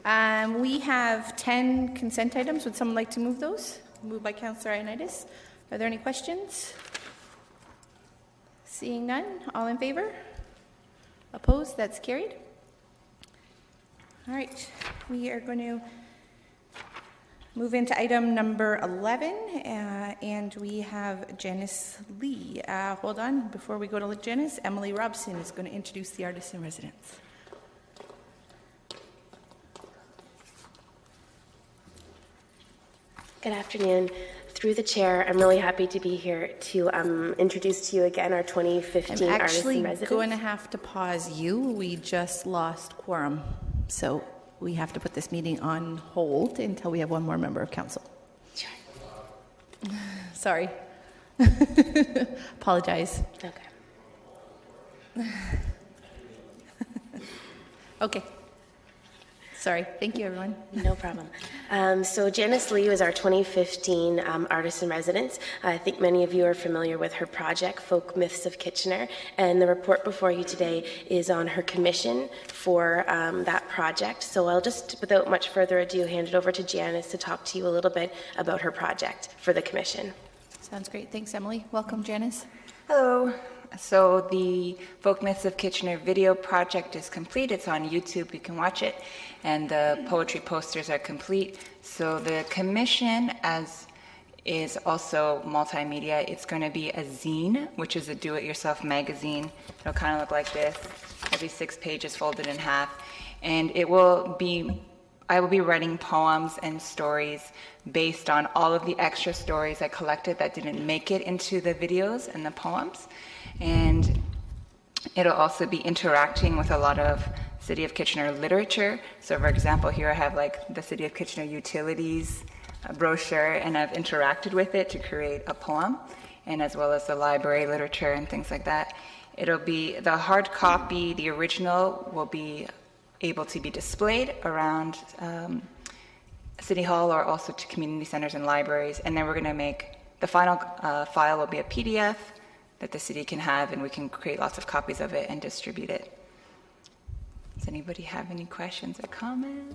We have 10 consent items. Would someone like to move those? Moved by Councillor Ioannidis. Are there any questions? Seeing none, all in favor? Opposed? That's carried. All right, we are going to move into item number 11, and we have Janice Lee. Hold on, before we go to Janice, Emily Robson is going to introduce the artists in residence. Good afternoon. Through the chair, I'm really happy to be here to introduce to you again our 2015 Artists in Residence. I'm actually going to have to pause you. We just lost quorum, so we have to put this meeting on hold until we have one more member of council. Sure. Sorry. Apologize. Okay. Okay. Sorry. Thank you, everyone. No problem. So Janice Lee was our 2015 Artist in Residence. I think many of you are familiar with her project, Folk Myths of Kitchener, and the report before you today is on her commission for that project. So I'll just, without much further ado, hand it over to Janice to talk to you a little bit about her project for the commission. Sounds great. Thanks, Emily. Welcome, Janice. Hello. So the Folk Myths of Kitchener video project is complete. It's on YouTube. You can watch it. And the poetry posters are complete. So the commission is also multimedia. It's going to be a zine, which is a do-it-yourself magazine. It'll kind of look like this. It'll be 6 pages folded in half. And I will be writing poems and stories based on all of the extra stories I collected that didn't make it into the videos and the poems. And it'll also be interacting with a lot of City of Kitchener literature. So for example, here I have like the City of Kitchener utilities brochure, and I've interacted with it to create a poem, and as well as the library literature and things like that. It'll be the hard copy, the original will be able to be displayed around City Hall or also to community centers and libraries. And then we're going to make the final file will be a PDF that the city can have, and we can create lots of copies of it and distribute it. Does anybody have any questions or comments?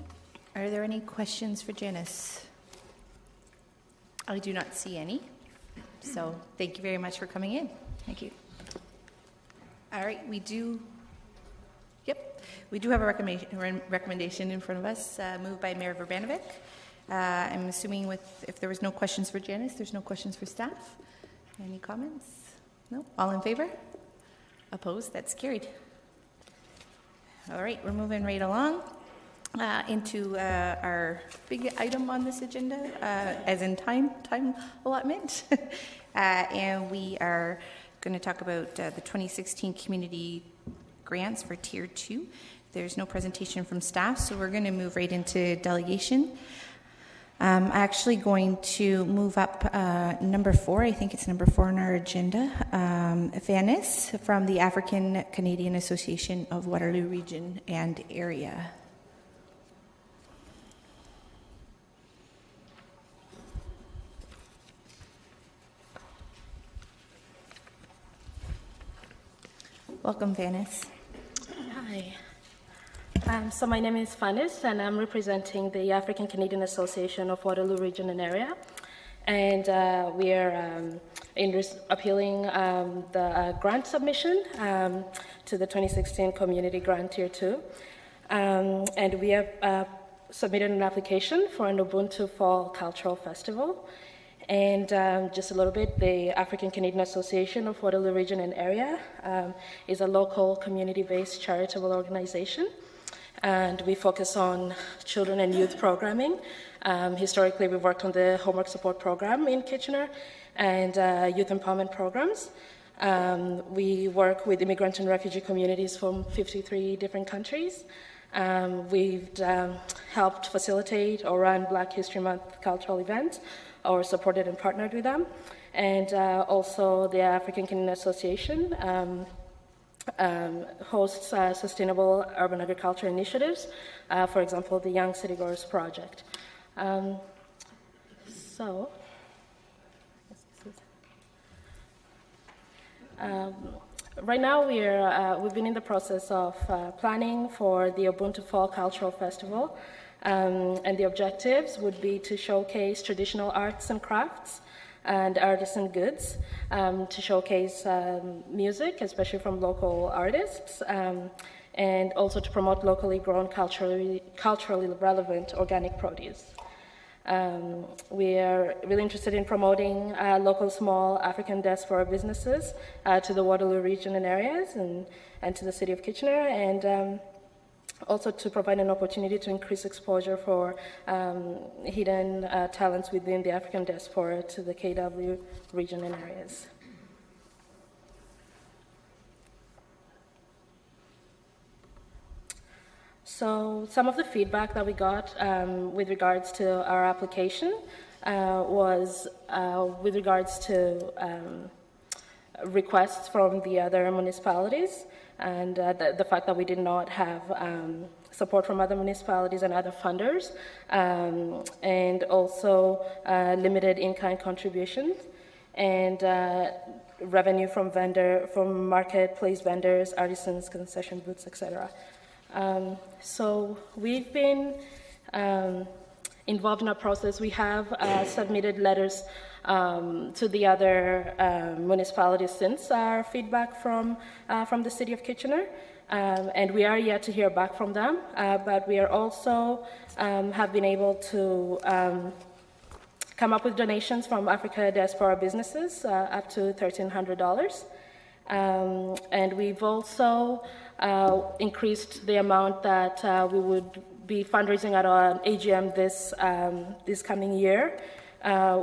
Are there any questions for Janice? I do not see any. So thank you very much for coming in. Thank you. All right, we do have a recommendation in front of us, moved by Mayor Verbanovic. I'm assuming if there was no questions for Janice, there's no questions for staff. Any comments? No? All in favor? Opposed? That's carried. All right, we're moving right along into our big item on this agenda, as in time allotment. And we are going to talk about the 2016 community grants for Tier 2. There's no presentation from staff, so we're going to move right into delegation. I'm actually going to move up number 4. I think it's number 4 on our agenda. Vanis from the African Canadian Association of Waterloo Region and Area. Welcome, Vanis. Hi. So my name is Fanis, and I'm representing the African Canadian Association of Waterloo Region and Area. And we are appealing the grant submission to the 2016 Community Grant Tier 2. And we have submitted an application for an Ubuntu Fall Cultural Festival. And just a little bit, the African Canadian Association of Waterloo Region and Area is a local community-based charitable organization. And we focus on children and youth programming. Historically, we've worked on the homework support program in Kitchener and youth empowerment programs. We work with immigrant and refugee communities from 53 different countries. We've helped facilitate or run Black History Month cultural events, or supported and partnered with them. And also the African Canadian Association hosts sustainable urban agriculture initiatives, for example, the Young City Growers Project. Right now we've been in the process of planning for the Ubuntu Fall Cultural Festival. And the objectives would be to showcase traditional arts and crafts and artisan goods, to showcase music, especially from local artists, and also to promote locally grown, culturally relevant organic produce. We are really interested in promoting local small African diaspora businesses to the Waterloo region and areas, and to the city of Kitchener, and also to provide an opportunity to increase exposure for hidden talents within the African diaspora to the KW region and areas. So some of the feedback that we got with regards to our application was with regards to requests from the other municipalities, and the fact that we did not have support from other municipalities and other funders, and also limited in-kind contributions, and revenue from marketplace vendors, artisans, concession booths, etc. So we've been involved in a process. We have submitted letters to the other municipalities since our feedback from the City of Kitchener, and we are yet to hear back from them, but we are also have been able to come up with donations from Africa Diaspora businesses up to $1,300. And we've also increased the amount that we would be fundraising at our AGM this coming year.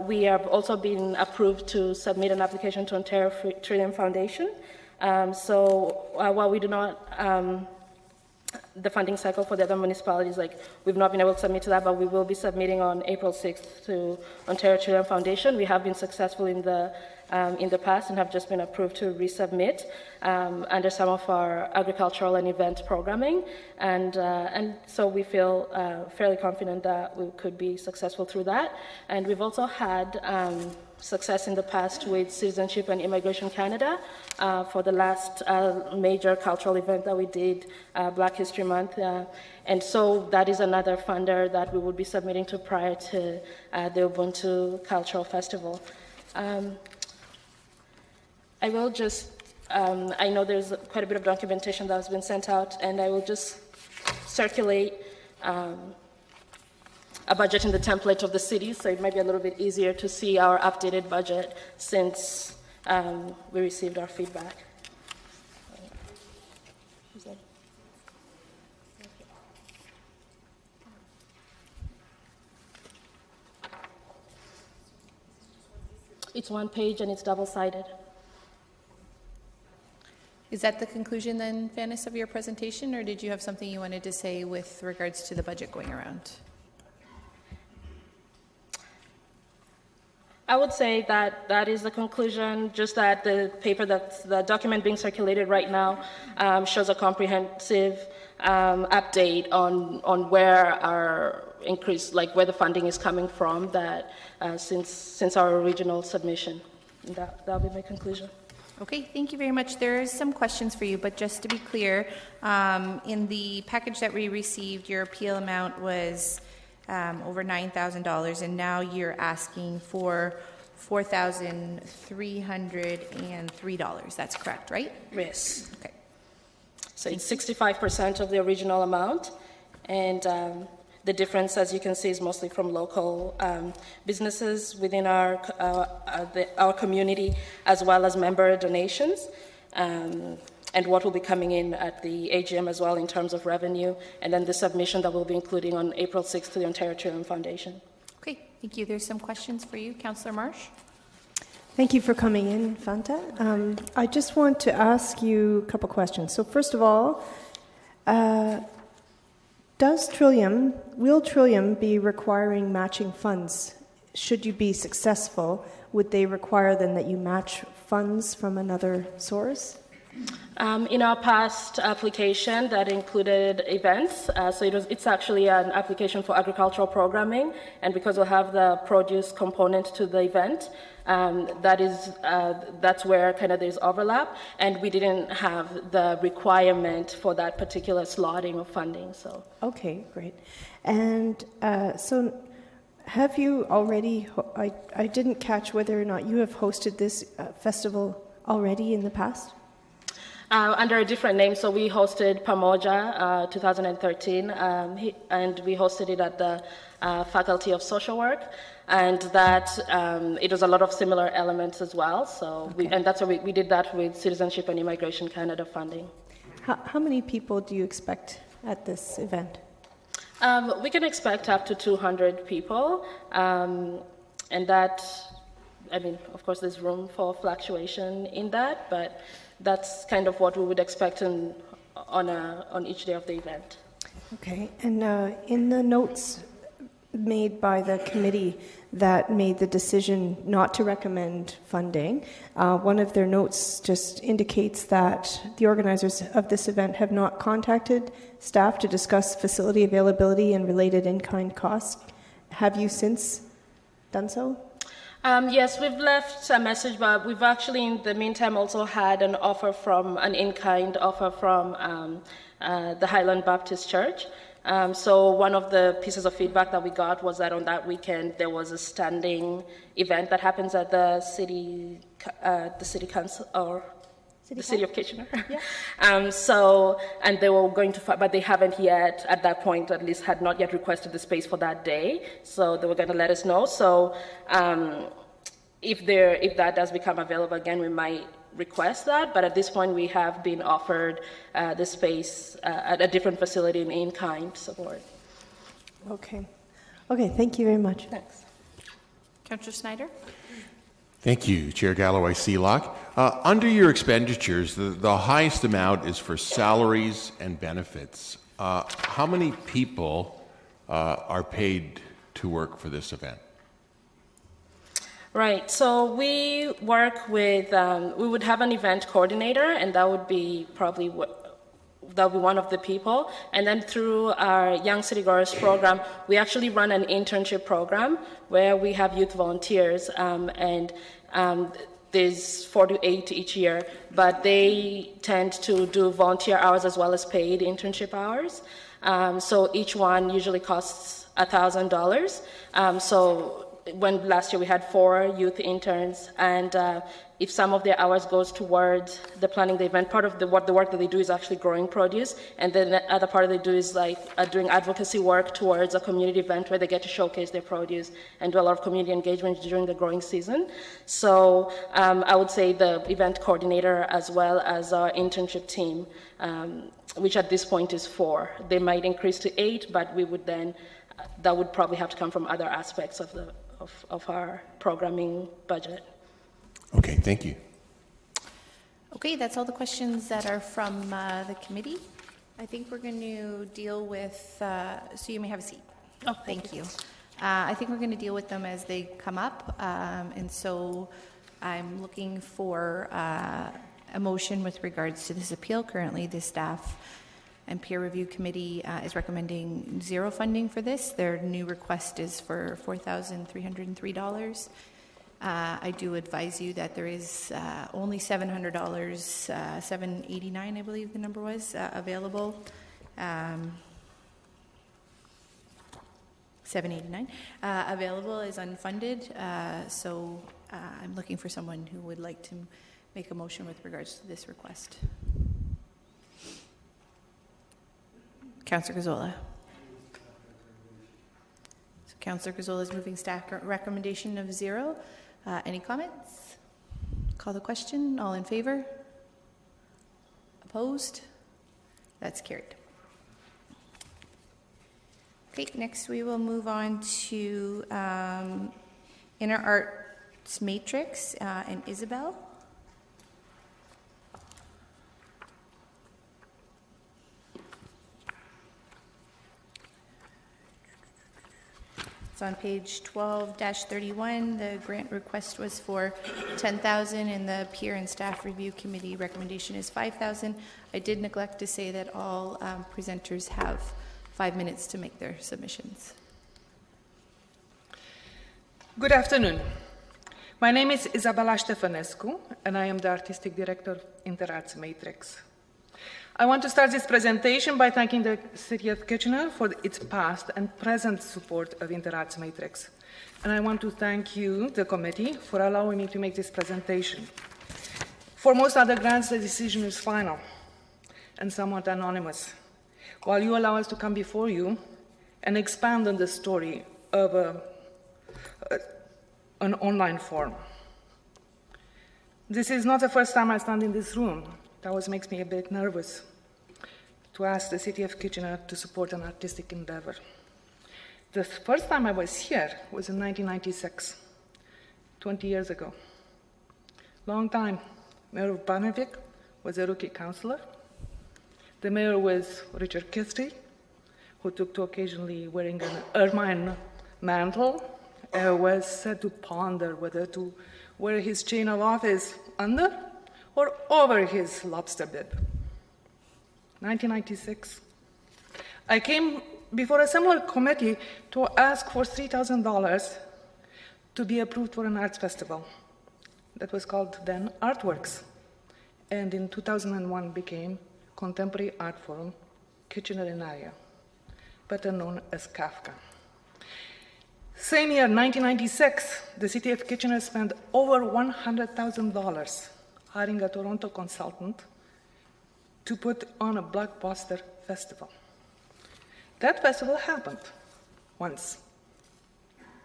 We have also been approved to submit an application to Ontario Trillium Foundation. So while we do not, the funding cycle for the other municipalities, we've not been able to submit to that, but we will be submitting on April 6th to Ontario Trillium Foundation. We have been successful in the past and have just been approved to resubmit under some of our agricultural and event programming, and so we feel fairly confident that we could be successful through that. And we've also had success in the past with Citizenship and Immigration Canada for the last major cultural event that we did, Black History Month, and so that is another funder that we would be submitting to prior to the Ubuntu Cultural Festival. I will just, I know there's quite a bit of documentation that has been sent out, and I will just circulate a budget in the template of the city, so it might be a little bit easier to see our updated budget since we received our feedback. It's one page and it's double-sided. Is that the conclusion then, Fannis, of your presentation, or did you have something you wanted to say with regards to the budget going around? I would say that that is the conclusion, just that the document being circulated right now shows a comprehensive update on where our increase, where the funding is coming from, that since our original submission. That'll be my conclusion. Okay, thank you very much. There are some questions for you, but just to be clear, in the package that we received, your appeal amount was over $9,000, and now you're asking for $4,303. That's correct, right? Yes. Okay. So it's 65% of the original amount, and the difference, as you can see, is mostly from local businesses within our community, as well as member donations, and what will be coming in at the AGM as well in terms of revenue, and then the submission that we'll be including on April 6th to the Ontario Trillium Foundation. Okay, thank you. There's some questions for you, Councillor Marsh. Thank you for coming in, Fanta. I just want to ask you a couple questions. So first of all, will Trillium be requiring matching funds? Should you be successful, would they require then that you match funds from another source? In our past application, that included events. So it's actually an application for agricultural programming, and because we'll have the produce component to the event, that's where kind of there's overlap, and we didn't have the requirement for that particular slotting of funding. So Okay, great. And so have you already, I didn't catch whether or not you have hosted this festival already in the past? under a different name, so we hosted Pamoja 2013, and we hosted it at the Faculty of Social Work, and that it was a lot of similar elements as well. So and that's why we did that with Citizenship and Immigration Canada funding. How many people do you expect at this event? We can expect up to 200 people, and that, I mean, of course, there's room for fluctuation in that, but that's kind of what we would expect on each day of the event. Okay, and in the notes made by the committee that made the decision not to recommend funding, one of their notes just indicates that the organizers of this event have not contacted staff to discuss facility availability and related in-kind costs. Have you since done so? Yes, we've left a message, but we've actually, in the meantime, also had an in-kind offer from the Highland Baptist Church. So one of the pieces of feedback that we got was that on that weekend there was a standing event that happens at the city council or the city of Kitchener. Yeah. And they were going to, but they haven't yet, at that point at least, had not yet requested the space for that day. So they were going to let us know. So if that does become available again, we might request that. But at this point, we have been offered the space at a different facility in kind support. Okay. Okay, thank you very much. Thanks. Councillor Snyder? Thank you, Chair Galloway Seelock. Under your expenditures, the highest amount is for salaries and benefits. How many people are paid to work for this event? Right, so we work with, we would have an event coordinator, and that would be probably that'll be one of the people. And then through our Young City Growers program, we actually run an internship program where we have youth volunteers, and there's 4 to 8 each year, but they tend to do volunteer hours as well as paid internship hours. So each one usually costs $1,000. So when last year we had 4 youth interns, and if some of their hours goes towards the planning the event, part of the work that they do is actually growing produce, and then the other part they do is like doing advocacy work towards a community event where they get to showcase their produce and do a lot of community engagement during the growing season. So I would say the event coordinator as well as our internship team, which at this point is 4. They might increase to 8, but we would then, that would probably have to come from other aspects of our programming budget. Okay, thank you. Okay, that's all the questions that are from the committee. I think we're going to deal with, so you may have a seat. Oh, thank you. I think we're going to deal with them as they come up. And so I'm looking for a motion with regards to this appeal. Currently, the staff and peer review committee is recommending 0 funding for this. Their new request is for $4,303. I do advise you that there is only $700, $789, I believe the number was, available. $789 available is unfunded. So I'm looking for someone who would like to make a motion with regards to this request. Councillor Gazzola. So Councillor Gazzola is moving staff recommendation of 0. Any comments? Call the question. All in favor? Opposed? That's carried. Okay, next we will move on to Inner Arts Matrix and Isabel. It's on page 12-31. The grant request was for $10,000, and the peer and staff review committee recommendation is $5,000. I did neglect to say that all presenters have 5 minutes to make their submissions. Good afternoon. My name is Isabela Ștefănescu, and I am the Artistic Director of InterArts Matrix. I want to start this presentation by thanking the City of Kitchener for its past and present support of InterArts Matrix. And I want to thank you, the committee, for allowing me to make this presentation. For most other grants, the decision is final and somewhat anonymous, while you allow us to come before you and expand on the story of an online form. This is not the first time I stand in this room. That always makes me a bit nervous to ask the City of Kitchener to support an artistic endeavor. The first time I was here was in 1996, 20 years ago. Long time. Mayor Barnevik was a rookie councillor. The mayor was Richard Christie, who took to occasionally wearing an ermine mantle, was said to ponder whether to wear his chain of office under or over his lobster bib. 1996. I came before a similar committee to ask for $3,000 to be approved for an arts festival that was called then Artworks, and in 2001 became Contemporary Art Forum Kitchener and area, better known as CAFCA. Same year, 1996, the City of Kitchener spent over $100,000 hiring a Toronto consultant to put on a blockbuster festival. That festival happened once.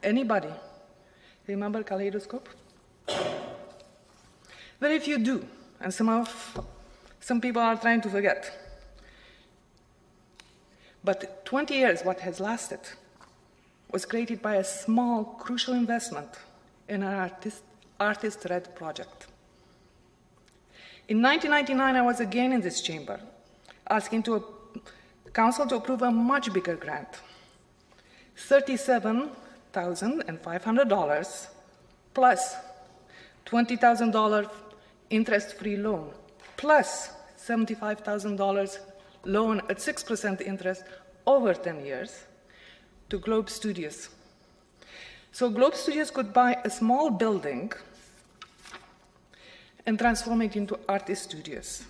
Anybody remember Kaleidoscope? Very few do, and some people are trying to forget. But 20 years, what has lasted, was created by a small, crucial investment in an artist-led project. In 1999, I was again in this chamber, asking council to approve a much bigger grant, $37,500 plus $20,000 interest-free loan, plus $75,000 loan at 6% interest over 10 years to Globe Studios. So Globe Studios could buy a small building and transform it into artist studios.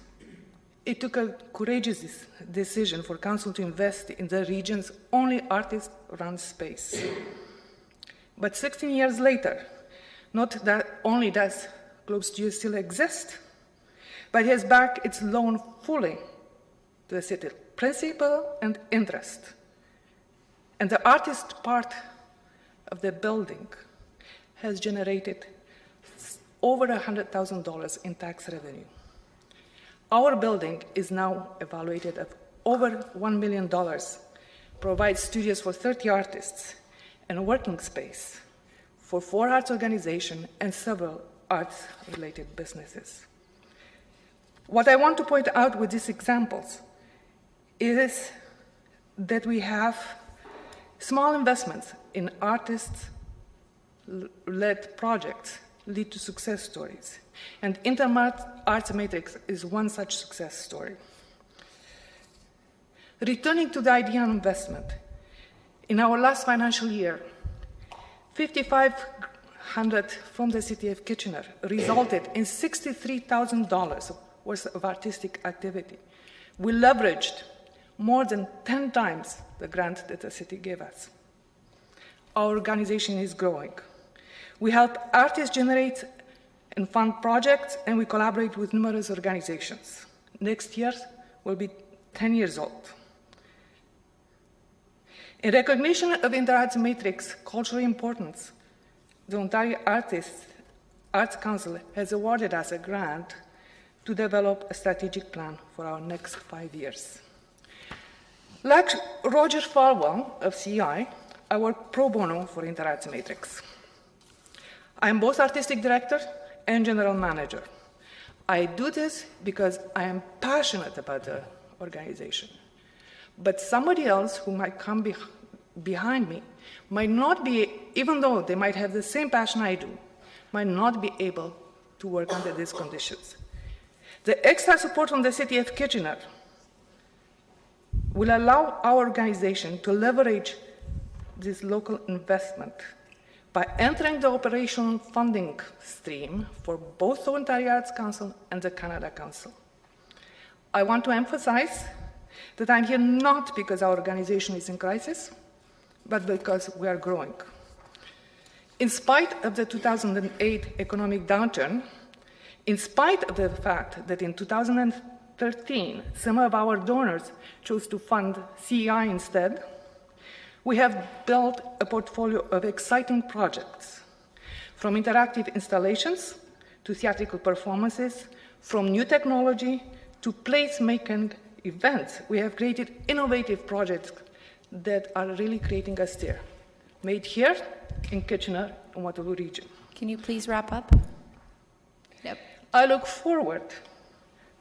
It took a courageous decision for council to invest in the region's only artist-run space. But 16 years later, not that only does Globe Studios still exist, but it has back its loan fully to the city, principal and interest. And the artist part of the building has generated over $100,000 in tax revenue. Our building is now evaluated at over $1 million, provides studios for 30 artists and a working space for 4 arts organizations and several arts-related businesses. What I want to point out with these examples is that we have small investments in artist-led projects lead to success stories. And InterArts Matrix is one such success story. Returning to the idea of investment, in our last financial year, $5,500 from the City of Kitchener resulted in $63,000 worth of artistic activity. We leveraged more than 10 times the grant that the city gave us. Our organization is growing. We help artists generate and fund projects, and we collaborate with numerous organizations. Next year will be 10 years old. In recognition of InterArts Matrix cultural importance, the Ontario Arts Council has awarded us a grant to develop a strategic plan for our next 5 years. Like Roger Falwell of CI, I work pro bono for InterArts Matrix. I am both artistic director and general manager. I do this because I am passionate about the organization. But somebody else who might come behind me might not be, even though they might have the same passion I do, might not be able to work under these conditions. The extra support from the city of Kitchener will allow our organization to leverage this local investment by entering the operational funding stream for both the Ontario Arts Council and the Canada Council. I want to emphasize that I'm here not because our organization is in crisis, but because we are growing. In spite of the 2008 economic downturn, in spite of the fact that in 2013 some of our donors chose to fund CEI instead, we have built a portfolio of exciting projects, from interactive installations to theatrical performances, from new technology to place-making events. We have created innovative projects that are really creating a stir, made here in Kitchener and Waterloo region. Can you please wrap up? Yep. I look forward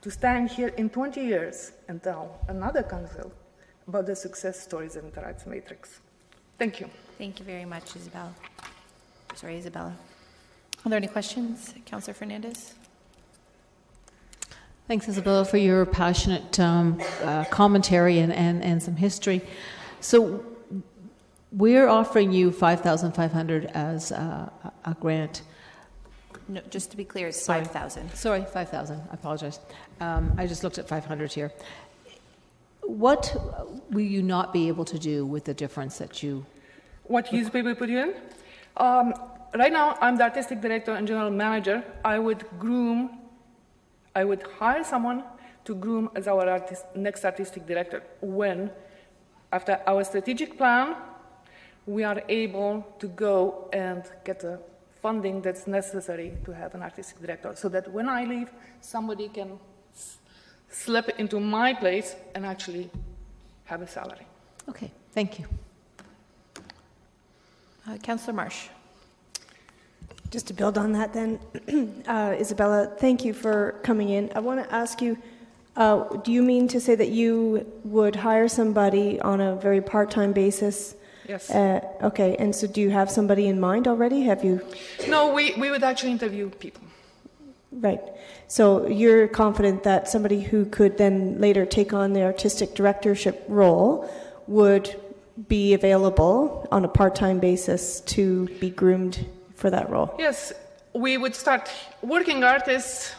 to stand here in 20 years and tell another council about the success stories of Interarts Matrix. Thank you. Thank you very much, Isabella. Are there any questions? Councillor Fernandez? Thanks, Isabella, for your passionate commentary and some history. So we're offering you $5,500 as a grant. No, just to be clear, it's 5,000. Sorry, 5,000. I apologize. I just looked at 500 here. What will you not be able to do with the difference that you... What use we will put you in? Right now, I'm the artistic director and general manager. I would hire someone to groom as our next artistic director when, after our strategic plan, we are able to go and get the funding that's necessary to have an artistic director, so that when I leave, somebody can slip into my place and actually have a salary. Okay, thank you. Councillor Marsh. Just to build on that then, Isabella, thank you for coming in. I want to ask you, do you mean to say that you would hire somebody on a very part-time basis? Yes. Okay, and so do you have somebody in mind already? Have you? No, we would actually interview people. Right. So you're confident that somebody who could then later take on the artistic directorship role would be available on a part-time basis to be groomed for that role? Yes, we would start working artists,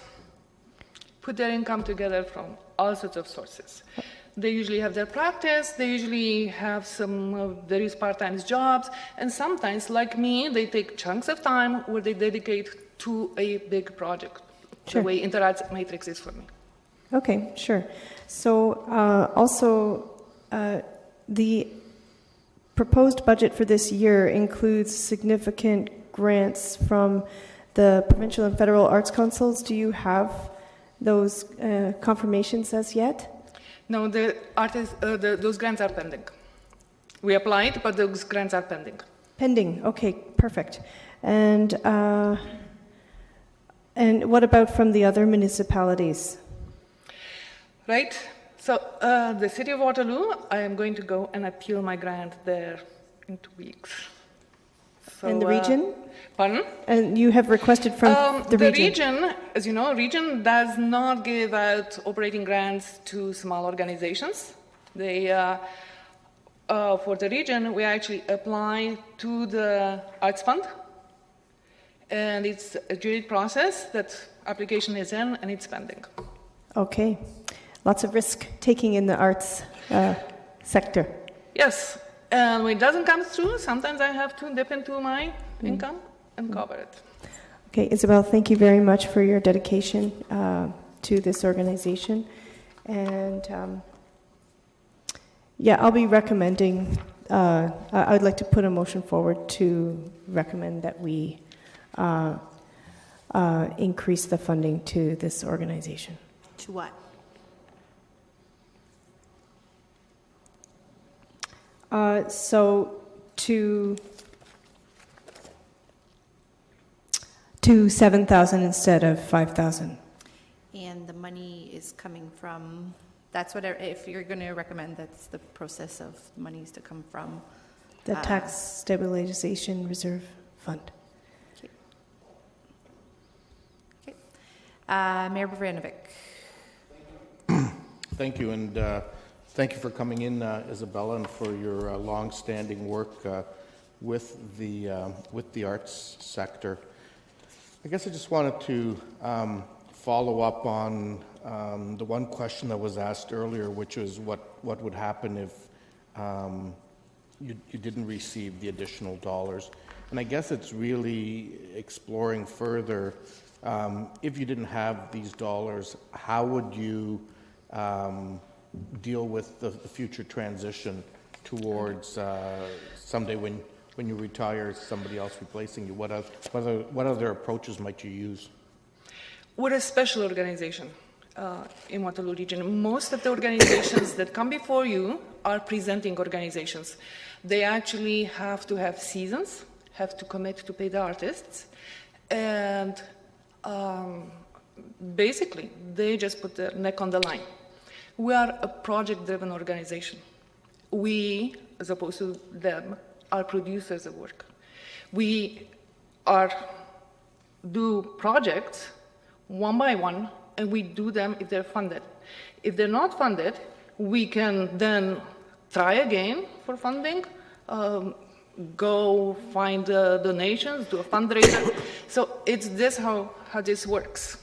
put their income together from all sorts of sources. They usually have their practice, they usually have some various part-time jobs, and sometimes, like me, they take chunks of time where they dedicate to a big project, Sure. the way Interarts Matrix is for me. Okay, sure. So the proposed budget for this year includes significant grants from the provincial and federal arts councils. Do you have those confirmations as yet? No, those grants are pending. We applied, but those grants are pending. Pending. Okay, perfect. And what about from the other municipalities? Right. So the city of Waterloo, I am going to go and appeal my grant there in 2 weeks. So, And the region? Pardon? And you have requested from the region? As you know, region does not give out operating grants to small organizations. They, for the region, we actually apply to the Arts Fund, and it's a juridic process. That application is in and it's pending. Okay. Lots of risk taking in the arts sector. Yes, and when it doesn't come through, sometimes I have to dip into my income and cover it. Okay, Isabel, thank you very much for your dedication to this organization. And I'll be recommending, I'd like to put a motion forward to recommend that we increase the funding to this organization. To what? So to 7,000 instead of 5,000. And the money is coming from, that's what, if you're going to recommend, that's the process of monies to come from The Tax Stabilization Reserve Fund. Okay. Mayor Vranovic. Thank you, and thank you for coming in, Isabella, and for your long-standing work with the arts sector. I guess I just wanted to follow up on the one question that was asked earlier, which was what would happen if you didn't receive the additional dollars. And I guess it's really exploring further, if you didn't have these dollars, how would you deal with the future transition towards someday when you retire, somebody else replacing you? What other approaches might you use? We're a special organization in Waterloo Region. Most of the organizations that come before you are presenting organizations. They actually have to have seasons, have to commit to pay the artists, and basically they just put their neck on the line. We are a project-driven organization. We, as opposed to them, are producers of work. We do projects one by one, and we do them if they're funded. If they're not funded, we can then try again for funding, go find donations, do a fundraiser. So it's this how this works.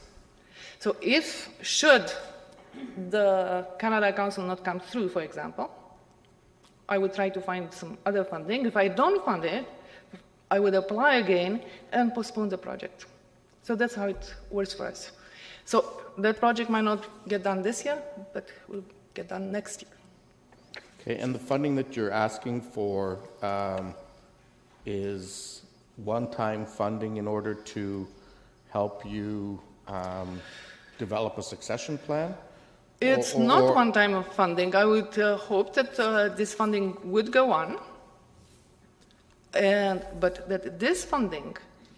So should the Canada Council not come through, for example, I would try to find some other funding. If I don't fund it, I would apply again and postpone the project. So that's how it works for us. So that project might not get done this year, but will get done next year. Okay, and the funding that you're asking for is one-time funding in order to help you develop a succession plan? It's not one time of funding. I would hope that this funding would go on, but that this funding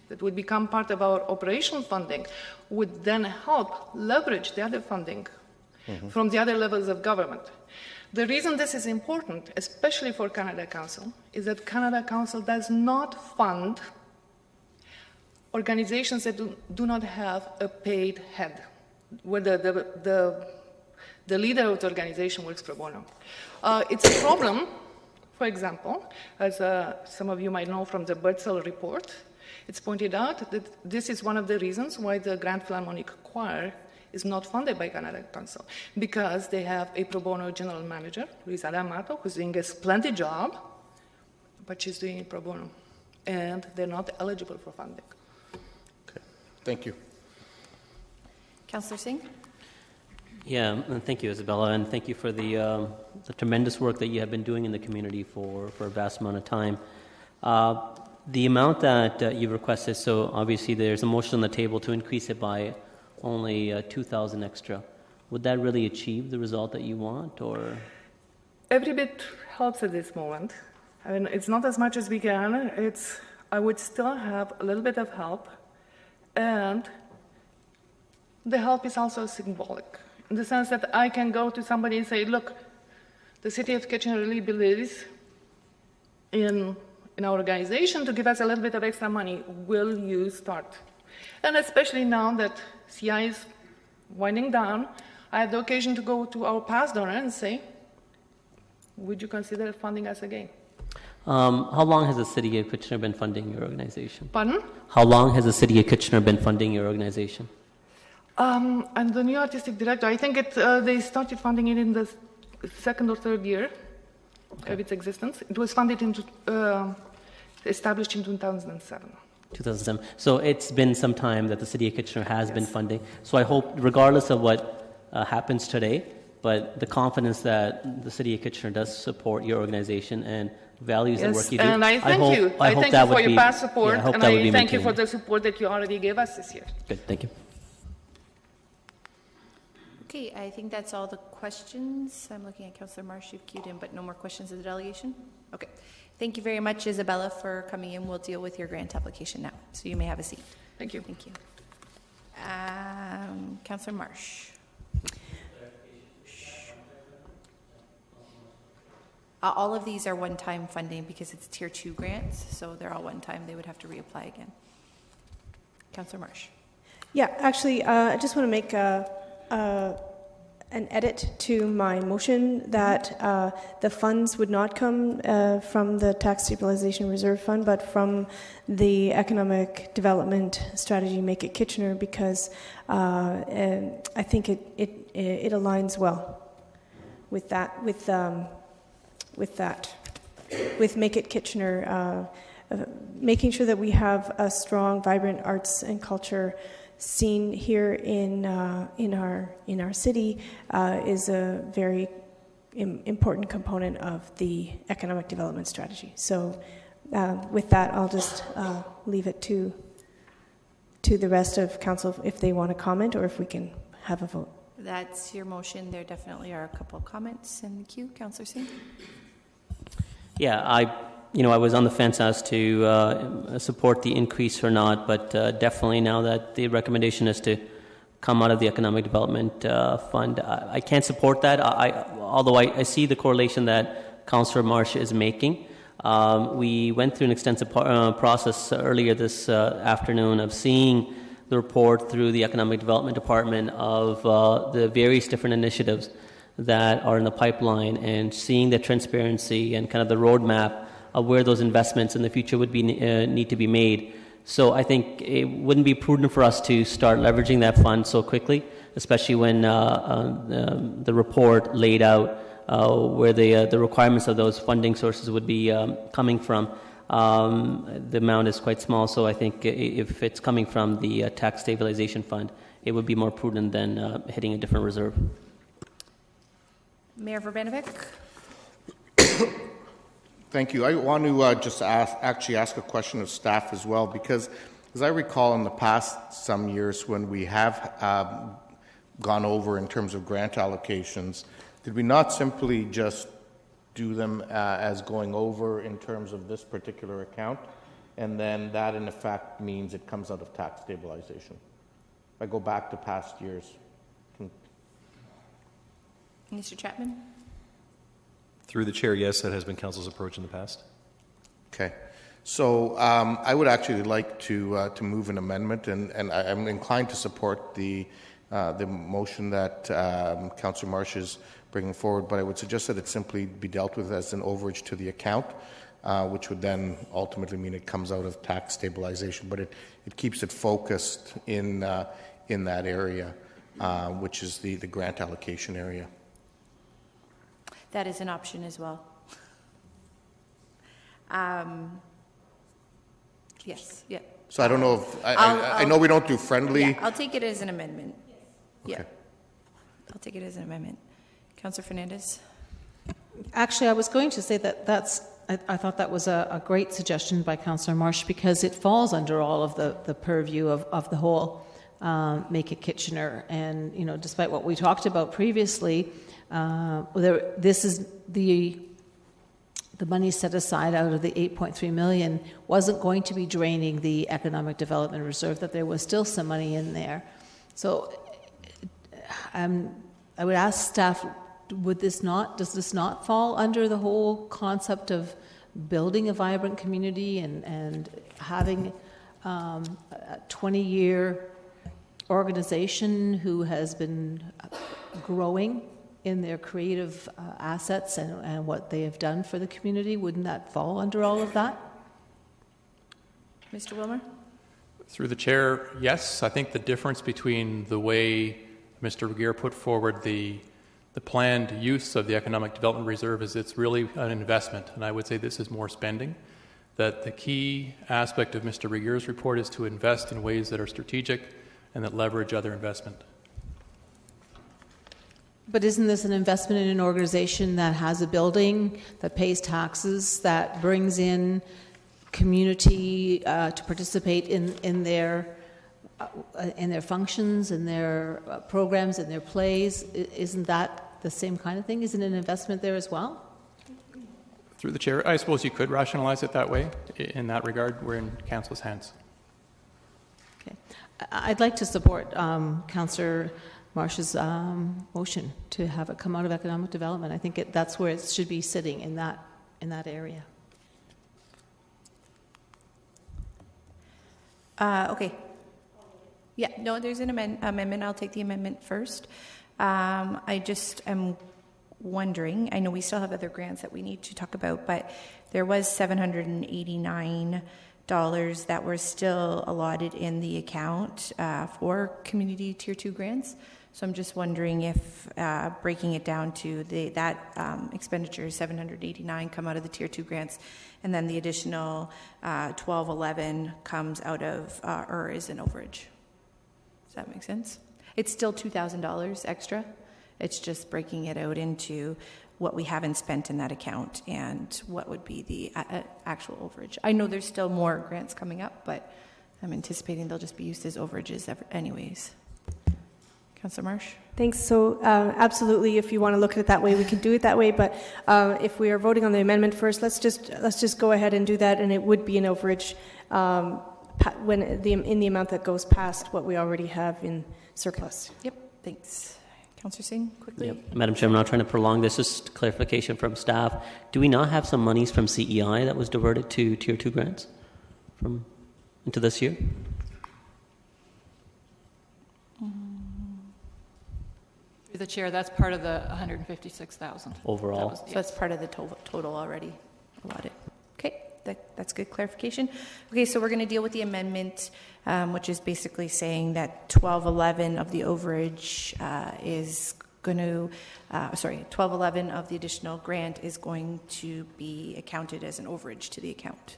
that would become part of our operational funding would then help leverage the other funding from the other levels of government. The reason this is important, especially for Canada Council, is that Canada Council does not fund organizations that do not have a paid head, where the leader of the organization works pro bono. It's a problem, for example, as some of you might know from the Bertzel report. It's pointed out that this is one of the reasons why the Grand Philharmonic Choir is not funded by Canada Council, because they have a pro bono general manager, Luisa D'Amato, who's doing a splendid job, but she's doing it pro bono, and they're not eligible for funding. Okay, thank you. Councillor Singh? Yeah, and thank you, Isabella, and thank you for the tremendous work that you have been doing in the community for a vast amount of time. The amount that you've requested, so obviously there's a motion on the table to increase it by only $2,000 extra. Would that really achieve the result that you want, or? Every bit helps at this moment. I mean, it's not as much as we can. I would still have a little bit of help, and the help is also symbolic, in the sense that I can go to somebody and say, look, the city of Kitchener really believes in our organization to give us a little bit of extra money. Will you start? And especially now that CI is winding down, I had the occasion to go to our past donor and say, would you consider funding us again? How long has the city of Kitchener been funding your organization? Pardon? How long has the city of Kitchener been funding your organization? I'm the new artistic director. I think they started funding it in the second or third year of its existence. It was funded established in 2007. 2007. So it's been some time that the city of Kitchener has been funding. So I hope, regardless of what happens today, but the confidence that the city of Kitchener does support your organization and values the work you do. And I thank you. I thank you for your past support, and I thank you for the support that you already gave us this year. Good, thank you. Okay, I think that's all the questions. I'm looking at Councillor Marsh, you've queued in, but no more questions of the delegation? Okay. Thank you very much, Isabella, for coming in. We'll deal with your grant application now. So you may have a seat. Thank you. Thank you. Councillor Marsh. All of these are one-time funding because it's Tier 2 grants, so they're all one-time. They would have to reapply again. Councillor Marsh. Yeah, actually, I just want to make an edit to my motion that the funds would not come from the Tax Stabilization Reserve Fund, but from the Economic Development Strategy Make It Kitchener, because I think it aligns well with that, with Make It Kitchener, making sure that we have a strong, vibrant arts and culture scene here in our city is a very important component of the economic development strategy. So with that, I'll just leave it to the rest of council if they want to comment or if we can have a vote. That's your motion. There definitely are a couple of comments in the queue. Councillor Singh. Yeah, I was on the fence as to support the increase or not, but definitely now that the recommendation is to come out of the Economic Development Fund, I can't support that. Although I see the correlation that Councillor Marsh is making. We went through an extensive process earlier this afternoon of seeing the report through the Economic Development Department of the various different initiatives that are in the pipeline, and seeing the transparency and kind of the roadmap of where those investments in the future would be need to be made. So I think it wouldn't be prudent for us to start leveraging that fund so quickly, especially when the report laid out where the requirements of those funding sources would be coming from. The amount is quite small, so I think if it's coming from the Tax Stabilization Fund, it would be more prudent than hitting a different reserve. Mayor Verbanovic. Thank you. I want to just ask a question of staff as well, because as I recall in the past some years when we have gone over in terms of grant allocations, did we not simply just do them as going over in terms of this particular account, and then that in effect means it comes out of tax stabilization? If I go back to past years. Mr. Chapman. Through the chair, yes, that has been council's approach in the past. Okay. So I would actually like to move an amendment, and I'm inclined to support the motion that Councillor Marsh is bringing forward, but I would suggest that it simply be dealt with as an overage to the account, which would then ultimately mean it comes out of tax stabilization, but it keeps it focused in that area, which is the grant allocation area. That is an option as well. Yes, yeah. So I don't know if, I know we don't do friendly. Yeah, I'll take it as an amendment. Okay. Yeah. I'll take it as an amendment. Councillor Fernandez. Actually, I was going to say I thought that was a great suggestion by Councillor Marsh, because it falls under all of the purview of the whole Make It Kitchener. And, despite what we talked about previously, this is the money set aside out of the $8.3 million wasn't going to be draining the Economic Development Reserve, that there was still some money in there. So I would ask staff, does this not fall under the whole concept of building a vibrant community and having a 20-year organization who has been growing in their creative assets and what they have done for the community? Wouldn't that fall under all of that? Mr. Wilmer? Through the chair, yes. I think the difference between the way Mr. Regier put forward the planned use of the Economic Development Reserve is it's really an investment, and I would say this is more spending. That the key aspect of Mr. Regier's report is to invest in ways that are strategic and that leverage other investment. But isn't this an investment in an organization that has a building, that pays taxes, that brings in community to participate in their functions, in their programs, in their plays? Isn't that the same kind of thing? Isn't an investment there as well? Through the chair, I suppose you could rationalize it that way. In that regard, we're in council's hands. Okay. I'd like to support Councillor Marsh's motion to have it come out of economic development. I think that's where it should be sitting, in that area. Okay. Yeah, no, there's an amendment. I'll take the amendment first. I just am wondering, I know we still have other grants that we need to talk about, but there was $789 that were still allotted in the account for community tier 2 grants. So I'm just wondering if breaking it down to that expenditure, $789, come out of the tier 2 grants, and then the additional $1211 comes out of or is an overage. Does that make sense? It's still $2,000 extra. It's just breaking it out into what we haven't spent in that account and what would be the actual overage. I know there's still more grants coming up, but I'm anticipating they'll just be used as overages anyways. Councillor Marsh? Thanks. So absolutely, if you want to look at it that way, we can do it that way. But if we are voting on the amendment first, let's just go ahead and do that, and it would be an overage in the amount that goes past what we already have in surplus. Yep. Thanks. Councillor Singh, quickly. Yep. Madam Chair, I'm not trying to prolong this. Just clarification from staff. Do we not have some monies from CEI that was diverted to Tier 2 grants into this year? Through the chair, that's part of the 156,000 overall. So that's part of the total already allotted. Okay, that's good clarification. Okay, so we're going to deal with the amendment, which is basically saying that 1211 of the overage is going to, 1211 of the additional grant is going to be accounted as an overage to the account,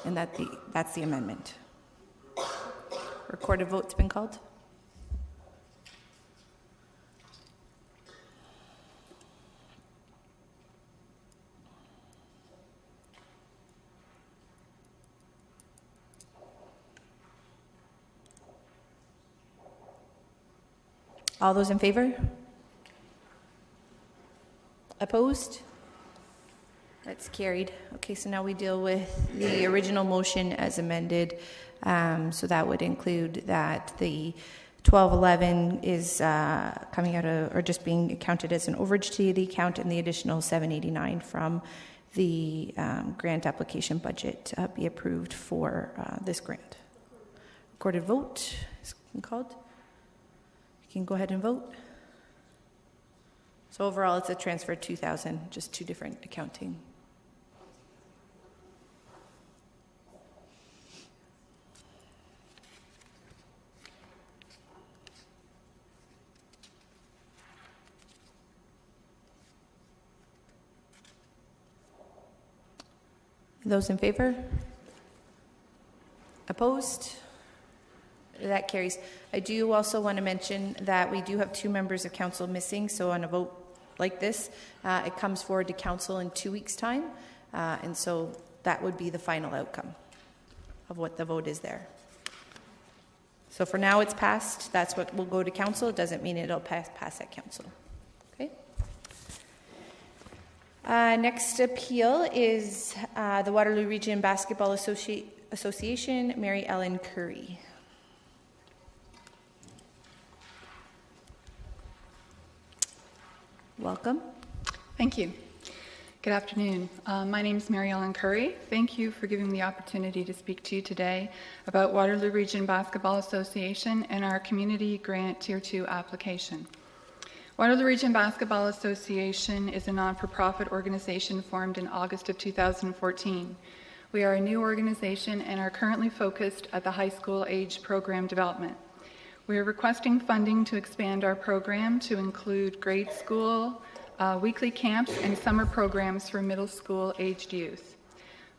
and that's the amendment. Recorded vote's been called. All those in favor? Opposed? That's carried. Okay, so now we deal with the original motion as amended. So that would include that the 1211 is coming out of, or just being accounted as an overage to the account, and the additional 789 from the grant application budget be approved for this grant. Recorded vote is called. You can go ahead and vote. So overall, it's a transfer of 2,000, just two different accounting. Those in favor? Opposed? That carries. I do also want to mention that we do have 2 members of council missing, so on a vote like this, it comes forward to council in 2 weeks' time, and so that would be the final outcome of what the vote is there. So for now it's passed. That's what will go to council. It doesn't mean it'll pass at council. Okay. Next appeal is the Waterloo Region Basketball Association, Mary Ellen Curry. Welcome. Thank you. Good afternoon. My name is Mary Ellen Curry. Thank you for giving me the opportunity to speak to you today about Waterloo Region Basketball Association and our Community Grant Tier 2 application. Waterloo Region Basketball Association is a non-for-profit organization formed in August of 2014. We are a new organization and are currently focused at the high school age program development. We are requesting funding to expand our program to include grade school, weekly camps, and summer programs for middle school aged youth.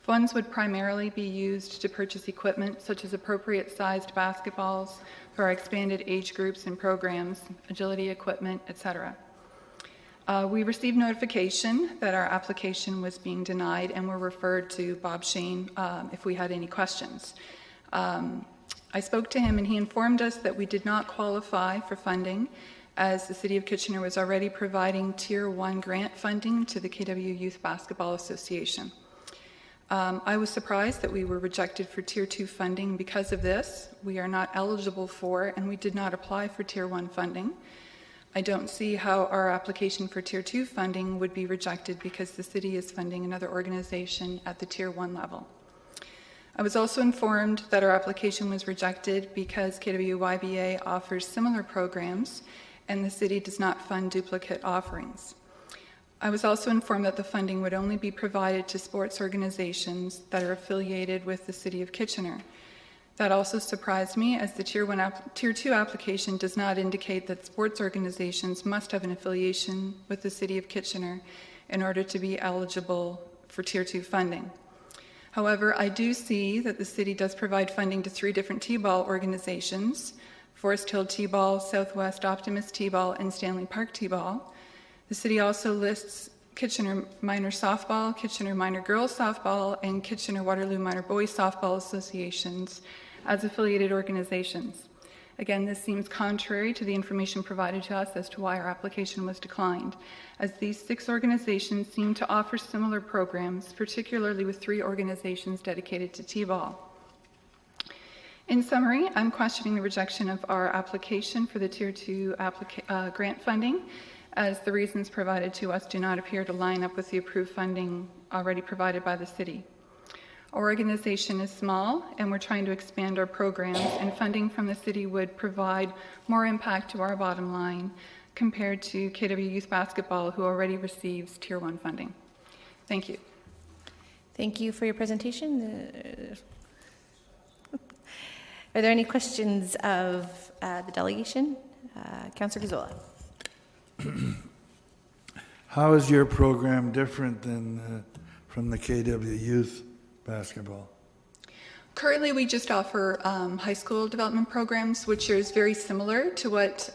Funds would primarily be used to purchase equipment such as appropriate sized basketballs for our expanded age groups and programs, agility equipment, etc. We received notification that our application was being denied and were referred to Bob Shane if we had any questions. I spoke to him and he informed us that we did not qualify for funding as the City of Kitchener was already providing Tier 1 grant funding to the KW Youth Basketball Association. I was surprised that we were rejected for Tier 2 funding because of this. We are not eligible for, and we did not apply for Tier 1 funding. I don't see how our application for Tier 2 funding would be rejected because the city is funding another organization at the Tier 1 level. I was also informed that our application was rejected because KWYBA offers similar programs and the city does not fund duplicate offerings. I was also informed that the funding would only be provided to sports organizations that are affiliated with the City of Kitchener. That also surprised me, as the Tier 2 application does not indicate that sports organizations must have an affiliation with the City of Kitchener in order to be eligible for Tier 2 funding. However, I do see that the city does provide funding to 3 different T-ball organizations: Forest Hill T-ball, Southwest Optimist T-ball, and Stanley Park T-ball. The city also lists Kitchener Minor Softball, Kitchener Minor Girls Softball, and Kitchener Waterloo Minor Boys Softball Associations as affiliated organizations. Again, this seems contrary to the information provided to us as to why our application was declined, as these 6 organizations seem to offer similar programs, particularly with 3 organizations dedicated to T-ball. In summary, I'm questioning the rejection of our application for the Tier 2 grant funding, as the reasons provided to us do not appear to line up with the approved funding already provided by the city. Our organization is small, and we're trying to expand our programs, and funding from the city would provide more impact to our bottom line compared to KW Youth Basketball, who already receives Tier 1 funding. Thank you. Thank you for your presentation. Are there any questions of the delegation? Councillor Gazzola. How is your program different than from the KW Youth Basketball? Currently, we just offer high school development programs, which is very similar to what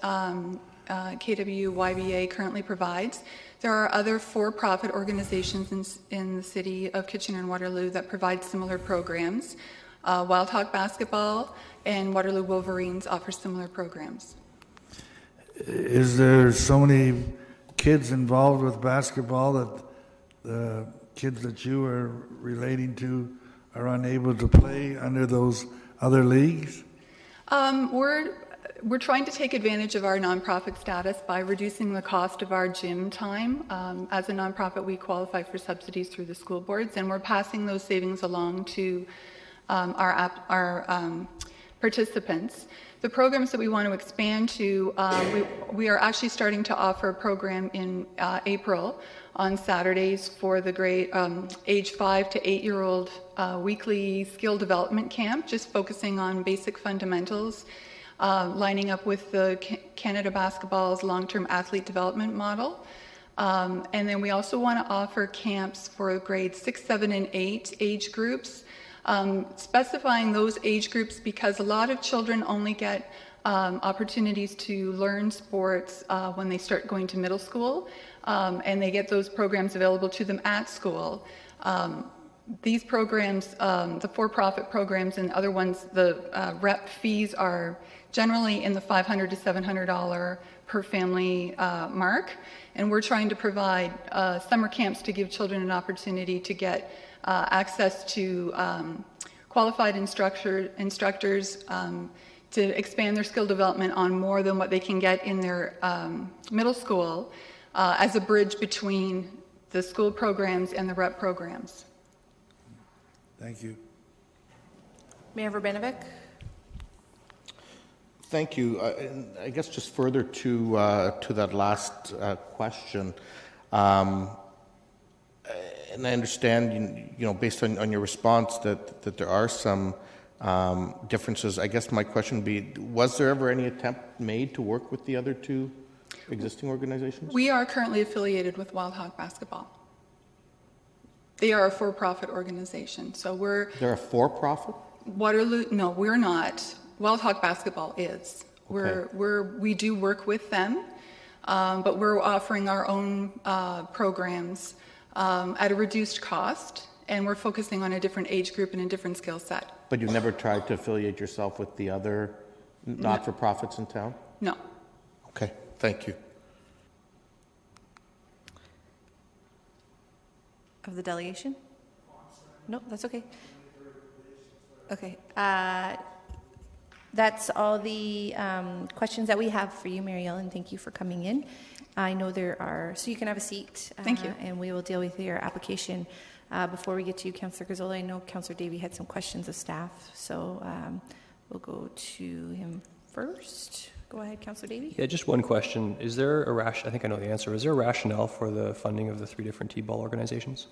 KWYBA currently provides. There are other for-profit organizations in the city of Kitchener and Waterloo that provide similar programs. Wild Hawk Basketball and Waterloo Wolverines offer similar programs. Is there so many kids involved with basketball that the kids that you are relating to are unable to play under those other leagues? We're trying to take advantage of our nonprofit status by reducing the cost of our gym time. As a nonprofit, we qualify for subsidies through the school boards, and we're passing those savings along to our participants. The programs that we want to expand to, we are actually starting to offer a program in April on Saturdays for the grade age 5 to 8-year-old weekly skill development camp, just focusing on basic fundamentals, lining up with the Canada Basketball's long-term athlete development model. And then we also want to offer camps for grades 6, 7, and 8 age groups, specifying those age groups because a lot of children only get opportunities to learn sports when they start going to middle school, and they get those programs available to them at school. These programs, the for-profit programs and other ones, the rep fees are generally in the $500 to $700 per family mark, and we're trying to provide summer camps to give children an opportunity to get access to qualified instructors to expand their skill development on more than what they can get in their middle school as a bridge between the school programs and the rep programs. Thank you. Mayor Verbanovic. Thank you. I guess just further to that last question, and I understand, you know, based on your response that there are some differences. I guess my question would be, was there ever any attempt made to work with the other 2 existing organizations? We are currently affiliated with Wild Hawk Basketball. They are a for-profit organization, so we're... They're a for-profit? Waterloo, no, we're not. Wild Hawk Basketball is. We do work with them, but we're offering our own programs at a reduced cost, and we're focusing on a different age group and a different skill set. But you've never tried to affiliate yourself with the other not-for-profits in town? No. Okay, thank you. Of the delegation? No, that's okay. Okay. That's all the questions that we have for you, Mary Ellen. Thank you for coming in. I know there are, so you can have a seat. Thank you. And we will deal with your application. Before we get to you, Councillor Gazzola, I know Councillor Davey had some questions of staff, so we'll go to him first. Go ahead, Councillor Davey. Yeah, just one question. Is there a I think I know the answer. Is there a rationale for the funding of the 3 different T-ball organizations?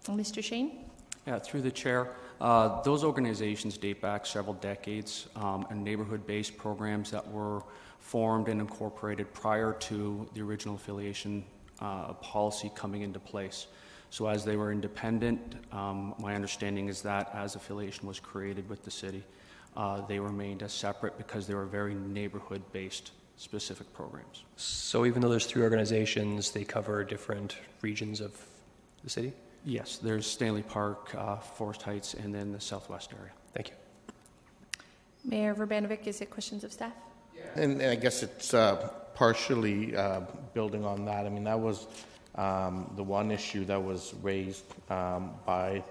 Mr. Shane? Yeah, through the chair. Those organizations date back several decades and neighborhood-based programs that were formed and incorporated prior to the original affiliation policy coming into place. So as they were independent, my understanding is that as affiliation was created with the city, they remained as separate because they were very neighborhood-based specific programs. So even though there's 3 organizations, they cover different regions of the city? Yes, there's Stanley Park, Forest Heights, and then the southwest area. Thank you. Mayor Verbanovic, is it questions of staff? And I guess it's partially building on that. I mean, that was the one issue that was raised by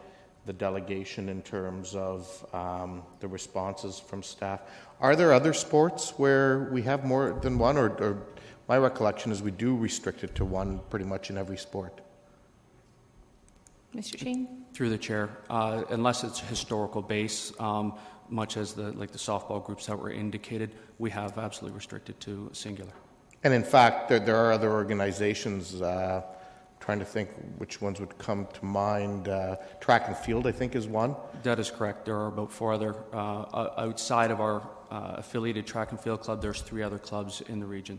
the delegation in terms of the responses from staff. Are there other sports where we have more than one, or my recollection is we do restrict it to one pretty much in every sport? Mr. Shane? Through the chair, unless it's historical base, much as the softball groups that were indicated, we have absolutely restricted to singular. And in fact, there are other organizations, trying to think which ones would come to mind. Track and field, I think, is one. That is correct. There are about 4 other, outside of our affiliated track and field club, there's 3 other clubs in the region.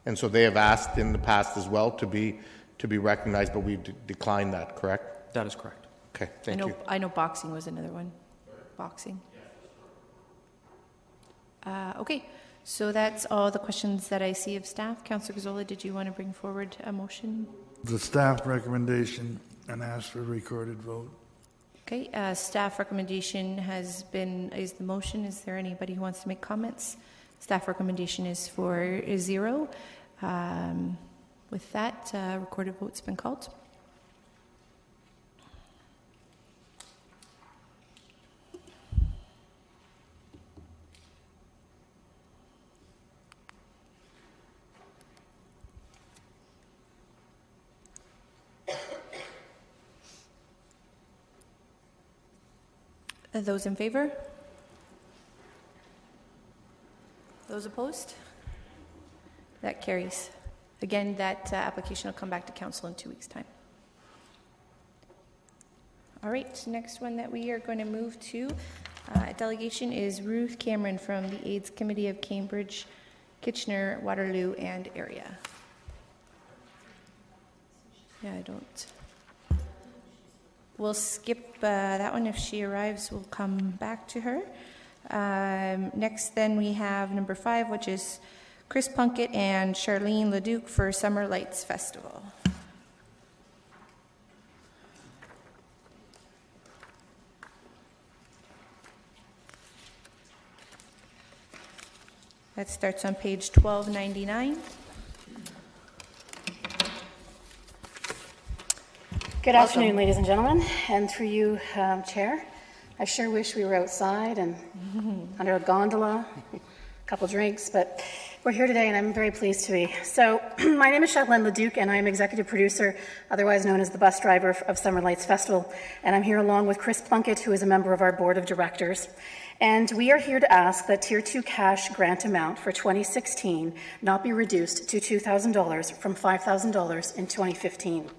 And so they have asked in the past as well to be recognized, but we declined that, correct? That is correct. Okay, thank you. I know boxing was another one. Boxing. Okay, so that's all the questions that I see of staff. Councillor Gazzola, did you want to bring forward a motion? The staff recommendation and ask for a recorded vote. Okay, staff recommendation is the motion. Is there anybody who wants to make comments? Staff recommendation is for 0. With that, recorded vote's been called. Those in favor? Those opposed? That carries. Again, that application will come back to council in 2 weeks' time. All right, next one that we are going to move to delegation is Ruth Cameron from the AIDS Committee of Cambridge, Kitchener, Waterloo, and area. Yeah, I don't. We'll skip that one. If she arrives, we'll come back to her. Next, then, we have number 5, which is Chris Plunkett and Charlene Leduc for Summer Lights Festival. That starts on page 1299. Good afternoon, ladies and gentlemen, and through you, Chair. I sure wish we were outside and under a gondola, a couple drinks, but we're here today and I'm very pleased to be. So, my name is Charlene Leduc and I'm executive producer, otherwise known as the bus driver of Summer Lights Festival, and I'm here along with Chris Plunkett, who is a member of our board of directors. And we are here to ask that Tier 2 cash grant amount for 2016 not be reduced to $2,000 from $5,000 in 2015.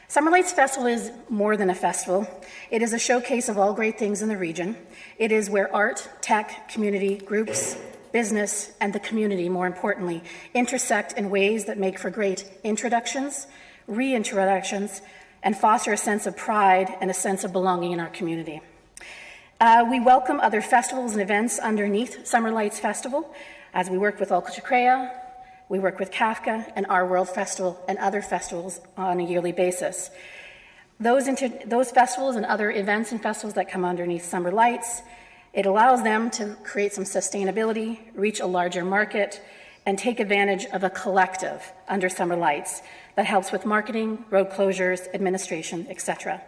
Summer Lights Festival is more than a festival. It is a showcase of all great things in the region. It is where art, tech, community, groups, business, and the community, more importantly, intersect in ways that make for great introductions, reintroductions, and foster a sense of pride and a sense of belonging in our community. We welcome other festivals and events underneath Summer Lights Festival, as we work with Alcatraz Crea, we work with Kafka and Our World Festival and other festivals on a yearly basis. Those festivals and other events and festivals that come underneath Summer Lights, it allows them to create some sustainability, reach a larger market, and take advantage of a collective under Summer Lights that helps with marketing, road closures, administration, etc.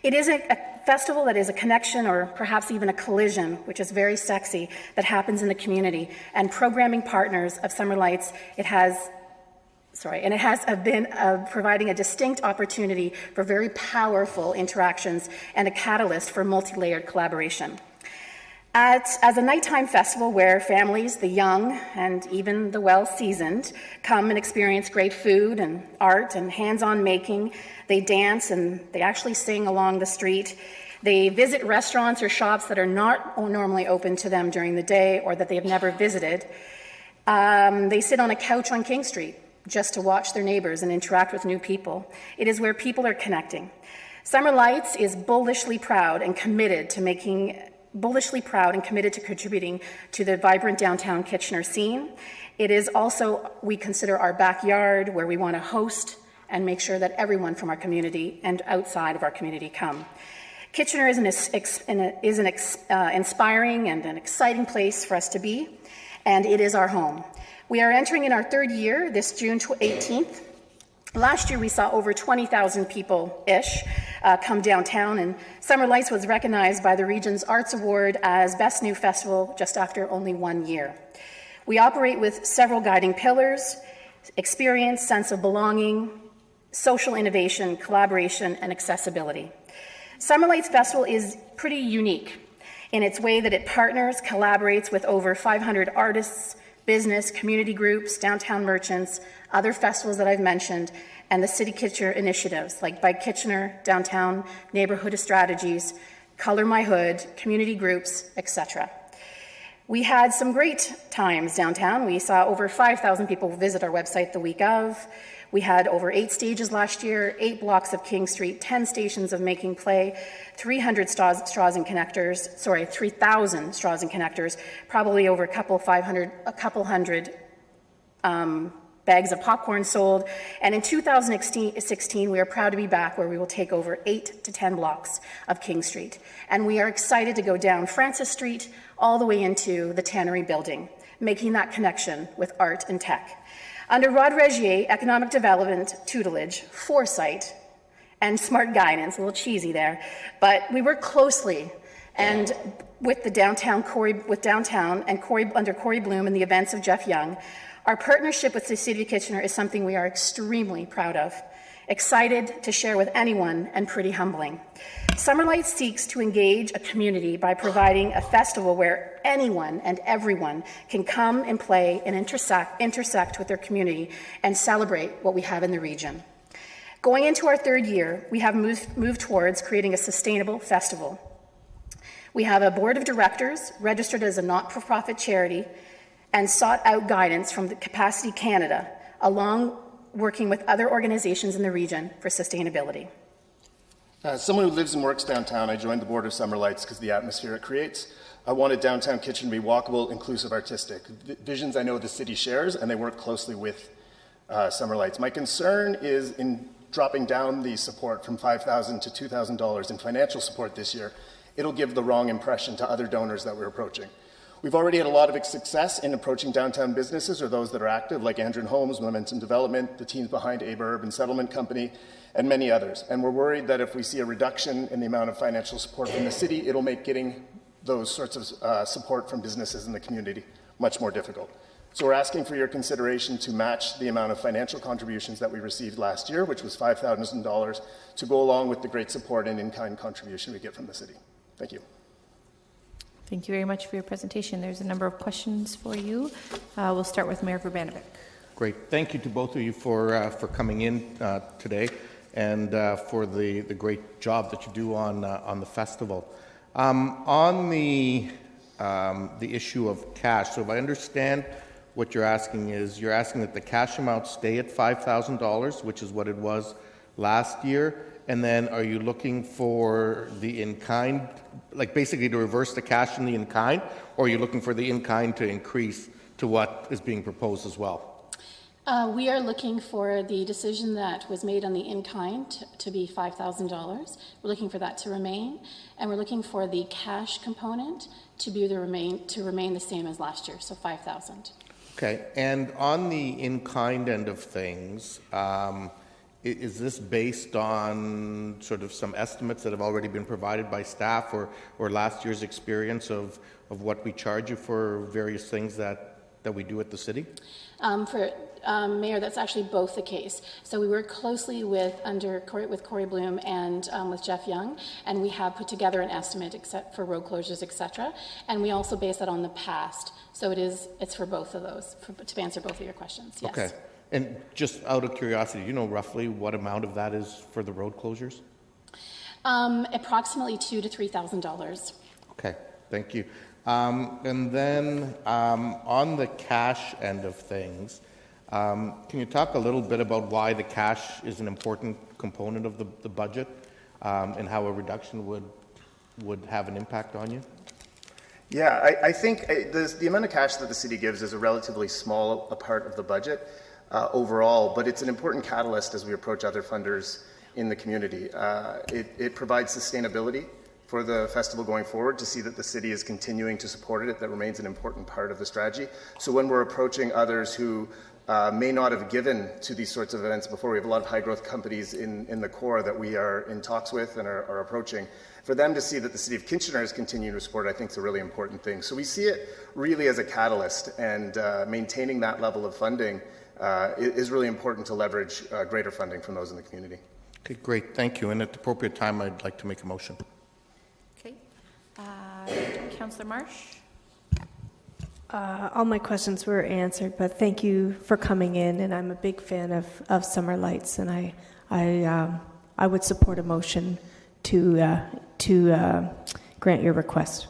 It is a festival that is a connection or perhaps even a collision, which is very sexy, that happens in the community. And programming partners of Summer Lights, it has been providing a distinct opportunity for very powerful interactions and a catalyst for multi-layered collaboration. As a nighttime festival where families, the young and even the well-seasoned, come and experience great food and art and hands-on making, they dance and they actually sing along the street. They visit restaurants or shops that are not normally open to them during the day or that they have never visited. They sit on a couch on King Street just to watch their neighbors and interact with new people. It is where people are connecting. Summer Lights is bullishly proud and committed to contributing to the vibrant downtown Kitchener scene. It is also, we consider, our backyard where we want to host and make sure that everyone from our community and outside of our community come. Kitchener is an inspiring and an exciting place for us to be, and it is our home. We are entering in our third year this June 18th. Last year we saw over 20,000 people-ish come downtown, and Summer Lights was recognized by the region's Arts Award as Best New Festival just after only 1 year. We operate with several guiding pillars: experience, sense of belonging, social innovation, collaboration, and accessibility. Summer Lights Festival is pretty unique in its way that it partners, collaborates with over 500 artists, business, community groups, downtown merchants, other festivals that I've mentioned, and the City Kitchener initiatives like Bike Kitchener, Downtown Neighborhood Strategies, Color My Hood, community groups, etc. We had some great times downtown. We saw over 5,000 people visit our website the week of. We had over 8 stages last year, 8 blocks of King Street, 10 stations of making play, 3,000 straws and connectors, probably over a couple hundred bags of popcorn sold. And in 2016, we are proud to be back where we will take over 8 to 10 blocks of King Street. And we are excited to go down Francis Street all the way into the Tannery building, making that connection with art and tech. Under Rod Regier, economic development, tutelage, foresight, and smart guidance, a little cheesy there, but we work closely and with the downtown under Corey Bloom and the events of Jeff Young. Our partnership with the City of Kitchener is something we are extremely proud of, excited to share with anyone, and pretty humbling. Summer Lights seeks to engage a community by providing a festival where anyone and everyone can come and play and intersect with their community and celebrate what we have in the region. Going into our third year, we have moved towards creating a sustainable festival. We have a board of directors registered as a not-for-profit charity and sought out guidance from the Capacity Canada, along working with other organizations in the region for sustainability. As someone who lives and works downtown, I joined the board of Summer Lights because of the atmosphere it creates. I wanted downtown Kitchener to be walkable, inclusive, artistic. Visions I know the city shares, and they work closely with Summer Lights. My concern is in dropping down the support from $5,000 to $2,000 in financial support this year, it'll give the wrong impression to other donors that we're approaching. We've already had a lot of success in approaching downtown businesses or those that are active, like Andrew Homes, Momentum Development, the teams behind Aber Urban Settlement Company, and many others. And we're worried that if we see a reduction in the amount of financial support from the city, it'll make getting those sorts of support from businesses in the community much more difficult. So we're asking for your consideration to match the amount of financial contributions that we received last year, which was $5,000, to go along with the great support and in-kind contribution we get from the city. Thank you. Thank you very much for your presentation. There's a number of questions for you. We'll start with Mayor Verbanovic. Great. Thank you to both of you for coming in today and for the great job that you do on the festival. On the issue of cash, so if I understand what you're asking that the cash amount stay at $5,000, which is what it was last year, and then are you looking for the in-kind, like basically to reverse the cash in the in-kind, or are you looking for the in-kind to increase to what is being proposed as well? We are looking for the decision that was made on the in-kind to be $5,000. We're looking for that to remain, and we're looking for the cash component to remain the same as last year, so $5,000. Okay, and on the in-kind end of things, is this based on sort of some estimates that have already been provided by staff or last year's experience of what we charge you for various things that we do at the city? Mayor, that's actually both the case. So we work closely with Corey Bloom and with Jeff Young, and we have put together an estimate except for road closures, etc. And we also base that on the past. So it's for both of those, to answer both of your questions. Yes. Okay. And just out of curiosity, do you know roughly what amount of that is for the road closures? Approximately $2,000 to $3,000. Okay, thank you. And then on the cash end of things, can you talk a little bit about why the cash is an important component of the budget and how a reduction would have an impact on you? Yeah, I think the amount of cash that the city gives is a relatively small part of the budget overall, but it's an important catalyst as we approach other funders in the community. It provides sustainability for the festival going forward, to see that the city is continuing to support it. That remains an important part of the strategy. So when we're approaching others who may not have given to these sorts of events before, we have a lot of high growth companies in the core that we are in talks with and are approaching. For them to see that the City of Kitchener is continuing to support, I think is a really important thing. So we see it really as a catalyst, and maintaining that level of funding is really important to leverage greater funding from those in the community. Okay, great, thank you. And at the appropriate time, I'd like to make a motion. Okay. Councillor Marsh? All my questions were answered, but thank you for coming in, and I'm a big fan of Summer Lights, and I would support a motion to grant your request.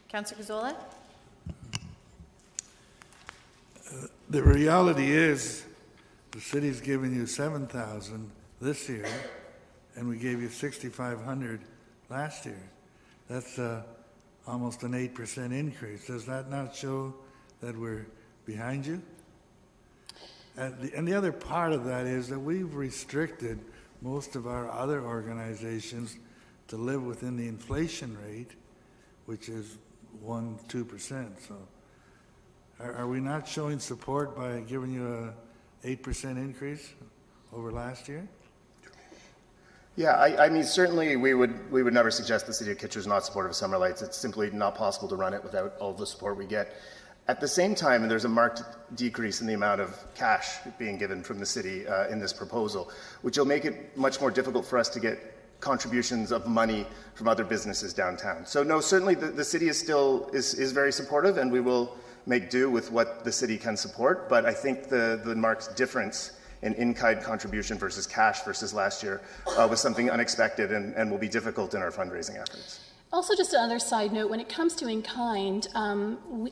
Councillor Gazzola? The reality is the city's giving you $7,000 this year, and we gave you $6,500 last year. That's almost an 8% increase. Does that not show that we're behind you? And the other part of that is that we've restricted most of our other organizations to live within the inflation rate, which is 1-2%. So are we not showing support by giving you a 8% increase over last year? Yeah, I mean, certainly we would never suggest the City of Kitchener is not supportive of Summer Lights. It's simply not possible to run it without all the support we get. At the same time, there's a marked decrease in the amount of cash being given from the city in this proposal, which will make it much more difficult for us to get contributions of money from other businesses downtown. So no, certainly the city is still is very supportive, and we will make do with what the city can support. But I think the marked difference in-kind contribution versus cash versus last year was something unexpected and will be difficult in our fundraising efforts. Also, just another side note, when it comes to in-kind,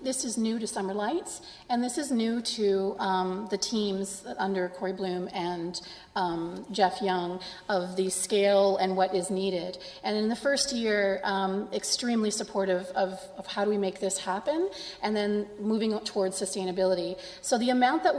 this is new to Summer Lights, and this is new to the teams under Corey Bloom and Jeff Young of the scale and what is needed. And in the first year, extremely supportive of how do we make this happen, and then moving towards sustainability. So the amount that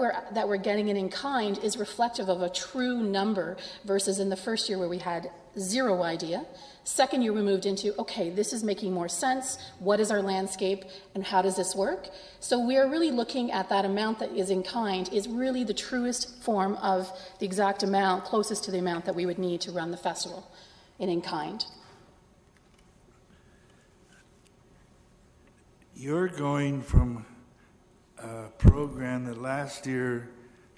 we're getting in kind is reflective of a true number versus in the first year where we had zero idea. Second year, we moved into, okay, this is making more sense. What is our landscape and how does this work? So we are really looking at that amount that is in kind is really the truest form of the exact amount, closest to the amount that we would need to run the festival in kind. You're going from a program that last year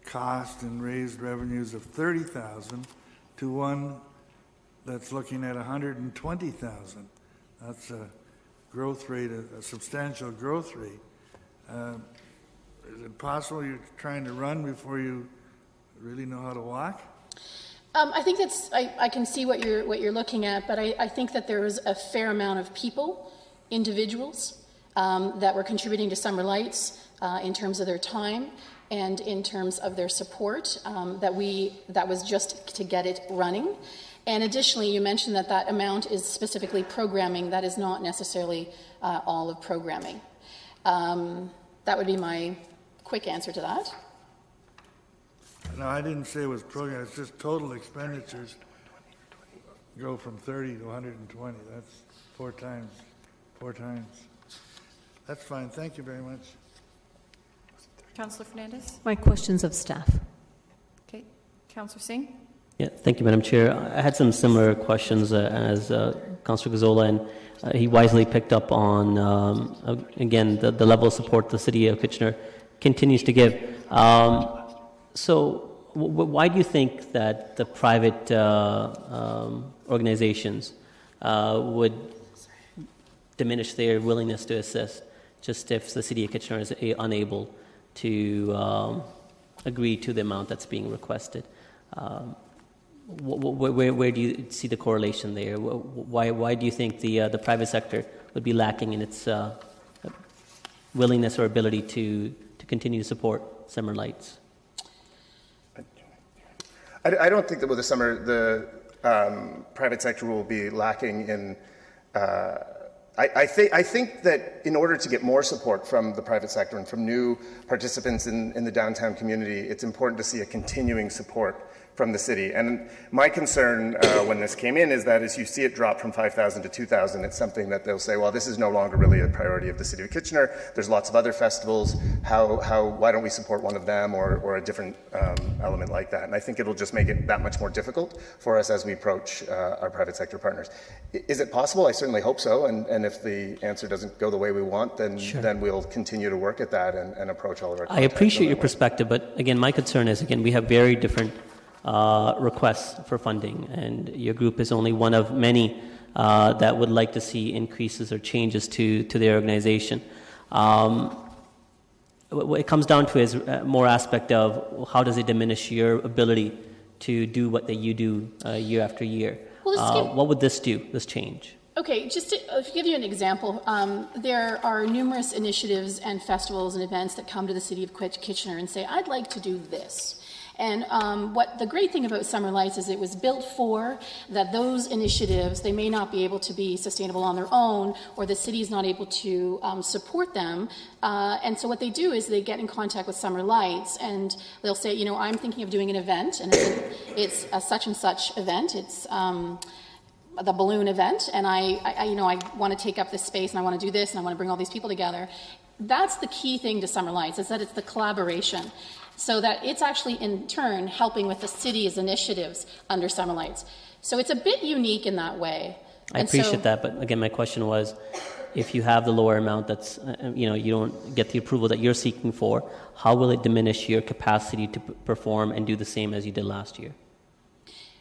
cost and raised revenues of $30,000 to one that's looking at 120,000. That's a growth rate, a substantial growth rate. Is it possible you're trying to run before you really know how to walk? I think that's. I can see what you're looking at, but I think that there is a fair amount of people, individuals, that were contributing to Summer Lights in terms of their time and in terms of their support. That was just to get it running. And additionally, you mentioned that amount is specifically programming. That is not necessarily all of programming. That would be my quick answer to that. No, I didn't say it was programming. It's just total expenditures go from 30 to 120. That's four times. That's fine. Thank you very much. Councillor Fernandez? My questions of staff. Okay. Councillor Singh? Yeah, thank you, Madam Chair. I had some similar questions as Councillor Gazzola, and he wisely picked up on, again, the level of support the City of Kitchener continues to give. So why do you think that the private organizations would diminish their willingness to assist just if the City of Kitchener is unable to agree to the amount that's being requested? Where do you see the correlation there? Why do you think the private sector would be lacking in its willingness or ability to continue to support Summer Lights? I don't think that with the private sector will be lacking in. I think that in order to get more support from the private sector and from new participants in the downtown community, it's important to see a continuing support from the city. And my concern when this came in is that as you see it drop from 5,000 to 2,000, it's something that they'll say, well, this is no longer really a priority of the City of Kitchener. There's lots of other festivals. Why don't we support one of them or a different element like that? And I think it'll just make it that much more difficult for us as we approach our private sector partners. Is it possible? I certainly hope so. And if the answer doesn't go the way we want, then we'll continue to work at that and approach all of our I appreciate your perspective, but again, my concern is, we have very different requests for funding, and your group is only one of many that would like to see increases or changes to their organization. What it comes down to is more aspect of how does it diminish your ability to do what that you do year after year. Well, what would this do, this change? Okay, just to give you an example, there are numerous initiatives and festivals and events that come to the City of Kitchener and say, I'd like to do this. And what the great thing about Summer Lights is it was built for that those initiatives, they may not be able to be sustainable on their own, or the city is not able to support them. And so what they do is they get in contact with Summer Lights and they'll say, I'm thinking of doing an event, and it's a such and such event. It's the balloon event, and I want to take up this space, and I want to do this, and I want to bring all these people together. That's the key thing to Summer Lights, is that it's the collaboration, so that it's actually in turn helping with the city's initiatives under Summer Lights. So it's a bit unique in that way. I appreciate that, but again, my question was, if you have the lower amount that's, you don't get the approval that you're seeking for, how will it diminish your capacity to perform and do the same as you did last year?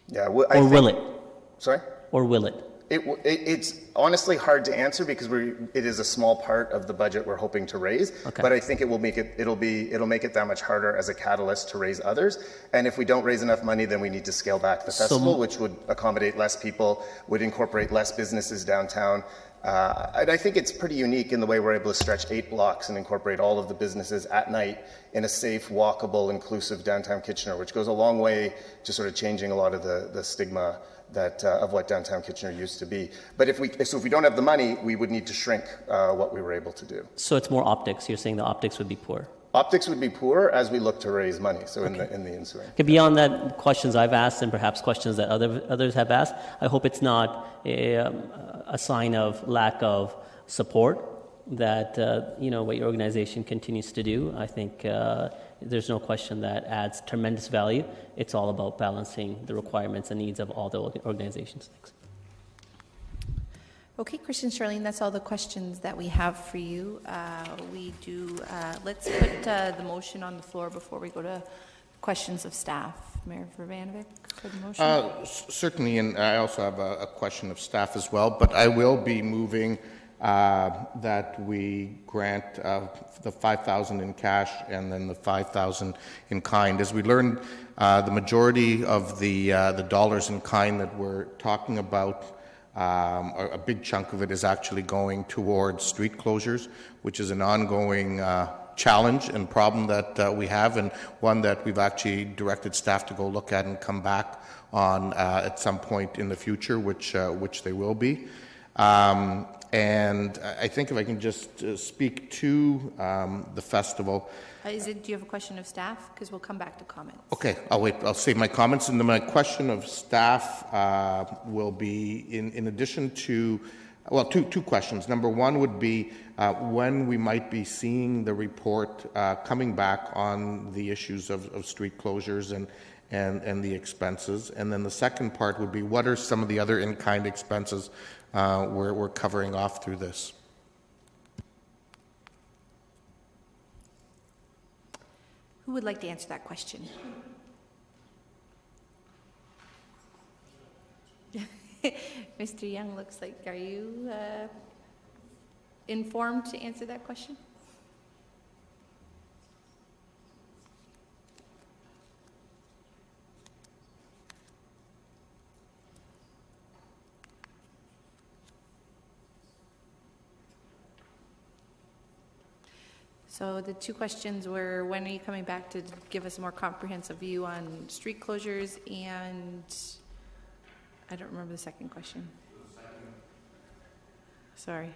Yeah, will it? Sorry? Or will it? It's honestly hard to answer because it is a small part of the budget we're hoping to raise. Okay. But I think it'll make it that much harder as a catalyst to raise others. And if we don't raise enough money, then we need to scale back the festival, which would accommodate less people, would incorporate less businesses downtown. And I think it's pretty unique in the way we're able to stretch 8 blocks and incorporate all of the businesses at night in a safe, walkable, inclusive downtown Kitchener, which goes a long way to sort of changing a lot of the stigma that of what downtown Kitchener used to be. But if we don't have the money, we would need to shrink what we were able to do. So it's more optics. You're saying the optics would be poor. Optics would be poor as we look to raise money. So in the ensuing. Okay, beyond that, questions I've asked and perhaps questions that others have asked, I hope it's not a sign of lack of support that what your organization continues to do. I think there's no question that adds tremendous value. It's all about balancing the requirements and needs of all the organizations. Thanks. Okay, Christian, Charlene, that's all the questions that we have for you. Let's put the motion on the floor before we go to questions of staff. Mayor Verbanovic for the motion. Certainly, and I also have a question of staff as well, but I will be moving that we grant the $5,000 in cash and then the $5,000 in kind. As we learned, the majority of the dollars in kind that we're talking about, a big chunk of it is actually going towards street closures, which is an ongoing challenge and problem that we have, and one that we've actually directed staff to go look at and come back on at some point in the future, which they will be. And I think if I can just speak to the festival. Do you have a question of staff? Because we'll come back to comments. Okay, I'll wait. I'll save my comments. And then my question of staff will be, in addition to Well, two questions. Number one would be when we might be seeing the report coming back on the issues of street closures and the expenses. And then the second part would be what are some of the other in-kind expenses we're covering off through this? Who would like to answer that question? Mr. Young looks like, are you informed to answer that question? So the two questions were, when are you coming back to give us a more comprehensive view on street closures, and I don't remember the second question. Sorry.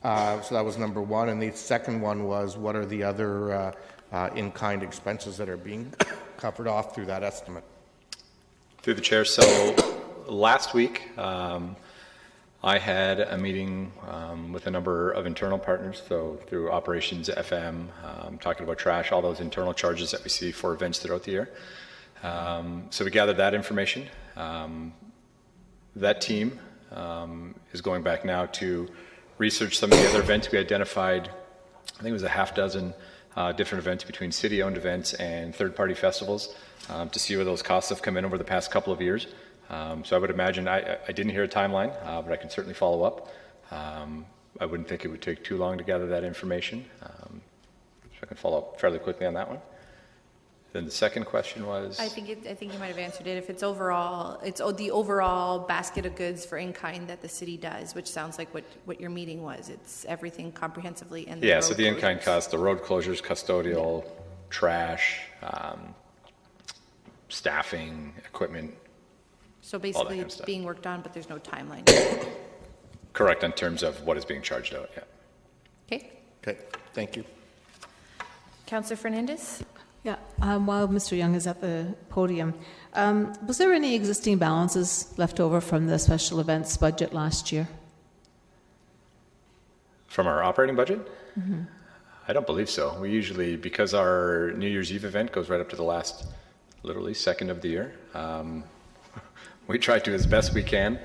So that was number one, and the second one was what are the other in-kind expenses that are being covered off through that estimate? Through the chair, so last week I had a meeting with a number of internal partners, so through Operations FM, talking about trash, all those internal charges that we see for events throughout the year. So we gathered that information. That team is going back now to research some of the other events we identified. I think it was a half dozen different events between city-owned events and third-party festivals to see where those costs have come in over the past couple of years. So I would imagine, I didn't hear a timeline, but I can certainly follow up. I wouldn't think it would take too long to gather that information. So I can follow up fairly quickly on that one. Then the second question was? I think you might have answered it. If it's overall, it's the overall basket of goods for in-kind that the city does, which sounds like what your meeting was. It's everything comprehensively. And yeah, so the in-kind costs, the road closures, custodial, trash, staffing, equipment. So basically it's being worked on, but there's no timeline. Correct, in terms of what is being charged out, yeah. Okay. Okay, thank you. Councillor Fernandez? Yeah, while Mr. Young is at the podium, was there any existing balances left over from the special events budget last year? From our operating budget? Mm-hmm. I don't believe so. We usually, because our New Year's Eve event goes right up to the last, literally, second of the year, we try to, as best we can,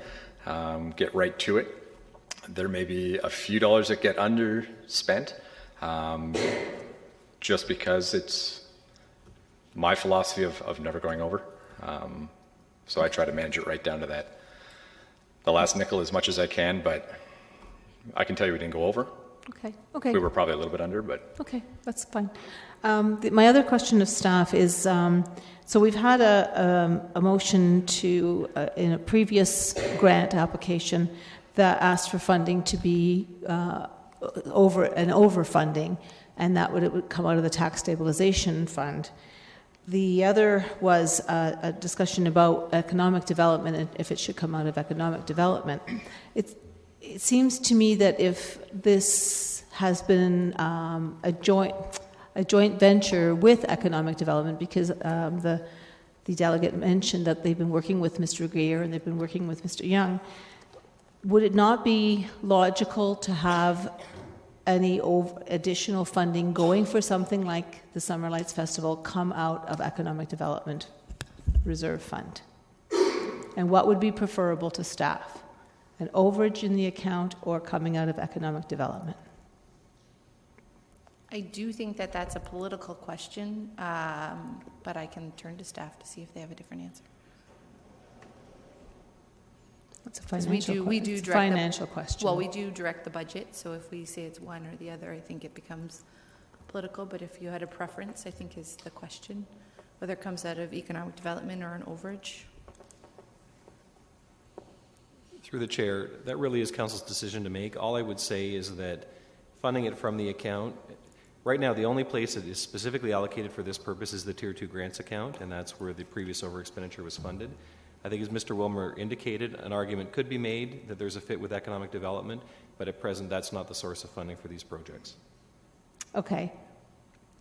get right to it. There may be a few dollars that get underspent, just because it's my philosophy of never going over. So I try to manage it right down to that. The last nickel as much as I can, but I can tell you we didn't go over. Okay. We were probably a little bit under, but... Okay, that's fine. My other question of staff is, so we've had a motion to, in a previous grant application, that asked for funding to be overfunding, and that it would come out of the tax stabilization fund. The other was a discussion about economic development and if it should come out of economic development. It seems to me that if this has been a joint venture with economic development, because the delegate mentioned that they've been working with Mr. Greer and they've been working with Mr. Young, would it not be logical to have any additional funding going for something like the Summer Lights Festival come out of Economic Development Reserve Fund? And what would be preferable to staff? An overage in the account or coming out of economic development? I do think that that's a political question, but I can turn to staff to see if they have a different answer. That's a financial question. Well, we do direct the budget, so if we say it's one or the other, I think it becomes political. But if you had a preference, I think is the question, whether it comes out of economic development or an overage. Through the chair, that really is council's decision to make. All I would say is that funding it from the account, right now the only place that is specifically allocated for this purpose is the Tier 2 grants account, and that's where the previous over expenditure was funded. I think, as Mr. Wilmer indicated, an argument could be made that there's a fit with economic development, but at present that's not the source of funding for these projects. Okay.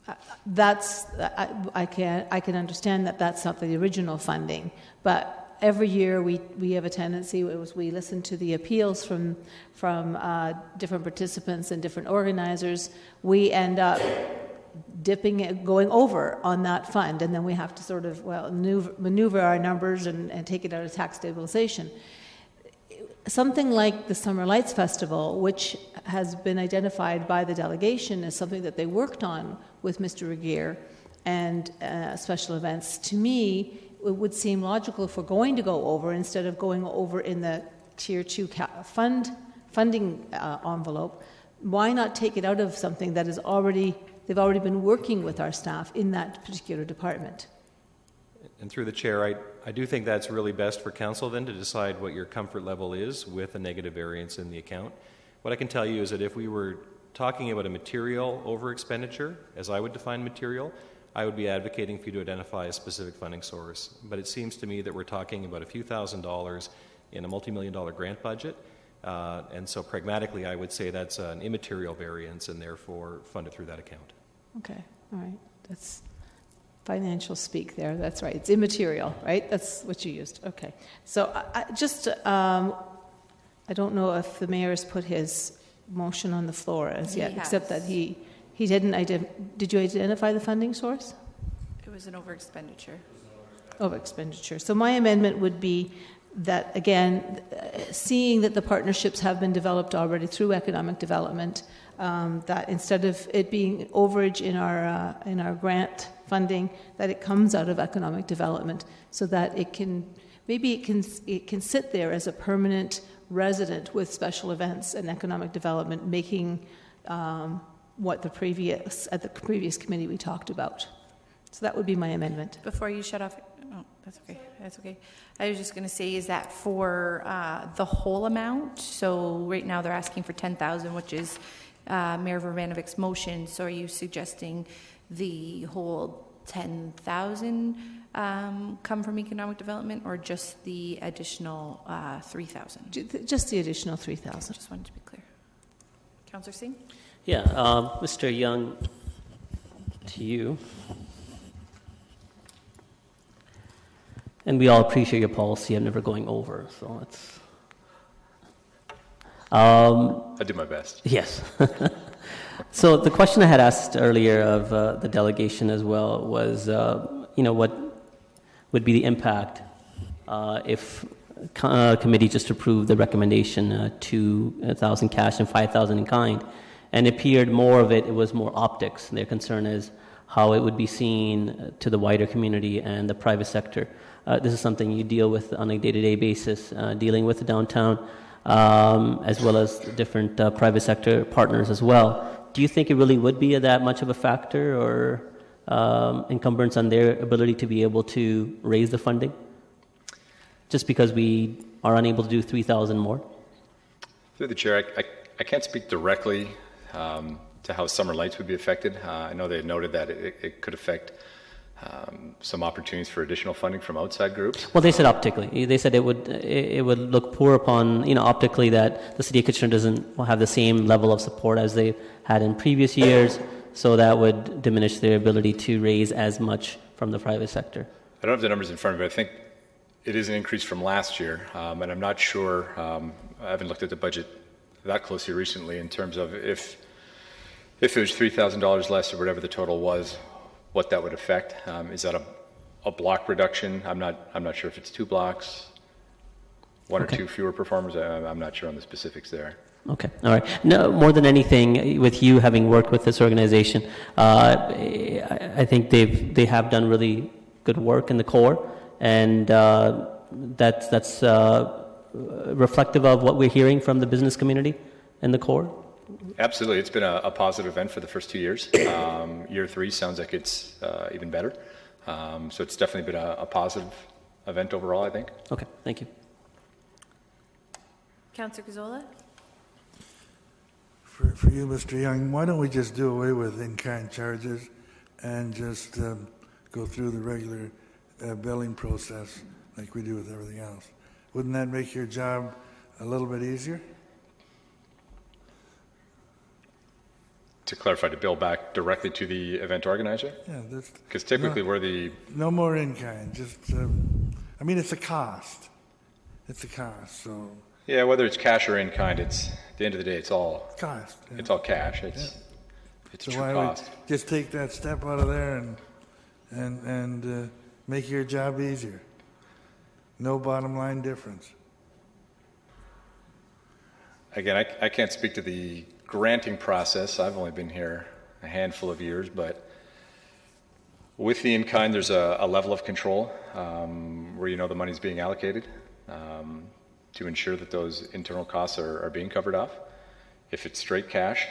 I can understand that that's not the original funding, but every year we have a tendency, we listen to the appeals from different participants and different organizers, we end up going over on that fund, and then we have to sort of, maneuver our numbers and take it out of tax stabilization. Something like the Summer Lights Festival, which has been identified by the delegation as something that they worked on with Mr. Regier and special events, to me, it would seem logical if we're going to go over, instead of going over in the Tier 2 funding envelope, why not take it out of something that is they've already been working with our staff in that particular department? And through the chair, I do think that's really best for council then to decide what your comfort level is with a negative variance in the account. What I can tell you is that if we were talking about a material over expenditure, as I would define material, I would be advocating for you to identify a specific funding source. But it seems to me that we're talking about a few $1,000s in a multi-million-dollar grant budget. And so pragmatically, I would say that's an immaterial variance and therefore fund it through that account. Okay. All right. That's financial speak there. That's right. It's immaterial, right? That's what you used. Okay. So I don't know if the mayor has put his motion on the floor as yet, except that he didn't. Did you identify the funding source? It was an over-expenditure. Over-expenditure. So my amendment would be that, again, seeing that the partnerships have been developed already through economic development, that instead of it being overage in our grant funding, that it comes out of economic development, so that it can sit there as a permanent resident with special events and economic development, making what at the previous committee we talked about. So that would be my amendment. Before you shut off, oh, that's okay. That's okay. I was just going to say, is that for the whole amount? So right now they're asking for $10,000, which is Mayor Verbanovic's motion. So are you suggesting the whole $10,000 come from economic development, or just the additional $3,000? Just the additional $3,000. Just wanted to be clear. Councillor Singh? Yeah, Mr. Young, to you. And we all appreciate your policy of never going over, so it's... I do my best. Yes. So the question I had asked earlier of the delegation as well was, what would be the impact if committee just approved the recommendation $2,000 cash and $5,000 in kind, and it appeared more of it was more optics. Their concern is how it would be seen to the wider community and the private sector. This is something you deal with on a day-to-day basis, dealing with the downtown, as well as different private sector partners as well. Do you think it really would be that much of a factor or encumbrance on their ability to be able to raise the funding? Just because we are unable to do 3,000 more? Through the chair, I can't speak directly to how Summer Lights would be affected. I know they had noted that it could affect some opportunities for additional funding from outside groups. Well, they said optically. They said it would look poor upon, optically, that the City of Kitchener doesn't have the same level of support as they had in previous years, so that would diminish their ability to raise as much from the private sector. I don't have the numbers in front of me, but I think it is an increase from last year, and I'm not sure, I haven't looked at the budget that closely recently in terms of if it was $3,000 less or whatever the total was, what that would affect. Is that a block reduction? I'm not sure if it's 2 blocks, one or 2 fewer performers. I'm not sure on the specifics there. Okay, all right. No, more than anything, with you having worked with this organization, I think they have done really good work in the core, and that's reflective of what we're hearing from the business community in the core. Absolutely. It's been a positive event for the first 2 years. Year 3 sounds like it's even better. So it's definitely been a positive event overall, I think. Okay, thank you. Councillor Gazzola? For you, Mr. Young, why don't we just do away with in-kind charges and just go through the regular billing process like we do with everything else? Wouldn't that make your job a little bit easier? To clarify, to bill back directly to the event organizer? Yeah, because typically we're the... No more in-kind, just I mean, it's a cost. It's a cost, so. Yeah, whether it's cash or in kind, it's at the end of the day, it's all cost. Yeah. It's all cash. It's So true why cost. would just take that step out of there and make your job easier? No bottom line difference. Again, I can't speak to the granting process. I've only been here a handful of years, but with the in-kind, there's a level of control where you know the money's being allocated to ensure that those internal costs are being covered off. If it's straight cash,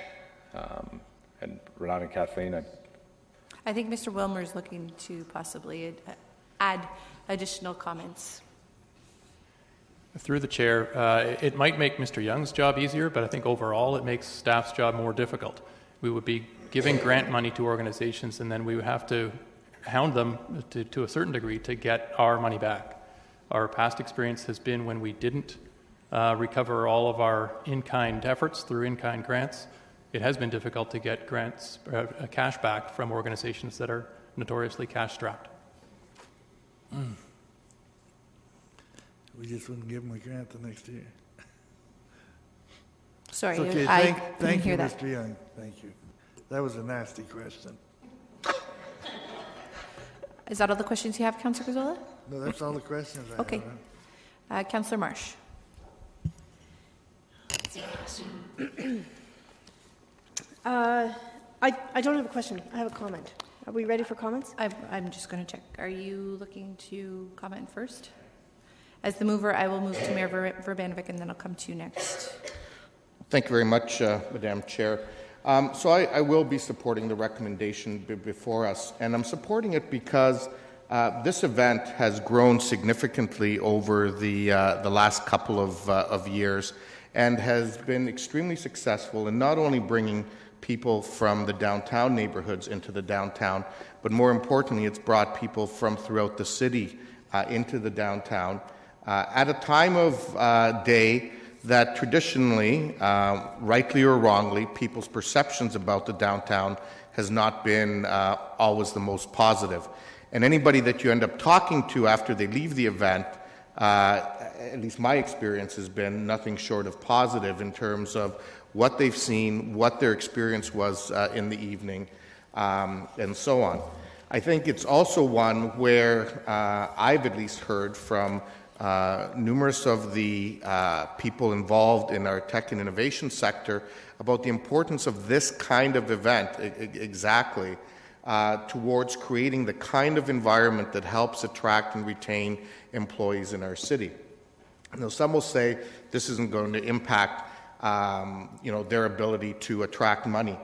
and Renata and Kathleen, I think Mr. Wilmer is looking to possibly add additional comments. Through the chair, it might make Mr. Young's job easier, but I think overall it makes staff's job more difficult. We would be giving grant money to organizations, and then we would have to hound them to a certain degree to get our money back. Our past experience has been when we didn't recover all of our in-kind efforts through in-kind grants, it has been difficult to get grants, cash back from organizations that are notoriously cash-strapped. We just wouldn't give them a grant the next year. Sorry, okay. I Thank didn't you, hear that. Mr. Young. Thank you. That was a nasty question. Is that all the questions you have, Councillor Gazzola? No, that's all the questions I Okay. have. Councillor Marsh. I don't have a question. I have a comment. Are we ready for comments? I'm just going to check. Are you looking to comment first? As the mover, I will move to Mayor Verbanovic, and then I'll come to you next. Thank you very much, Madam Chair. So I will be supporting the recommendation before us, and I'm supporting it because this event has grown significantly over the last couple of years and has been extremely successful in not only bringing people from the downtown neighborhoods into the downtown, but more importantly, it's brought people from throughout the city into the downtown at a time of day that traditionally, rightly or wrongly, people's perceptions about the downtown has not been always the most positive. And anybody that you end up talking to after they leave the event, at least my experience has been nothing short of positive in terms of what they've seen, what their experience was in the evening, and so on. I think it's also one where I've at least heard from numerous of the people involved in our tech and innovation sector about the importance of this kind of event exactly towards creating the kind of environment that helps attract and retain employees in our city. Now, some will say this isn't going to impact their ability to attract money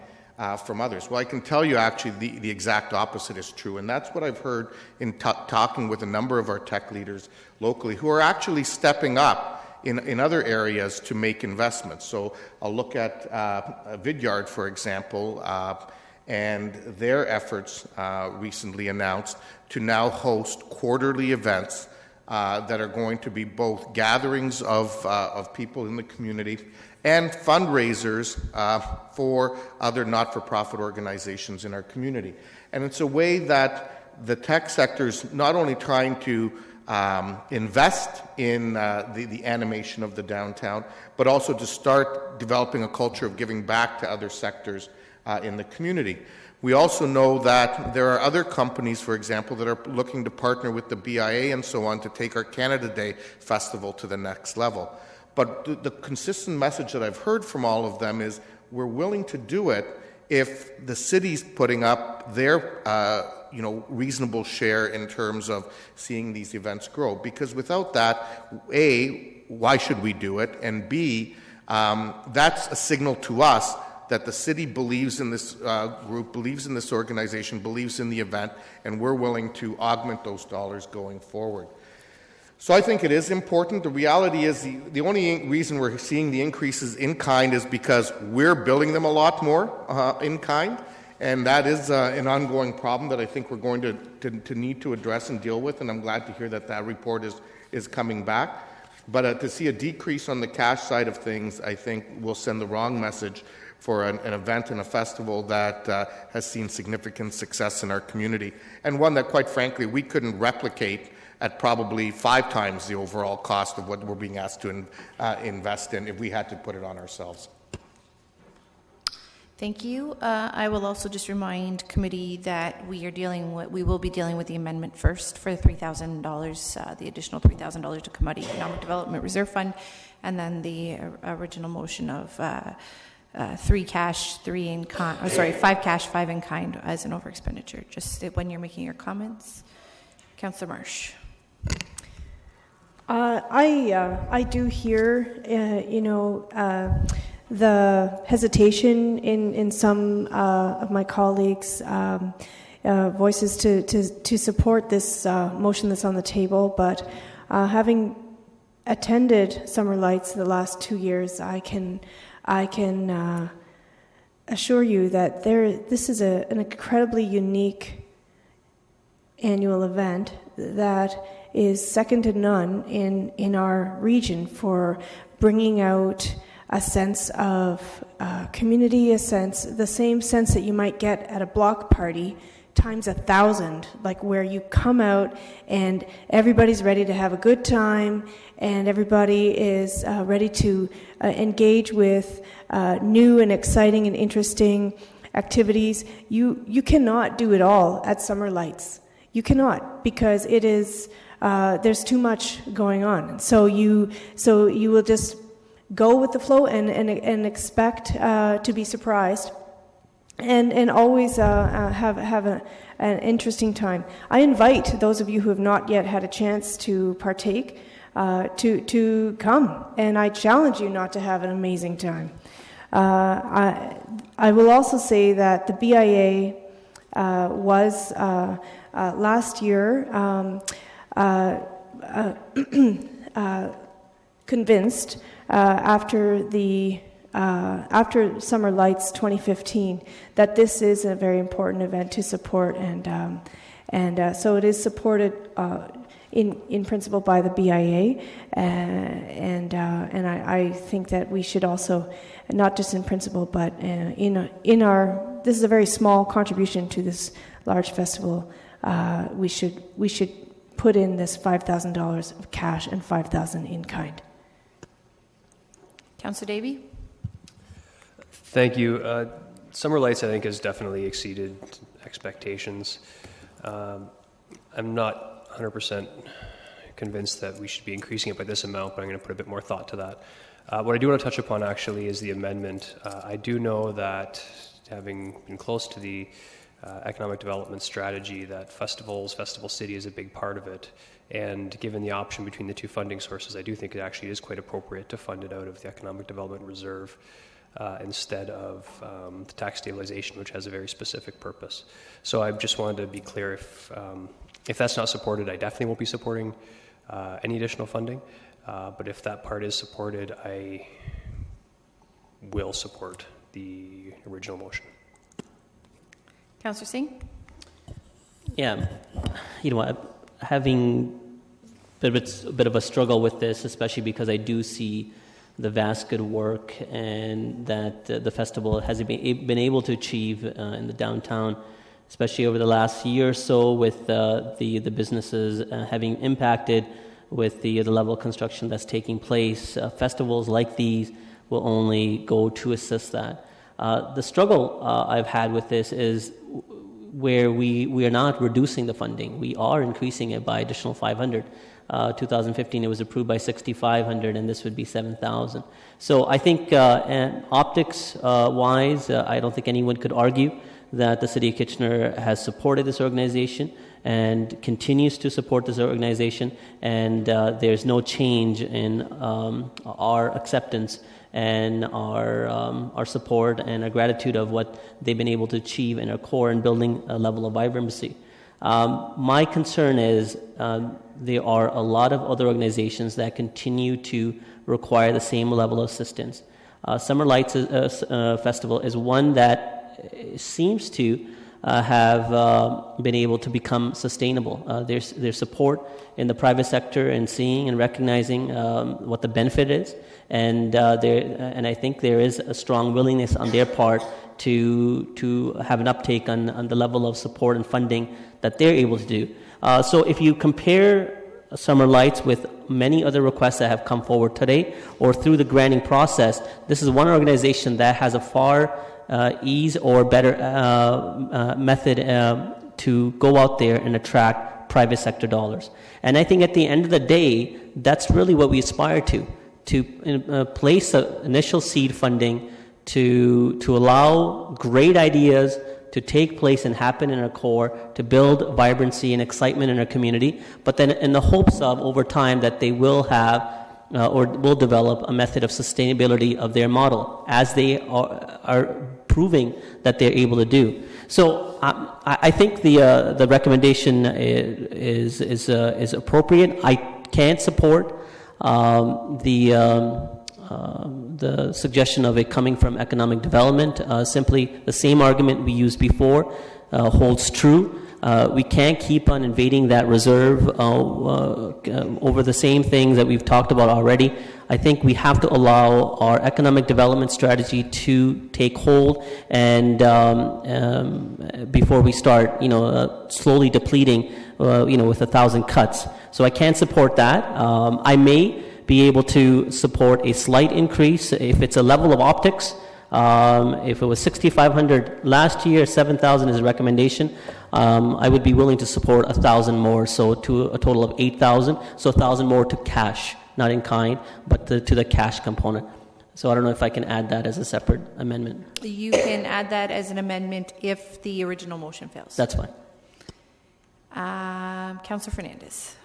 from others. Well, I can tell you actually the exact opposite is true, and that's what I've heard in talking with a number of our tech leaders locally who are actually stepping up in other areas to make investments. So I'll look at Vidyard, for example, and their efforts recently announced to now host quarterly events that are going to be both gatherings of people in the community and fundraisers for other not-for-profit organizations in our community. And it's a way that the tech sector is not only trying to invest in the animation of the downtown, but also to start developing a culture of giving back to other sectors in the community. We also know that there are other companies, for example, that are looking to partner with the BIA and so on to take our Canada Day festival to the next level. But the consistent message that I've heard from all of them is we're willing to do it if the city's putting up their reasonable share in terms of seeing these events grow. Because without that, A, why should we do it? And B, that's a signal to us that the city believes in this group, believes in this organization, believes in the event, and we're willing to augment those dollars going forward. So I think it is important. The reality is the only reason we're seeing the increases in kind is because we're billing them a lot more in kind, and that is an ongoing problem that I think we're going to need to address and deal with, and I'm glad to hear that that report is coming back. But to see a decrease on the cash side of things, I think will send the wrong message for an event and a festival that has seen significant success in our community, and one that, quite frankly, we couldn't replicate at probably 5 times the overall cost of what we're being asked to invest in if we had to put it on ourselves. Thank you. I will also just remind committee that we will be dealing with the amendment first for the $3,000, the additional $3,000 to come out of Economic Development Reserve Fund, and then the original motion of 5 cash, 5 in kind as an over expenditure. Just when you're making your comments, Councillor Marsh. I do hear, the hesitation in some of my colleagues' voices to support this motion that's on the table, but having attended Summer Lights the last 2 years, I can assure you that this is an incredibly unique annual event that is second to none in our region for bringing out a sense of community, the same sense that you might get at a block party times 1,000, like where you come out and everybody's ready to have a good time and everybody is ready to engage with new and exciting and interesting activities. You cannot do it all at Summer Lights. You cannot, because it is there's too much going on. So you will just go with the flow and expect to be surprised, and always have an interesting time. I invite those of you who have not yet had a chance to partake to come, and I challenge you not to have an amazing time. I will also say that the BIA was last year convinced after Summer Lights 2015 that this is a very important event to support, and so it is supported in principle by the BIA, and I think that we should also, not just in principle, but in our, this is a very small contribution to this large festival. We should put in this $5,000 of cash and $5,000 in kind. Councillor Davey? Thank you. Summer Lights, I think, has definitely exceeded expectations. I'm not 100% convinced that we should be increasing it by this amount, but I'm going to put a bit more thought to that. What I do want to touch upon, actually, is the amendment. I do know that, having been close to the economic development strategy, that Festival City is a big part of it. And given the option between the two funding sources, I do think it actually is quite appropriate to fund it out of the Economic Development Reserve instead of the tax stabilization, which has a very specific purpose. So I just wanted to be clear, if that's not supported, I definitely won't be supporting any additional funding. But if that part is supported, I will support the original motion. Councillor Singh? Yeah, having a bit of a struggle with this, especially because I do see the vast good work and that the festival has been able to achieve in the downtown, especially over the last year or so, with the businesses having impacted with the level of construction that's taking place. Festivals like these will only go to assist that. The struggle I've had with this is where we are not reducing the funding. We are increasing it by additional 500. 2015 it was approved by 6,500, and this would be 7,000. So I think optics wise, I don't think anyone could argue that the City of Kitchener has supported this organization and continues to support this organization, and there's no change in our acceptance and our support and our gratitude of what they've been able to achieve in our core and building a level of vibrancy. My concern is there are a lot of other organizations that continue to require the same level of assistance. Summer Lights Festival is one that seems to have been able to become sustainable. There's support in the private sector and seeing and recognizing what the benefit is, and I think there is a strong willingness on their part to have an uptake on the level of support and funding that they're able to do. So if you compare Summer Lights with many other requests that have come forward today or through the granting process, this is one organization that has a far ease or better method to go out there and attract private sector dollars. And I think at the end of the day, that's really what we aspire to place initial seed funding to allow great ideas to take place and happen in our core, to build vibrancy and excitement in our community, but then in the hopes of, over time, that they will have or will develop a method of sustainability of their model as they are proving that they're able to do. So I think the recommendation is appropriate. I can't support the suggestion of it coming from economic development. Simply the same argument we used before holds true. We can't keep on invading that reserve over the same things that we've talked about already. I think we have to allow our economic development strategy to take hold, and before we start, slowly depleting, with 1,000 cuts. So I can't support that. I may be able to support a slight increase if it's a level of optics. If it was 6,500 last year, 7,000 is a recommendation. I would be willing to support 1,000 more, so to a total of 8,000. So 1,000 more to cash, not in kind, but to the cash component. So I don't know if I can add that as a separate amendment. You can add that as an amendment if the original motion fails. That's fine. Councillor Fernandez.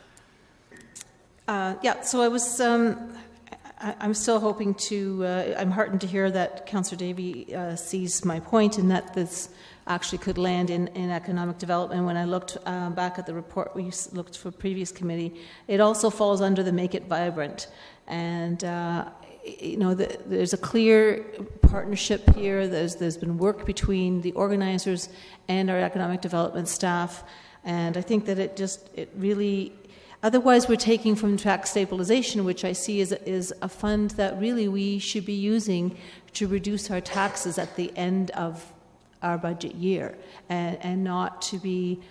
So I was, I'm still hoping to, I'm heartened to hear that Councillor Davey sees my point in that this actually could land in economic development. When I looked back at the report we looked for previous committee, it also falls under the Make It Vibrant. And, there's a clear partnership here. There's been work between the organizers and our economic development staff. And I think that it really... Otherwise, we're taking from tax stabilization, which I see is a fund that really we should be using to reduce our taxes at the end of our budget year, and not to be,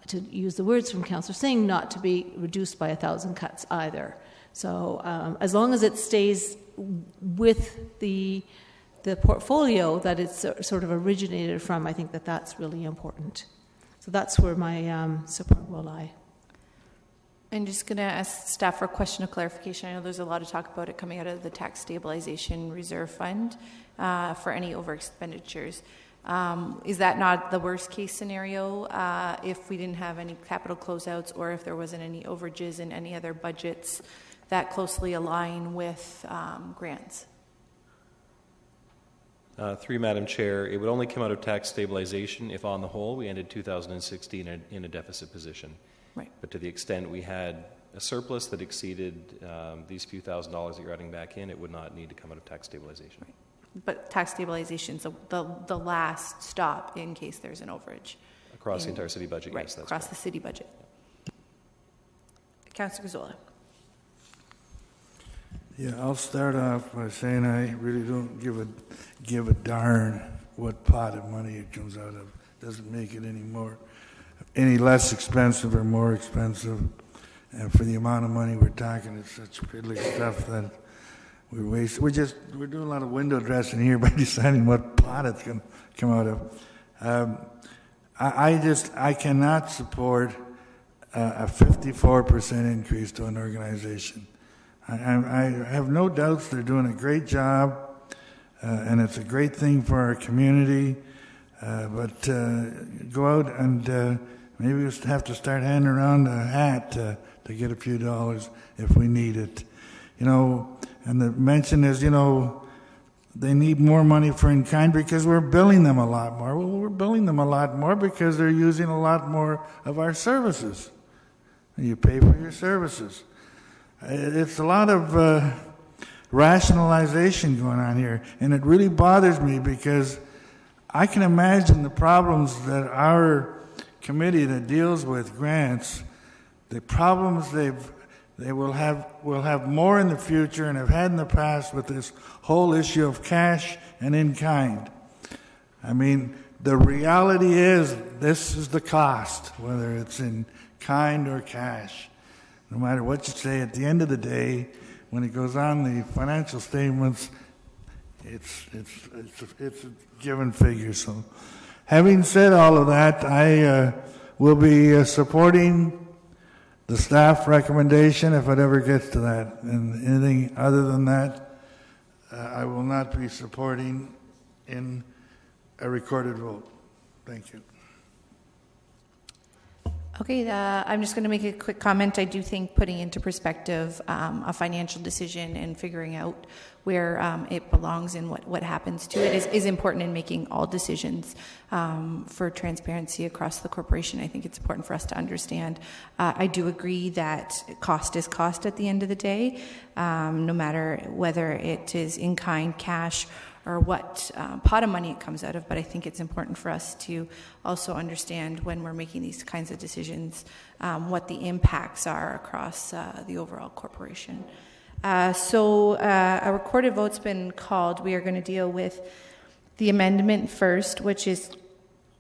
to use the words from Councillor Singh, not to be reduced by 1,000 cuts either. So as long as it stays with the portfolio that it's sort of originated from, I think that that's really important. So that's where my support will lie. I'm just going to ask staff for a question of clarification. I know there's a lot of talk about it coming out of the Tax Stabilization Reserve Fund for any over expenditures. Is that not the worst case scenario if we didn't have any capital closeouts or if there wasn't any overages in any other budgets that closely align with grants? Through Madam Chair, it would only come out of tax stabilization if on the whole we ended 2016 in a deficit position. Right. But to the extent we had a surplus that exceeded these few $1,000s that you're adding back in, it would not need to come out of tax stabilization. Right. But tax stabilization is the last stop in case there's an overage. Across the entire city budget, right, yes. That's across correct. the city budget. Councillor Gazzola. Yeah, I'll start off by saying I really don't give a darn what pot of money it comes out of. Doesn't make it any less expensive or more expensive. And for the amount of money we're talking, it's such piddly stuff that we're wasting. We're doing a lot of window dressing here by deciding what pot it's going to come out of. I cannot support a 54% increase to an organization. I have no doubts they're doing a great job, and it's a great thing for our community. But go out and maybe we'll have to start handing around a hat to get a few dollars if we need it. And the mention is, they need more money for in-kind because we're billing them a lot more. Well, we're billing them a lot more because they're using a lot more of our services. You pay for your services. It's a lot of rationalization going on here, and it really bothers me because I can imagine the problems that our committee that deals with grants, the problems they will have more in the future and have had in the past with this whole issue of cash and in kind. I mean, the reality is this is the cost, whether it's in kind or cash. no matter what you say, at the end of the day, when it goes on the financial statements, it's a given figure. So, having said all of that, I will be supporting the staff recommendation if it ever gets to that. And anything other than that, I will not be supporting in a recorded vote. Thank you. Okay, I'm just going to make a quick comment. I do think putting into perspective a financial decision and figuring out where it belongs and what happens to it is important in making all decisions for transparency across the corporation. I think it's important for us to understand. I do agree that cost is cost at the end of the day, no matter whether it is in kind, cash, or what pot of money it comes out of, but I think it's important for us to also understand when we're making these kinds of decisions what the impacts are across the overall corporation. So a recorded vote's been called. We are going to deal with the amendment first, which is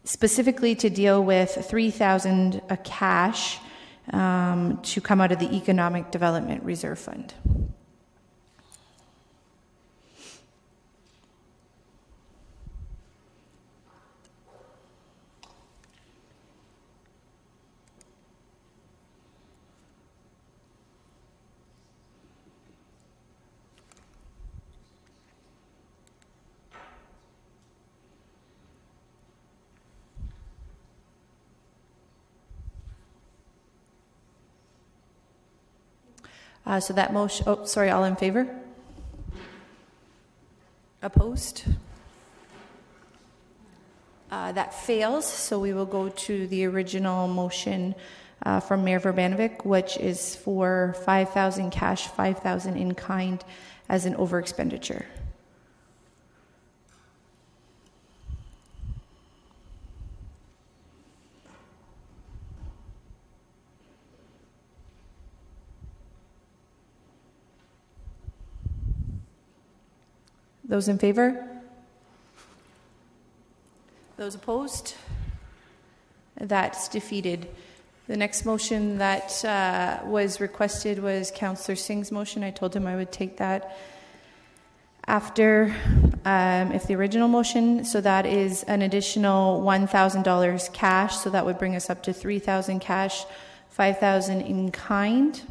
specifically to deal with $3,000 cash to come out of the Economic Development Reserve Fund. So that motion, all in favor? Opposed? That fails, so we will go to the original motion from Mayor Verbanovic, which is for $5,000 cash, $5,000 in kind as an over expenditure. Those in favor? Those opposed? That's defeated. The next motion that was requested was Councillor Singh's motion. I told him I would take that after if the original motion. So that is an additional $1,000 cash. So that would bring us up to $3,000 cash, $5,000 in kind.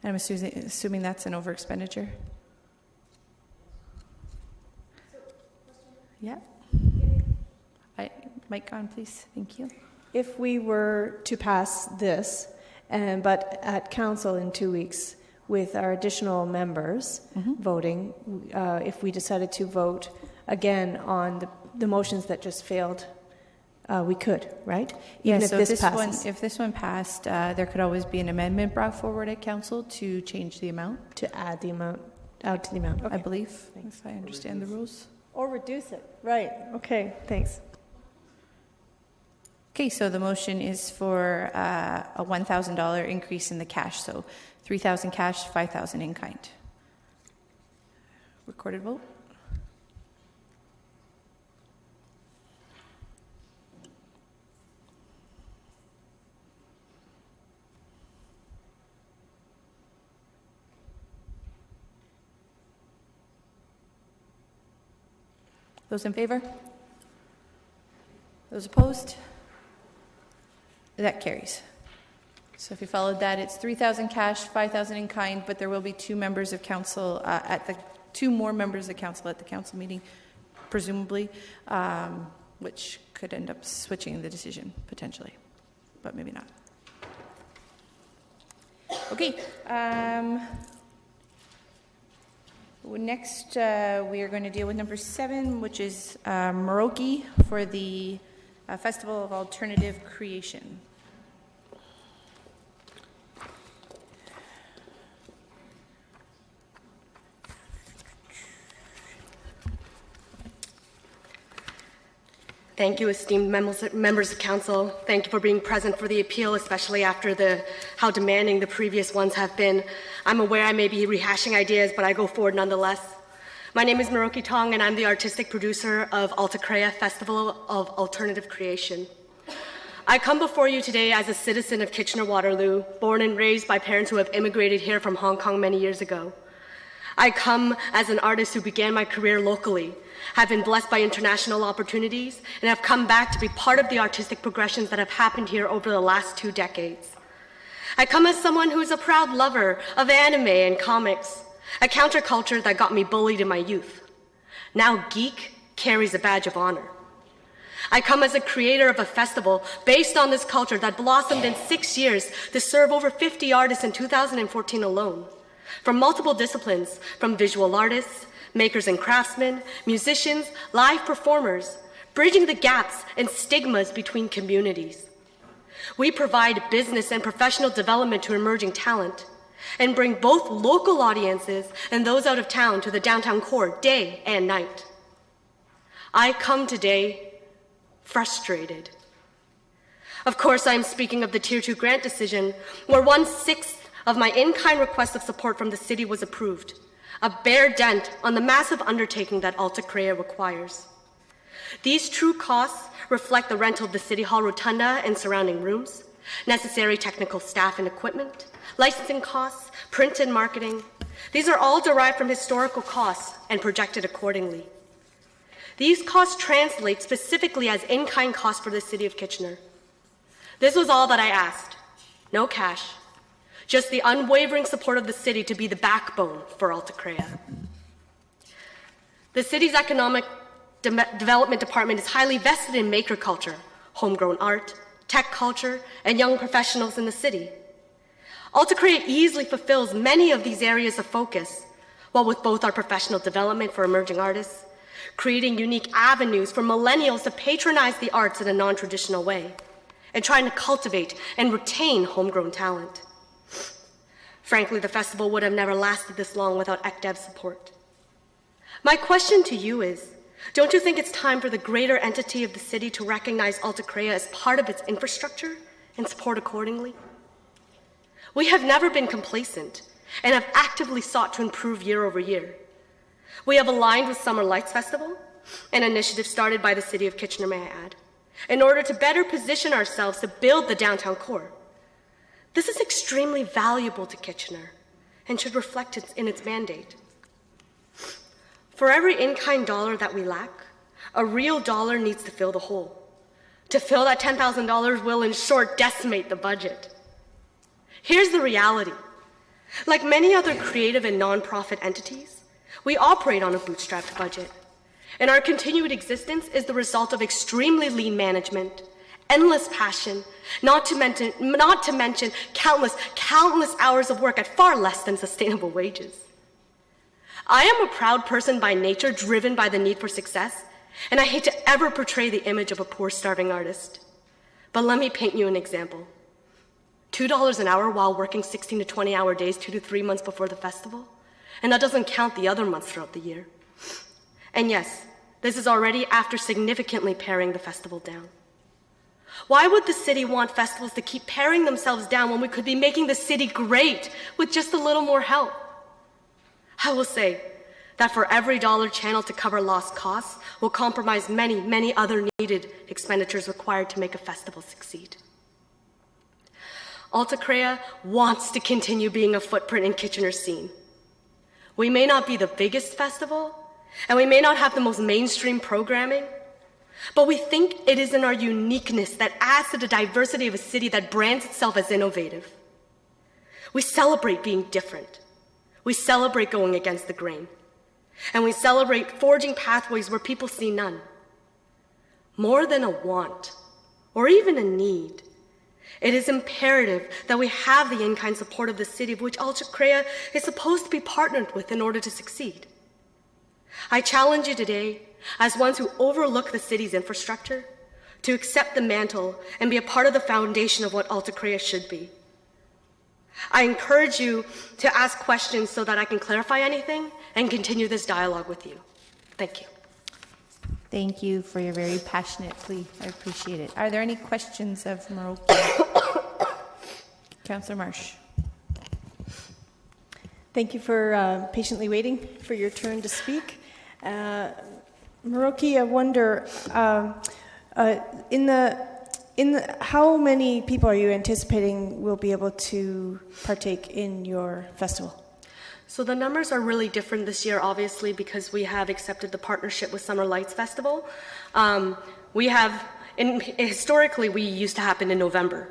I'm assuming that's an over expenditure. Yeah. Mic on, please. Thank you. If we were to pass this, but at council in 2 weeks with our additional members voting, if we decided to vote again on the motions that just failed, we could, right? Yeah, Even so if this one passed, there could always be an amendment brought forward at council to change the amount. To add the amount, out to the amount. Okay. I believe, if I understand the rules. Or reduce it, right. Okay, thanks. Okay, so the motion is for a $1,000 increase in the cash, so $3,000 cash, $5,000 in kind. Recorded vote. Those in favor? Those opposed? That carries. So if you followed that, it's $3,000 cash, $5,000 in kind, but there will be two more members of council at the council meeting, presumably, which could end up switching the decision potentially, but maybe not. Okay. Next, we are going to deal with number 7, which is Meroke for the Festival of Alternative Creation. Thank you, esteemed members of council. Thank you for being present for the appeal, especially after how demanding the previous ones have been. I'm aware I may be rehashing ideas, but I go forward nonetheless. My name is Meroke Tong, and I'm the artistic producer of Alta Crea Festival of Alternative Creation. I come before you today as a citizen of Kitchener-Waterloo, born and raised by parents who have immigrated here from Hong Kong many years ago. I come as an artist who began my career locally, have been blessed by international opportunities, and have come back to be part of the artistic progressions that have happened here over the last 2 decades. I come as someone who's a proud lover of anime and comics, a counterculture that got me bullied in my youth. Now geek carries a badge of honor. I come as a creator of a festival based on this culture that blossomed in 6 years to serve over 50 artists in 2014 alone, from multiple disciplines, from visual artists, makers and craftsmen, musicians, live performers, bridging the gaps and stigmas between communities. We provide business and professional development to emerging talent and bring both local audiences and those out of town to the downtown core day and night. I come today frustrated. Of course, I am speaking of the Tier 2 grant decision, where 1/6 of my in-kind request of support from the city was approved, a bare dent on the massive undertaking that Alta Crea requires. These true costs reflect the rental of the City Hall rotunda and surrounding rooms, necessary technical staff and equipment, licensing costs, print and marketing. These are all derived from historical costs and projected accordingly. These costs translate specifically as in-kind costs for the City of Kitchener. This was all that I asked. No cash, just the unwavering support of the city to be the backbone for Alta Crea. The city's economic development department is highly vested in maker culture, homegrown art, tech culture, and young professionals in the city. Alta Crea easily fulfills many of these areas of focus, while with both our professional development for emerging artists, creating unique avenues for millennials to patronize the arts in a non-traditional way, and trying to cultivate and retain homegrown talent. Frankly, the festival would have never lasted this long without ECDEV support. My question to you is, don't you think it's time for the greater entity of the city to recognize Alta Crea as part of its infrastructure and support accordingly? We have never been complacent and have actively sought to improve year over year. We have aligned with Summer Lights Festival, an initiative started by the City of Kitchener, may I add, in order to better position ourselves to build the downtown core. This is extremely valuable to Kitchener and should reflect in its mandate. For every in-kind dollar that we lack, a real dollar needs to fill the hole. To fill that $10,000 will, in short, decimate the budget. Here's the reality. Like many other creative and nonprofit entities, we operate on a bootstrapped budget, and our continued existence is the result of extremely lean management, endless passion, not to mention countless hours of work at far less than sustainable wages. I am a proud person by nature, driven by the need for success, and I hate to ever portray the image of a poor, starving artist. But let me paint you an example. $2 an hour while working 16 to 20-hour days 2 to 3 months before the festival, and that doesn't count the other months throughout the year. And yes, this is already after significantly paring the festival down. Why would the city want festivals to keep paring themselves down when we could be making the city great with just a little more help? I will say that for every dollar channeled to cover lost costs will compromise many, many other needed expenditures required to make a festival succeed. Alta Crea wants to continue being a footprint in Kitchener's scene. We may not be the biggest festival, and we may not have the most mainstream programming, but we think it is in our uniqueness that adds to the diversity of a city that brands itself as innovative. We celebrate being different. We celebrate going against the grain. And we celebrate forging pathways where people see none. More than a want, or even a need, it is imperative that we have the in-kind support of the city, of which Alta Crea is supposed to be partnered with in order to succeed. I challenge you today, as ones who overlook the city's infrastructure, to accept the mantle and be a part of the foundation of what Alta Crea should be. I encourage you to ask questions so that I can clarify anything and continue this dialogue with you. Thank you. Thank you for your very passionate plea. I appreciate it. Are there any questions of Maroki? Councillor Marsh. Thank you for patiently waiting for your turn to speak. Maroki, I wonder, in the how many people are you anticipating will be able to partake in your festival? So the numbers are really different this year, obviously, because we have accepted the partnership with Summer Lights Festival. Historically, we used to happen in November.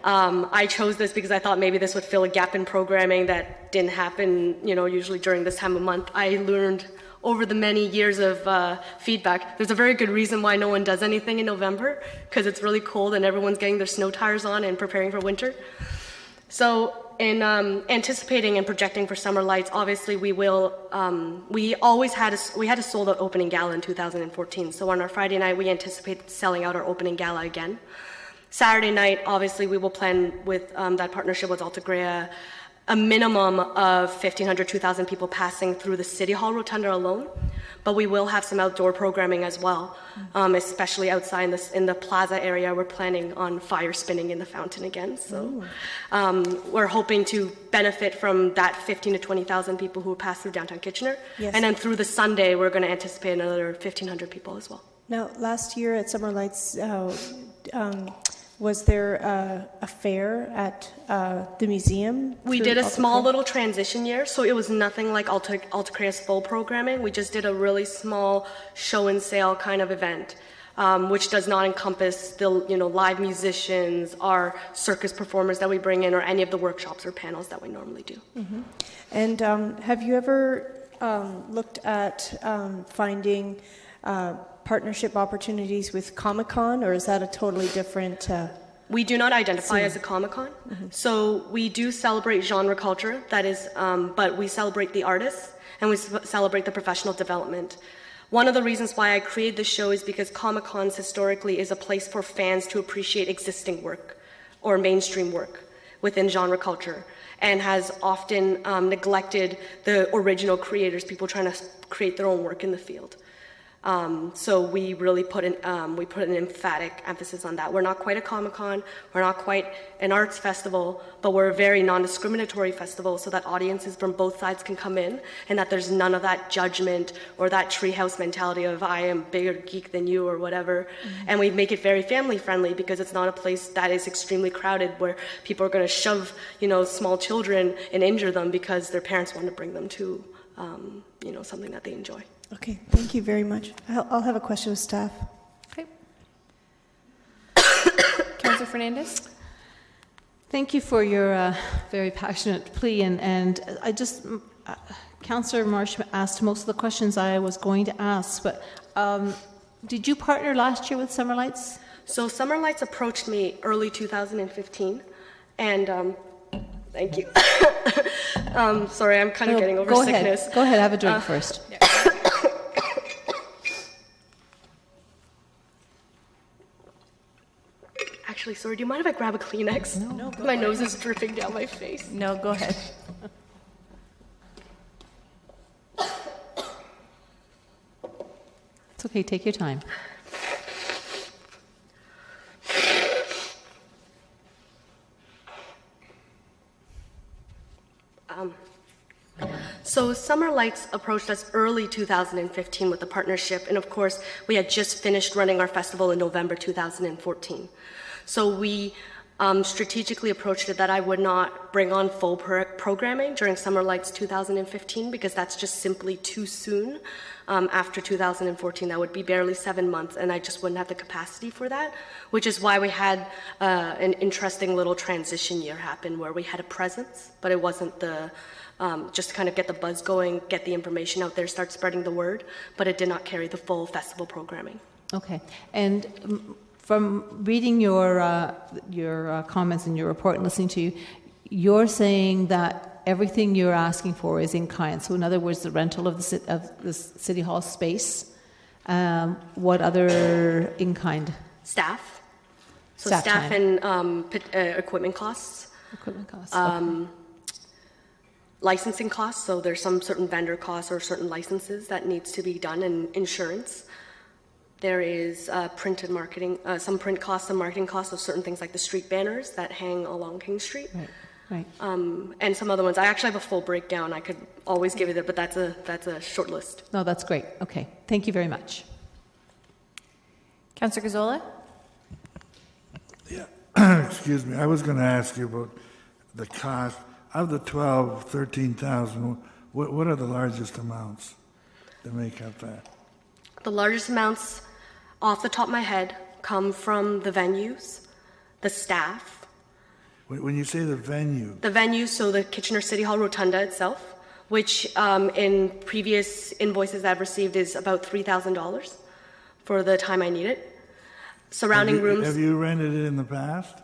I chose this because I thought maybe this would fill a gap in programming that didn't happen, usually during this time of month. I learned over the many years of feedback, there's a very good reason why no one does anything in November, because it's really cold and everyone's getting their snow tires on and preparing for winter. So in anticipating and projecting for Summer Lights, obviously we had a sold out opening gala in 2014. So on our Friday night, we anticipate selling out our opening gala again. Saturday night, obviously we will plan with that partnership with Altagracia, a minimum of 1,500, 2,000 people passing through the City Hall Rotunda alone. But we will have some outdoor programming as well, especially outside in the plaza area. We're planning on fire spinning in the fountain again. So we're hoping to benefit from that 15 to 20,000 people who pass through downtown Kitchener. Yes. And then through the Sunday, we're going to anticipate another 1,500 people as well. Now, last year at Summer Lights, was there a fair at the museum? We did a small little transition year, so it was nothing like Altagracia's full programming. We just did a really small show and sale kind of event, which does not encompass the live musicians, our circus performers that we bring in, or any of the workshops or panels that we normally do. Mm-hmm. And have you ever looked at finding partnership opportunities with Comic-Con, or is that a totally different We do not identify as a Comic-Con. Mm-hmm. So we do celebrate genre culture, that is, but we celebrate the artists and we celebrate the professional development. One of the reasons why I created this show is because Comic-Cons historically is a place for fans to appreciate existing work or mainstream work within genre culture, and has often neglected the original creators, people trying to create their own work in the field. So we really put an emphatic emphasis on that. We're not quite a Comic-Con, we're not quite an arts festival, but we're a very non-discriminatory festival so that audiences from both sides can come in, and that there's none of that judgment or that treehouse mentality of I am bigger geek than you or whatever. Mm-hmm. And we make it very family friendly because it's not a place that is extremely crowded where people are going to shove, small children and injure them because their parents want to bring them to, something that they enjoy. Okay, thank you very much. I'll have a question with staff. Okay. Councillor Fernandez? Thank you for your very passionate plea. And I just, Councillor Marsh asked most of the questions I was going to ask, but did you partner last year with Summer Lights? So Summer Lights approached me early 2015, and thank you. Sorry, I'm kind of getting over sickness. Go ahead, have a drink first. Yeah. Actually, sorry, do you mind if I grab a Kleenex? No, my nose is dripping down my face. No, go ahead. It's okay, take your time. So Summer Lights approached us early 2015 with the partnership, and of course, we had just finished running our festival in November 2014. So we strategically approached it that I would not bring on full programming during Summer Lights 2015 because that's just simply too soon. After 2014, that would be barely 7 months, and I just wouldn't have the capacity for that, which is why we had an interesting little transition year happen where we had a presence, but it wasn't just to kind of get the buzz going, get the information out there, start spreading the word, but it did not carry the full festival programming. Okay, and from reading your comments in your report and listening to you, you're saying that everything you're asking for is in kind. So in other words, the rental of the City Hall space. What other in kind? Staff. So staff and equipment costs. Equipment costs. Okay. Licensing costs. So there's some certain vendor costs or certain licenses that needs to be done, and insurance. There is print and marketing, some print costs and marketing costs of certain things like the street banners that hang along King Street. Right. And some other ones. I actually have a full breakdown. I could always give you that, but that's a short list. No, that's great. Okay. Thank you very much. Councillor Gazzola? excuse me, I was going to ask you about the cost. Of the 12, 13,000, what are the largest amounts that make up that? The largest amounts, off the top of my head, come from the venues, the staff. When you say the venue? The venue, so the Kitchener City Hall Rotunda itself, which in previous invoices I've received is about $3,000 for the time I need it. Surrounding rooms. Have you rented it in the past?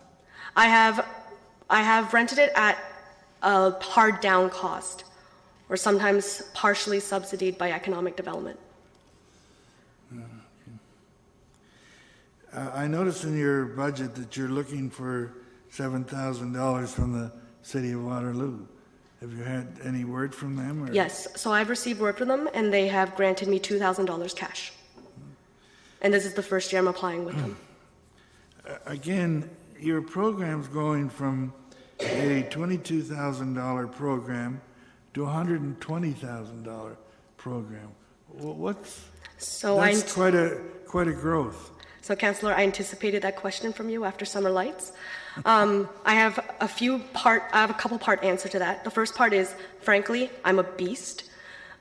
I have rented it at a hard down cost, or sometimes partially subsidized by economic development. I noticed in your budget that you're looking for $7,000 from the City of Waterloo. Have you had any word from them? Or? Yes, so I've received word from them, and they have granted me $2,000 cash. And this is the first year I'm applying with them. Again, your program's going from a $22,000 program to a $120,000 program. That's quite a growth. So, Councillor, I anticipated that question from you after Summer Lights. I have a couple part answer to that. The first part is, frankly, I'm a beast.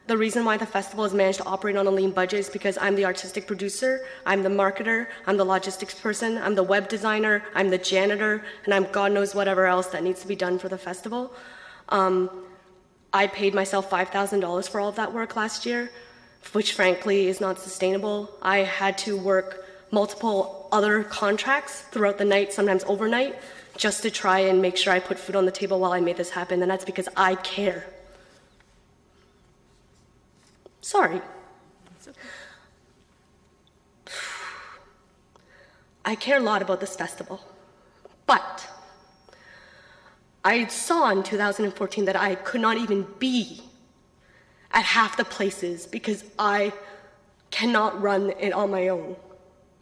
The reason why the festival has managed to operate on a lean budget is because I'm the artistic producer, I'm the marketer, I'm the logistics person, I'm the web designer, I'm the janitor, and I'm God knows whatever else that needs to be done for the festival. I paid myself $5,000 for all of that work last year, which frankly is not sustainable. I had to work multiple other contracts throughout the night, sometimes overnight, just to try and make sure I put food on the table while I made this happen, and that's because I care. Sorry. I care a lot about this festival, but I saw in 2014 that I could not even be at half the places because I cannot run it on my own.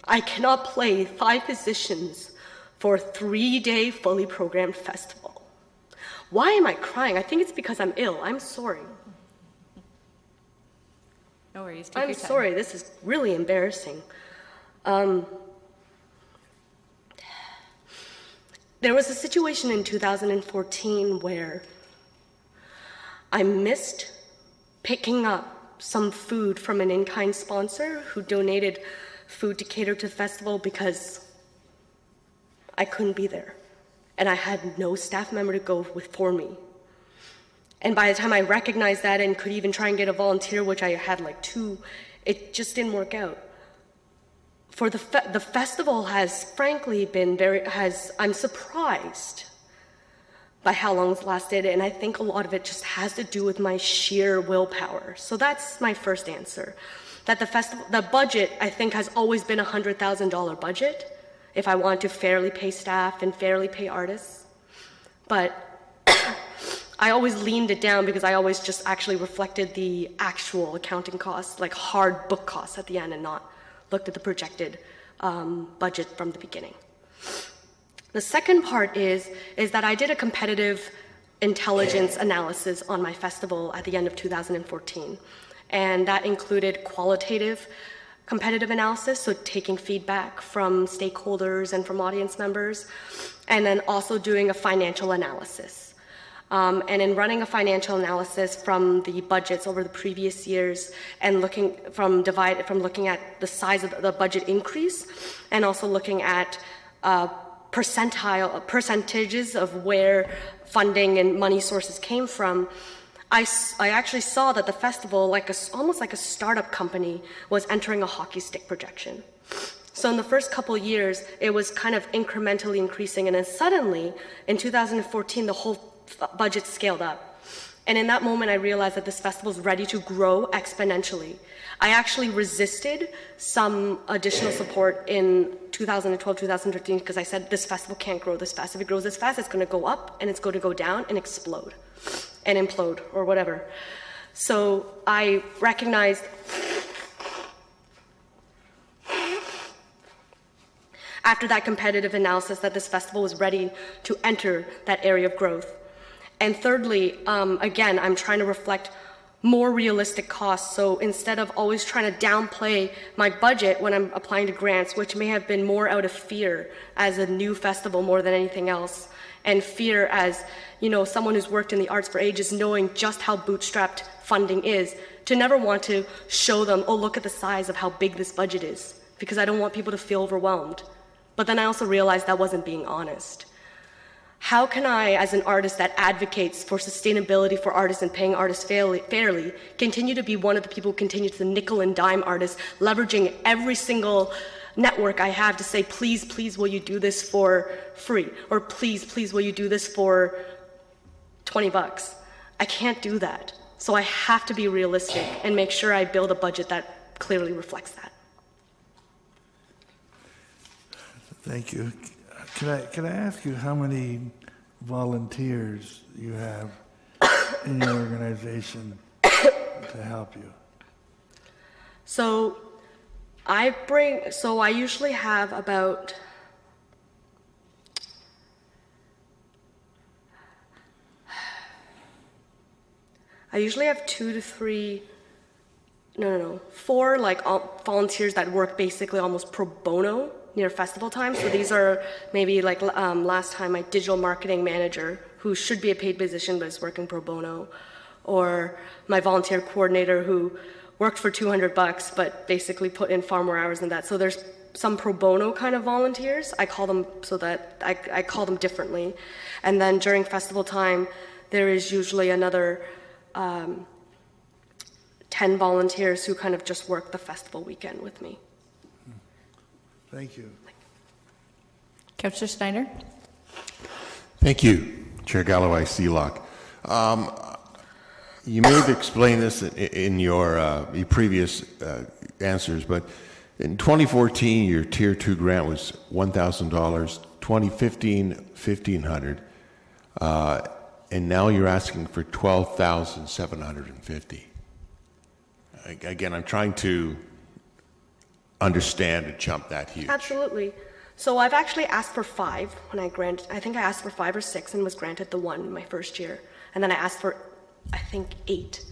I cannot play 5 positions for a 3-day fully programmed festival. Why am I crying? I think it's because I'm ill. I'm sorry. No worries. Take I'm your time. sorry. This is really embarrassing. There was a situation in 2014 where I missed picking up some food from an in-kind sponsor who donated food to cater to the festival because I couldn't be there. And I had no staff member to go for me. And by the time I recognized that and could even try and get a volunteer, which I had like 2, it just didn't work out. For the festival has frankly been I'm surprised by how long it's lasted, and I think a lot of it just has to do with my sheer willpower. So that's my first answer. That the budget, I think, has always been a $100,000 budget if I want to fairly pay staff and fairly pay artists. But I always leaned it down because I always just actually reflected the actual accounting costs, like hard book costs at the end, and not looked at the projected budget from the beginning. The second part is that I did a competitive intelligence analysis on my festival at the end of 2014. And that included qualitative competitive analysis, so taking feedback from stakeholders and from audience members, and then also doing a financial analysis. And in running a financial analysis from the budgets over the previous years and looking at the size of the budget increase, and also looking at percentages of where funding and money sources came from, I actually saw that the festival, almost like a startup company, was entering a hockey stick projection. So in the first couple of years, it was kind of incrementally increasing, and then suddenly, in 2014, the whole budget scaled up. And in that moment, I realized that this festival is ready to grow exponentially. I actually resisted some additional support in 2012, 2013, because I said, this festival can't grow this fast. If it grows this fast, it's going to go up, and it's going to go down and explode and implode, or whatever. So I recognized after that competitive analysis that this festival was ready to enter that area of growth. And thirdly, again, I'm trying to reflect more realistic costs. So instead of always trying to downplay my budget when I'm applying to grants, which may have been more out of fear as a new festival more than anything else, and fear as, you know, someone who's worked in the arts for ages, knowing just how bootstrapped funding is, to never want to show them, oh, look at the size of how big this budget is, because I don't want people to feel overwhelmed. But then I also realized that wasn't being honest. How can I, as an artist that advocates for sustainability for artists and paying artists fairly, continue to be one of the people who continue to nickel and dime artists, leveraging every single network I have to say, please, please, will you do this for free? Or please, please, will you do this for $20? I can't do that. So I have to be realistic and make sure I build a budget that clearly reflects that. Thank you. Can I ask you how many volunteers you have in your organization to help you? So I usually have about four volunteers that work basically almost pro bono near festival time. So these are maybe last time my digital marketing manager, who should be a paid position but is working pro bono, or my volunteer coordinator who worked for $200 but basically put in far more hours than that. So there's some pro bono kind of volunteers. I call them I call them differently. And then during festival time, there is usually another 10 volunteers who kind of just work the festival weekend with me. Thank you. Councillor Snyder? Thank you, Chair Galloway Seelock. You may have explained this in your previous answers, but in 2014, your Tier 2 grant was $1,000, 2015, $1,500, and now you're asking for $12,750. Again, I'm trying to understand a jump that huge. Absolutely. So I've actually asked for 5 when I think I asked for 5 or 6 and was granted the 1 in my first year. And then I asked for, I think, 8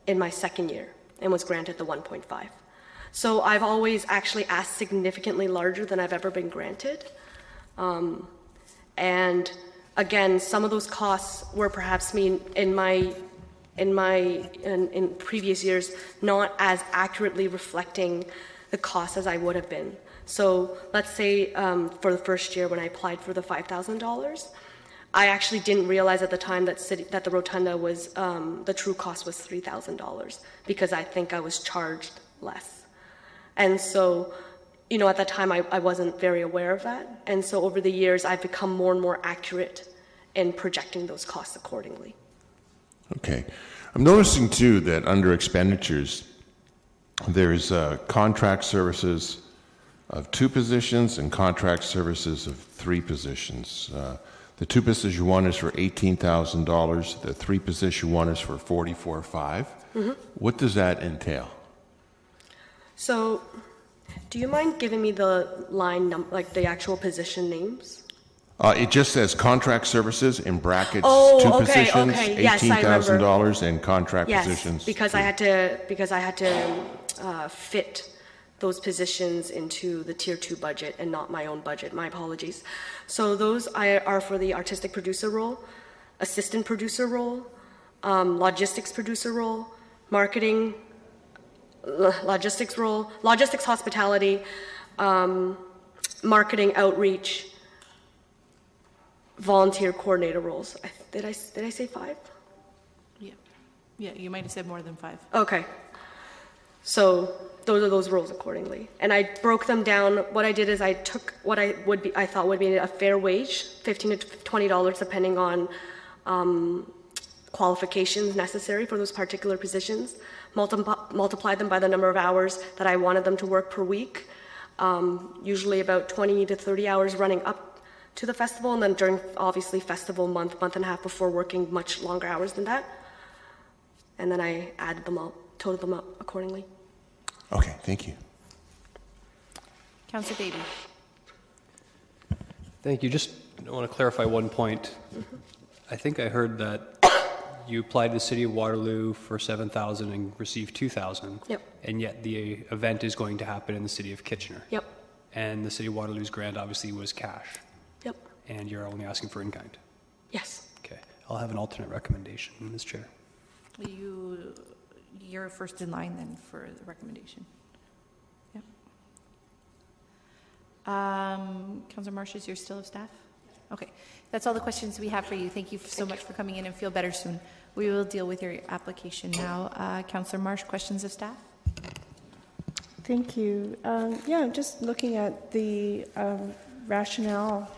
in my second year and was granted the 1.5. So I've always actually asked significantly larger than I've ever been granted. And again, some of those costs were perhaps in previous years not as accurately reflecting the cost as I would have been. So let's say for the first year when I applied for the $5,000, I actually didn't realize at the time that the rotunda was the true cost was $3,000 because I think I was charged less. And so, at that time I wasn't very aware of that. And so over the years I've become more and more accurate in projecting those costs accordingly. Okay. I'm noticing too that under expenditures, there's contract services of 2 positions and contract services of 3 positions. The 2 position one is for $18,000. The 3 position one is for $44,500. Mm-hmm. What does that entail? So, do you mind giving me the line, the actual position names? It just says contract services in brackets. Oh, 2 okay, positions, okay. Yes, $18,000 in contract yes, positions. Because I had to fit those positions into the Tier 2 budget and not my own budget. My apologies. So those are for the artistic producer role, assistant producer role, logistics producer role, marketing, logistics role, logistics hospitality, marketing outreach, volunteer coordinator roles. Did I say 5? Yeah, you might have said more than 5. Okay. So those are those roles accordingly. And I broke them down. What I did is I took what I thought would be a fair wage, $15 to $20, depending on qualifications necessary for those particular positions, multiplied them by the number of hours that I wanted them to work per week, usually about 20 to 30 hours running up to the festival, and then during, obviously, festival month and a half before, working much longer hours than that. And then I added them up, totaled them up accordingly. Okay, thank you. Councillor Davey. Thank you. Just want to clarify one point. Mm-hmm. I think I heard that you applied to the City of Waterloo for $7,000 and received $2,000. Yep. And yet the event is going to happen in the City of Kitchener. Yep. And the City of Waterloo's grant obviously was cash. Yep. And you're only asking for in-kind. Yes. Okay. I'll have an alternate recommendation, Ms. Chair. You're first in line then for the recommendation. Yep. Councillor Marsh, is your still of staff? Okay. That's all the questions we have for you. Thank you so much for coming in, and feel better soon. We will deal with your application now. Councillor Marsh, questions of staff? Thank you. Yeah, just looking at the rationale,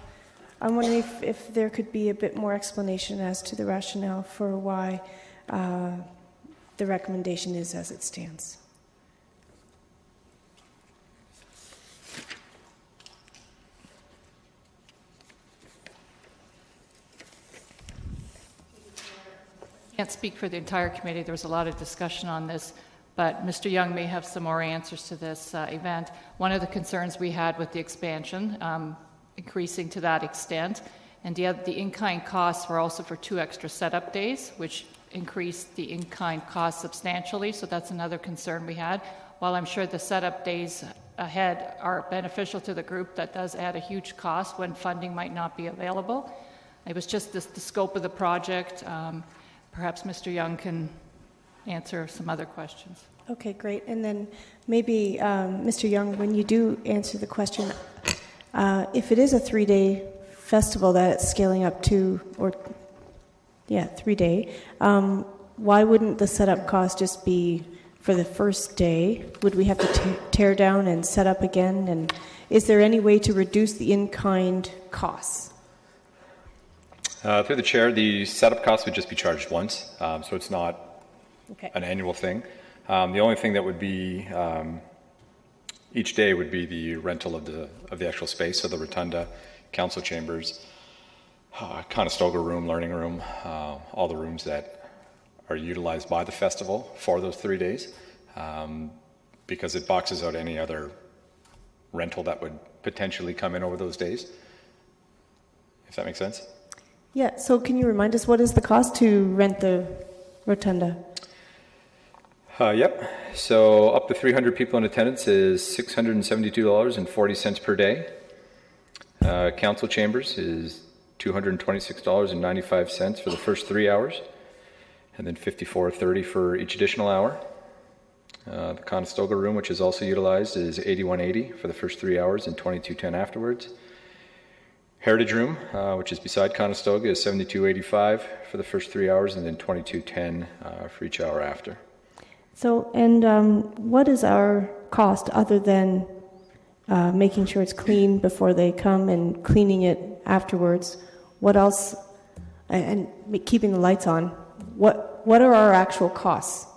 I'm wondering if there could be a bit more explanation as to the rationale for why the recommendation is as it stands. Can't speak for the entire committee. There was a lot of discussion on this, but Mr. Young may have some more answers to this event. One of the concerns we had with the expansion, increasing to that extent, and the in-kind costs were also for 2 extra setup days, which increased the in-kind cost substantially, so that's another concern we had. While I'm sure the setup days ahead are beneficial to the group, that does add a huge cost when funding might not be available. It was just the scope of the project. Perhaps Mr. Young can answer some other questions. Okay, great. And then maybe, Mr. Young, when you do answer the question, if it is a 3-day festival that it's scaling up to, 3-day, why wouldn't the setup cost just be for the first day? Would we have to tear down and set up again? And is there any way to reduce the in-kind costs? Through the chair, the setup cost would just be charged once, so it's not an annual thing. The only thing that would be each day would be the rental of the actual space, so the rotunda, council chambers, Conestoga room, learning room, all the rooms that are utilized by the festival for those 3 days, because it boxes out any other rental that would potentially come in over those days, if that makes sense. Yeah, so can you remind us what is the cost to rent the rotunda? Yep. So up to 300 people in attendance is $672.40 per day. Council chambers is $226.95 for the first 3 hours, and then $54.30 for each additional hour. The Conestoga room, which is also utilized, is $81.80 for the first 3 hours and $22.10 afterwards. Heritage Room, which is beside Conestoga, is $72.85 for the first 3 hours and then $22.10 for each hour after. So, and what is our cost other than making sure it's clean before they come and cleaning it afterwards? What else, and keeping the lights on, what are our actual costs?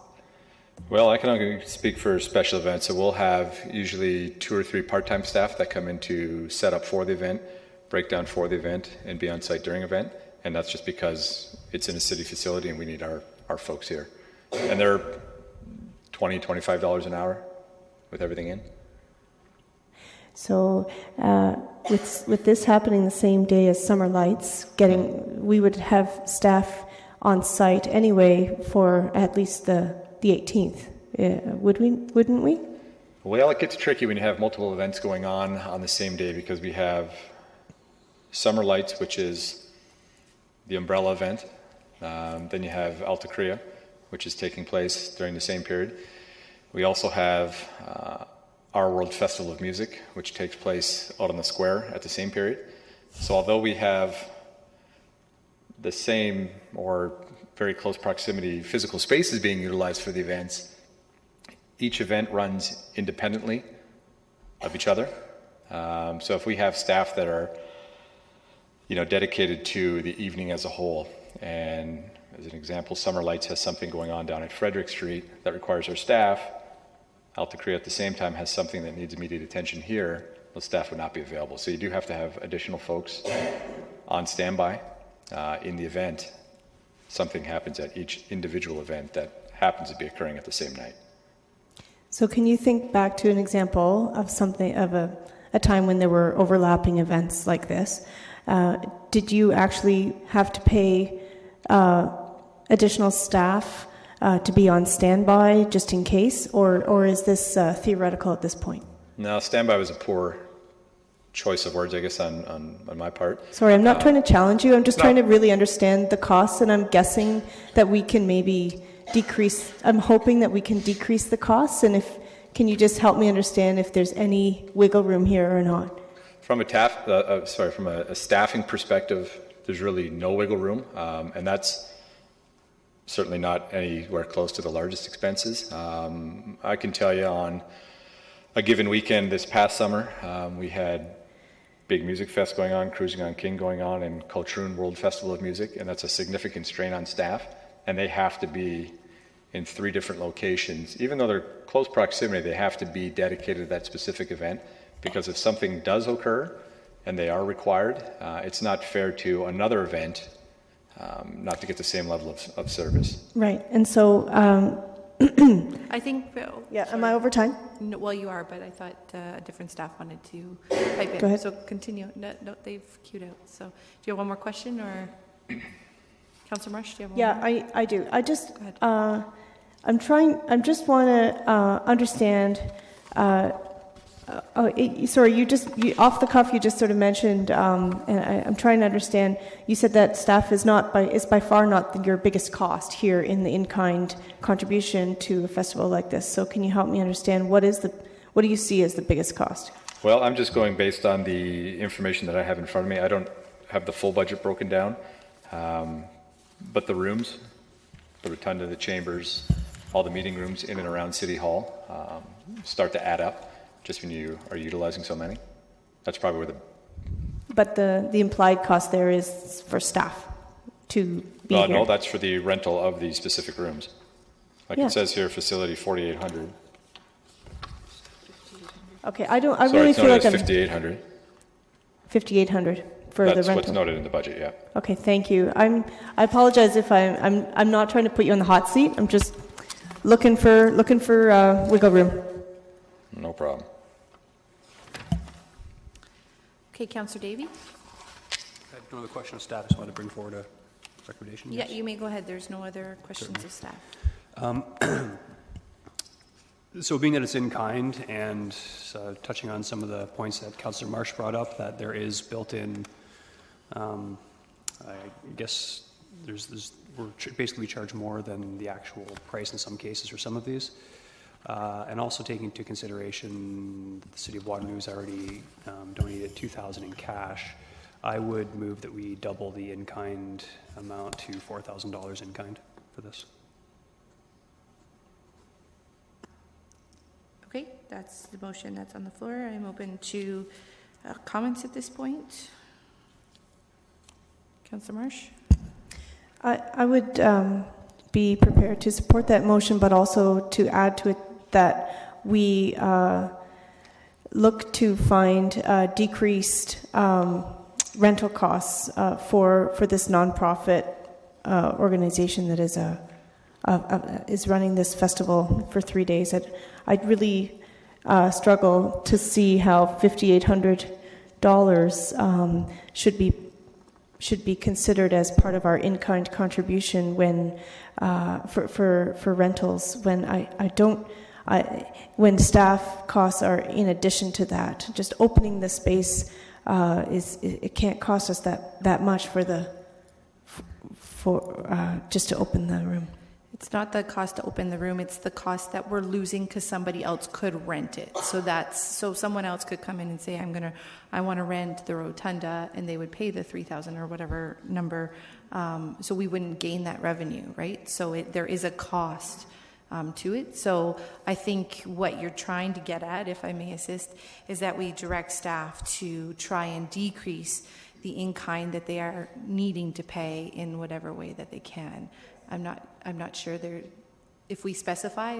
Well, I can only speak for special events, so we'll have usually 2 or 3 part-time staff that come in to set up for the event, break down for the event, and be on site during event, and that's just because it's in a city facility and we need our folks here. And they're $20, $25 an hour with everything in. So with this happening the same day as Summer Lights, we would have staff on site anyway for at least the 18th. Wouldn't we? Well, it gets tricky when you have multiple events going on the same day, because we have Summer Lights, which is the umbrella event. Then you have Alta Crea, which is taking place during the same period. We also have Our World Festival of Music, which takes place out on the square at the same period. So although we have the same or very close proximity physical spaces being utilized for the events, each event runs independently of each other. So if we have staff that are dedicated to the evening as a whole, and as an example, Summer Lights has something going on down at Frederick Street that requires our staff, Alta Crea at the same time has something that needs immediate attention here, those staff would not be available. So you do have to have additional folks on standby in the event something happens at each individual event that happens to be occurring at the same night. So can you think back to an example of a time when there were overlapping events like this? Did you actually have to pay additional staff to be on standby just in case, or is this theoretical at this point? No, standby was a poor choice of words, I guess, on my part. Sorry, I'm not trying to challenge you. I'm just trying to really understand the costs, and I'm guessing that we can maybe decrease. I'm hoping that we can decrease the costs, and can you just help me understand if there's any wiggle room here or not? From a staffing perspective, there's really no wiggle room, and that's certainly not anywhere close to the largest expenses. I can tell you on a given weekend this past summer, we had Big Music Fest going on, Cruising on King going on, and Cultroon World Festival of Music, and that's a significant strain on staff, and they have to be in 3 different locations. Even though they're close proximity, they have to be dedicated to that specific event, because if something does occur and they are required, it's not fair to another event not to get the same level of service. Right, and so I think. Yeah, am I over time? No, well, you are, but I thought a different staff wanted to pipe in. Go ahead. So continue. No, they've queued out. So do you have one more question, or Councillor Marsh? Do you have one more? Yeah, I do. I just I just want to understand. Sorry, off the cuff, you just sort of mentioned, and I'm trying to understand. You said that staff is by far not your biggest cost here in the in-kind contribution to a festival like this. So, can you help me understand what do you see as the biggest cost? Well, I'm just going based on the information that I have in front of me. I don't have the full budget broken down, but the rooms, the rotunda, the chambers, all the meeting rooms in and around City Hall start to add up. Just when you are utilizing so many, that's probably where But the implied cost there is for staff to be here. No, that's for the rental of the specific rooms. Like it says here, facility 4,800. Okay, I really feel like I'm 5,800. 5,800 for the rental. That's what's noted in the budget. Yeah. Okay, thank you. I apologize if I'm not trying to put you on the hot seat. I'm just looking for wiggle room. No problem. Okay, Councillor Davey. I have no other question of staff. I just want to bring forward a recommendation. Yeah, you may go ahead. There's no other questions of staff. So being that it's in kind and touching on some of the points that Councillor Marsh brought up, that there is built-in, I guess basically we charge more than the actual price in some cases for some of these. And also taking into consideration the City of Waterloo has already donated $2,000 in cash, I would move that we double the in-kind amount to $4,000 in kind for this. Okay, that's the motion that's on the floor. I'm open to comments at this point. Councillor Marsh? I would be prepared to support that motion, but also to add to it that we look to find decreased rental costs for this nonprofit organization that is running this festival for 3 days. I'd really struggle to see how $5,800 should be considered as part of our in-kind contribution when for rentals when staff costs are in addition to that. Just opening the space it can't cost us that much just to open the room. It's not the cost to open the room, it's the cost that we're losing because somebody else could rent it. So someone else could come in and say, I want to rent the rotunda, and they would pay the $3,000 or whatever number. So we wouldn't gain that revenue, right? So there is a cost to it. So I think what you're trying to get at, if I may assist, is that we direct staff to try and decrease the in-kind that they are needing to pay in whatever way that they can. I'm not sure if we specify,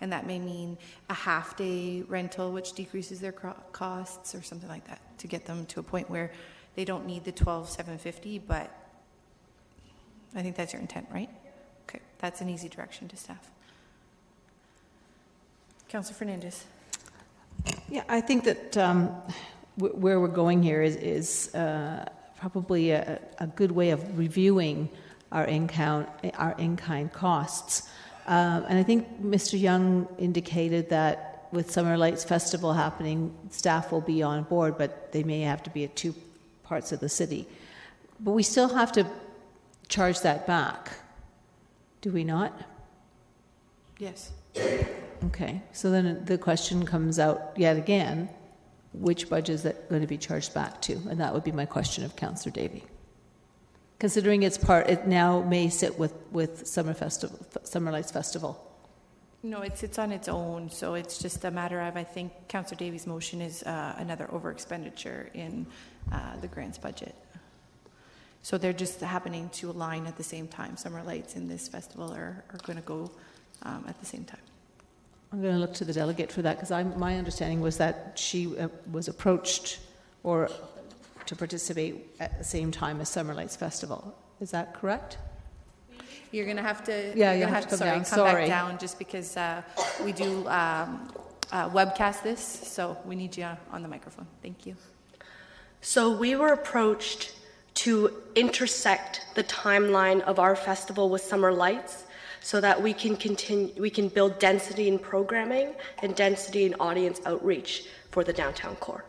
and that may mean a half-day rental, which decreases their costs or something like that, to get them to a point where they don't need the $12,750. But I think that's your intent, right? Okay, that's an easy direction to staff. Councillor Fernandez. Yeah, I think that where we're going here is probably a good way of reviewing our in-kind costs. And I think Mr. Young indicated that with Summer Lights Festival happening, staff will be on board, but they may have to be at two parts of the city. But we still have to charge that back, do we not? Yes. Okay, so then the question comes out yet again, which budget is that going to be charged back to? And that would be my question of Councillor Davey. Considering it now may sit with Summer Lights Festival. No, it sits on its own, so it's just a matter of, I think Councillor Davies' motion is another over expenditure in the grants budget. So they're just happening to align at the same time. Summer Lights and this festival are going to go at the same time. I'm going to look to the delegate for that, because my understanding was that she was approached or to participate at the same time as Summer Lights Festival. Is that correct? You're going to have to, come back down just because we do webcast this, so we need you on the microphone. Thank you. So we were approached to intersect the timeline of our festival with Summer Lights so that we can build density in programming and density in audience outreach for the downtown core.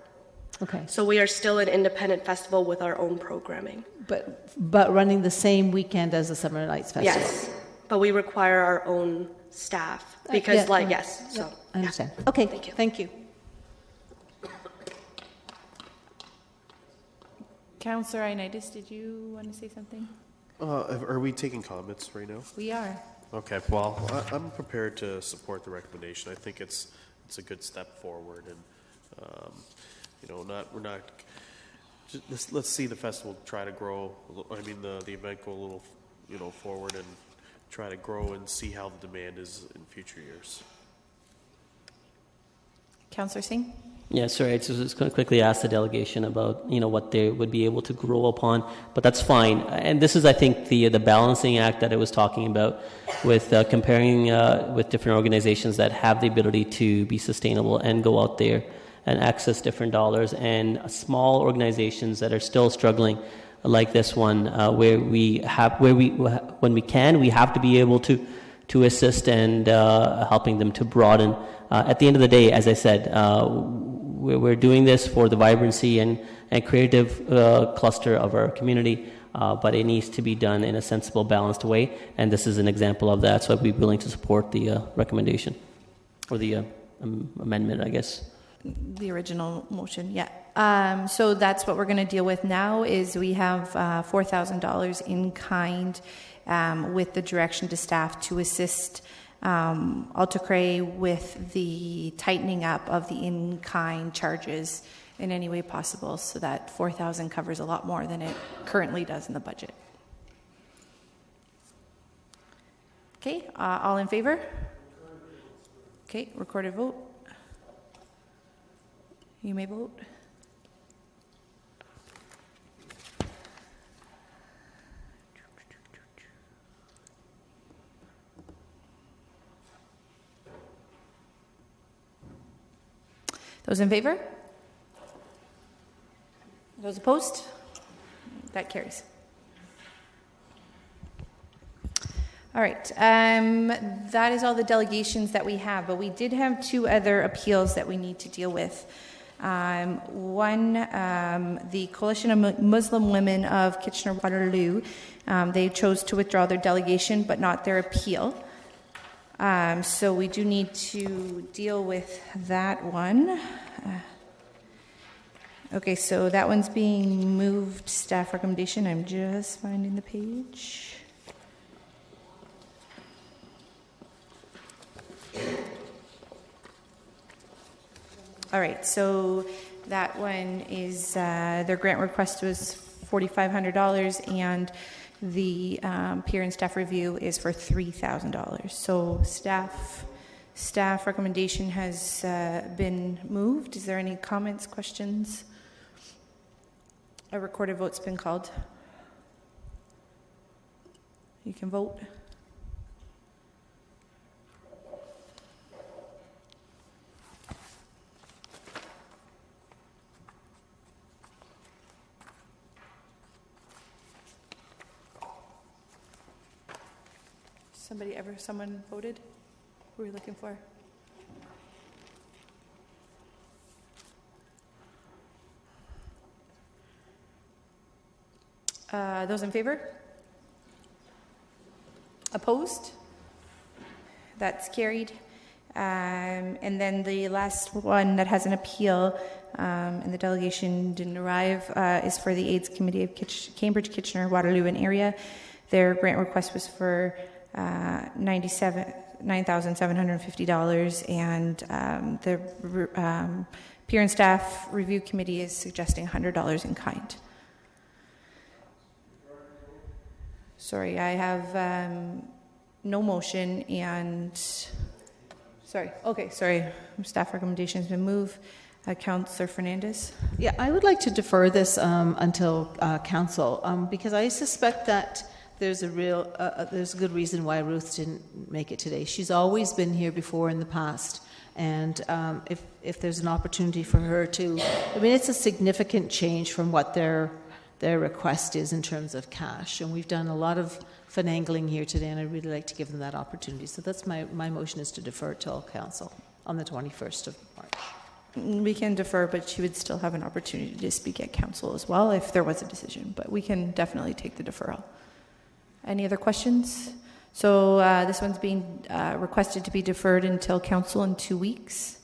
Okay. So we are still an independent festival with our own programming. But running the same weekend as the Summer Lights Festival? Yes, but we require our own staff because, yes. So I understand. Okay, thank you. Councillor Ioannidis, did you want to say something? Are we taking comments right now? We are. Okay, well, I'm prepared to support the recommendation. I think it's a good step forward, and let's see the festival try to grow. I mean, the event go a little, forward and try to grow and see how the demand is in future years. Councillor Singh? Yeah, sorry, I just going to quickly ask the delegation about, what they would be able to grow upon, but that's fine. And this is, I think, the balancing act that I was talking about with comparing with different organizations that have the ability to be sustainable and go out there and access different dollars, and small organizations that are still struggling like this one, when we can, we have to be able to assist and helping them to broaden. At the end of the day, as I said, we're doing this for the vibrancy and creative cluster of our community, but it needs to be done in a sensible, balanced way, and this is an example of that, so I'd be willing to support the recommendation, or the amendment, I guess. The original motion, yeah. So that's what we're going to deal with now, is we have $4,000 in kind with the direction to staff to assist Altacray with the tightening up of the in-kind charges in any way possible, so that $4,000 covers a lot more than it currently does in the budget. Okay, all in favor? Okay, recorded vote. You may vote. Those in favor? Those opposed? That carries. All right. That is all the delegations that we have, but we did have two other appeals that we need to deal with. One, the Coalition of Muslim Women of Kitchener-Waterloo, they chose to withdraw their delegation but not their appeal. So we do need to deal with that one. Okay, so that one's being moved, staff recommendation. I'm just finding the page. All right, so that one is, their grant request was $4,500, and the peer and staff review is for $3,000. So staff recommendation has been moved. Is there any comments, questions? A recorded vote's been called. You can vote. Someone voted? Who are we looking for? Those in favor? Opposed? That's carried. And then the last one that has an appeal, and the delegation didn't arrive, is for the AIDS Committee of Cambridge, Kitchener, Waterloo, and area. Their grant request was for $9,750, and the Peer and Staff Review Committee is suggesting $100 in kind. Sorry, I have no motion and... Sorry. Staff recommendation has been moved. Councillor Fernandez. Yeah, I would like to defer this until council because I suspect that there's a good reason why Ruth didn't make it today. She's always been here before in the past, and if there's an opportunity for her to, I mean, it's a significant change from what their request is in terms of cash, and we've done a lot of finagling here today, and I'd really like to give them that opportunity. So that's my motion, is to defer till council on the 21st of March. We can defer, but she would still have an opportunity to speak at council as well if there was a decision, but we can definitely take the deferral. Any other questions? So this one's being requested to be deferred until council in 2 weeks.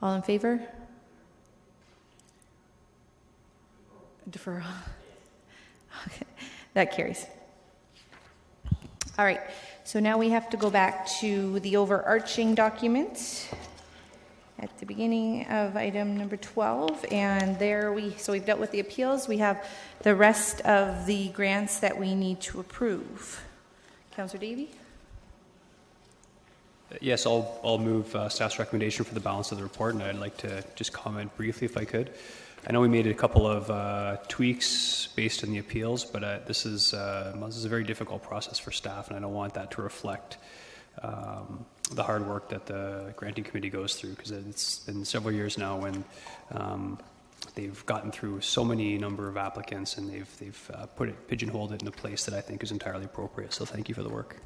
All in favor? Deferral. Okay, that carries. All right, so now we have to go back to the overarching document at the beginning of item number 12, and we've dealt with the appeals. We have the rest of the grants that we need to approve. Councillor Davey? Yes, I'll move staff's recommendation for the balance of the report, and I'd like to just comment briefly if I could. I know we made a couple of tweaks based on the appeals, but this is a very difficult process for staff, and I don't want that to reflect the hard work that the granting committee goes through, because it's been several years now when they've gotten through so many number of applicants, and they've pigeonholed it in a place that I think is entirely appropriate. So thank you for the work.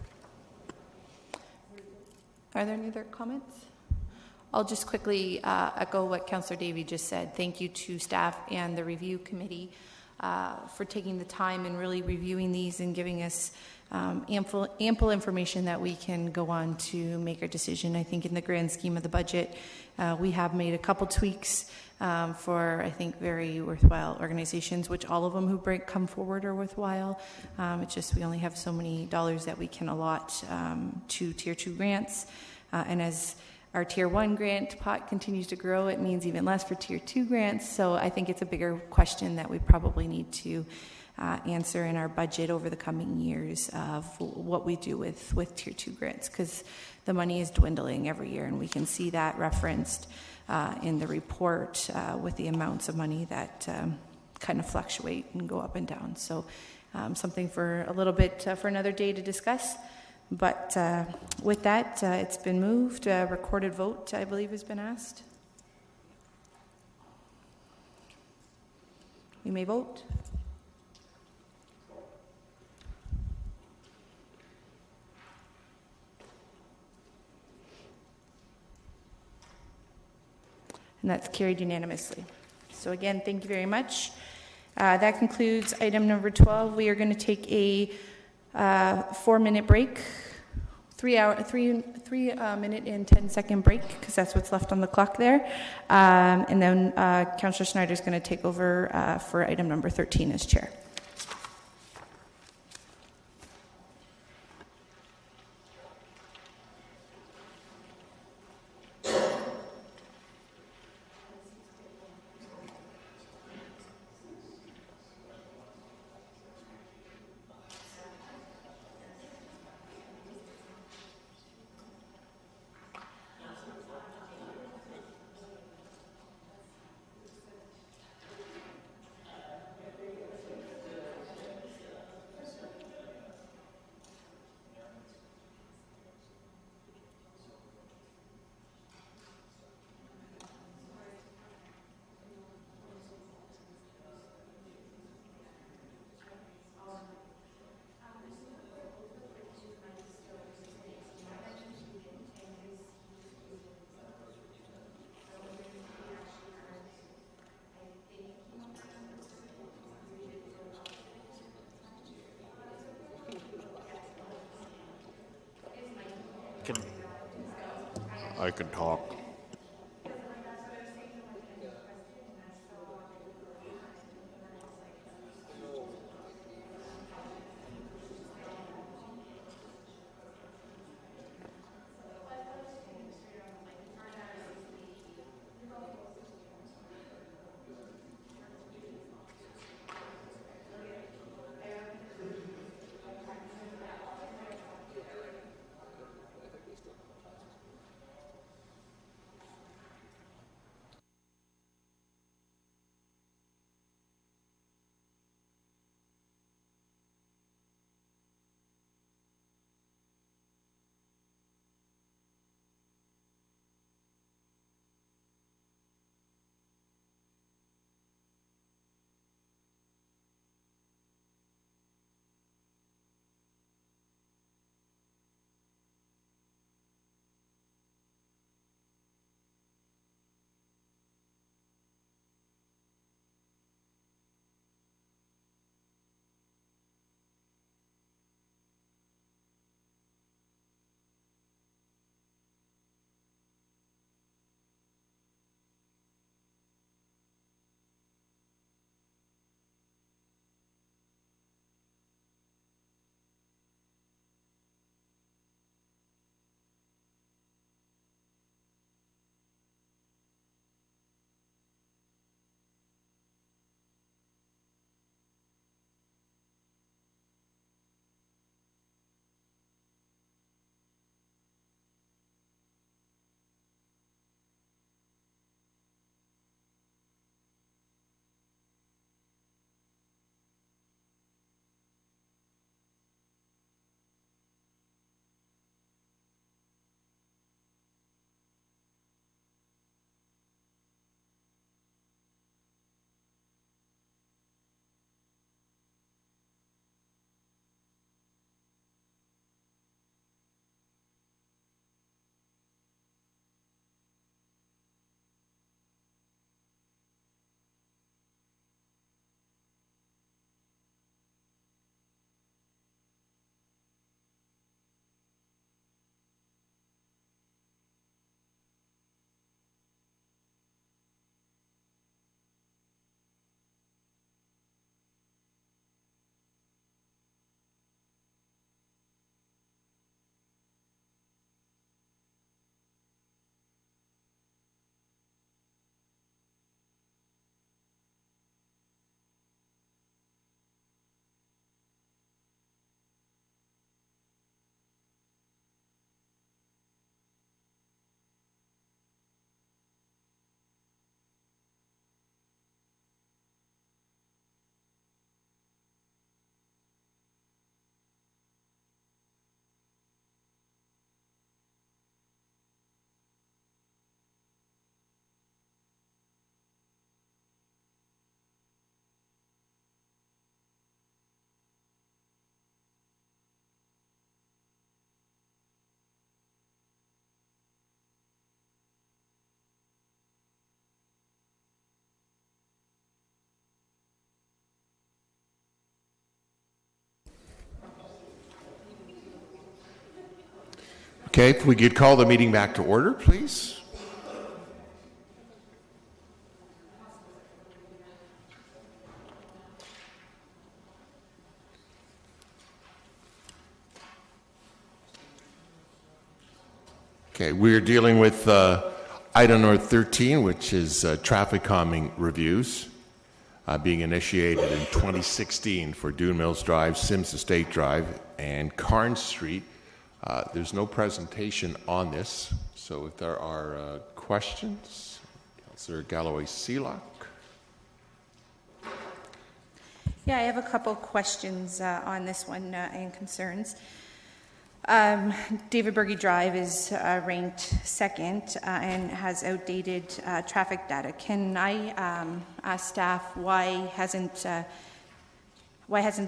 Are there any other comments? I'll just quickly echo what Councillor Davey just said. Thank you to staff and the review committee for taking the time and really reviewing these and giving us ample information that we can go on to make our decision. I think in the grand scheme of the budget, we have made a couple tweaks for, I think, very worthwhile organizations, which all of them who come forward are worthwhile. It's just we only have so many dollars that we can allot to Tier 2 grants. And as our Tier 1 grant pot continues to grow, it means even less for Tier 2 grants. So I think it's a bigger question that we probably need to answer in our budget over the coming years of what we do with Tier 2 grants, because the money is dwindling every year, and we can see that referenced in the report with the amounts of money that kind of fluctuate and go up and down. So something for a little bit for another day to discuss. But with that, it's been moved. Recorded vote, I believe, has been asked. You may vote. And that's carried unanimously. So again, thank you very much. That concludes item number 12. We are going to take a 4-minute break, 3 minute and 10-second break, because that's what's left on the clock there. And then Councillor Snyder is going to take over for item number 13 as chair. I can talk. Okay, if we could call the meeting back to order, please. Okay, we're dealing with item number 13, which is traffic calming reviews being initiated in 2016 for Dune Mills Drive, Sims Estate Drive, and Carnes Street. There's no presentation on this, so if there are questions, Councillor Galloway-Seelock. Yeah, I have a couple questions on this one and concerns. David Berge Drive is ranked second and has outdated traffic data. Can I ask staff why hasn't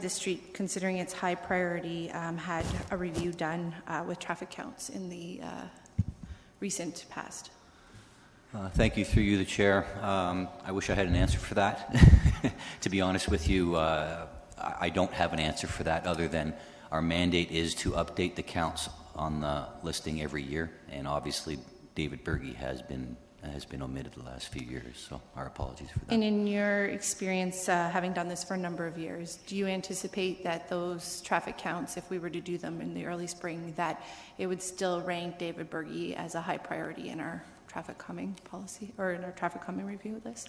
this street, considering its high priority, had a review done with traffic counts in the recent past? Thank you, through you, the chair. I wish I had an answer for that. To be honest with you, I don't have an answer for that other than our mandate is to update the counts on the listing every year, and obviously David Berge has been omitted the last few years, so our apologies for that. And in your experience, having done this for a number of years, do you anticipate that those traffic counts, if we were to do them in the early spring, that it would still rank David Berge as a high priority in our traffic calming policy, or in our traffic calming review list?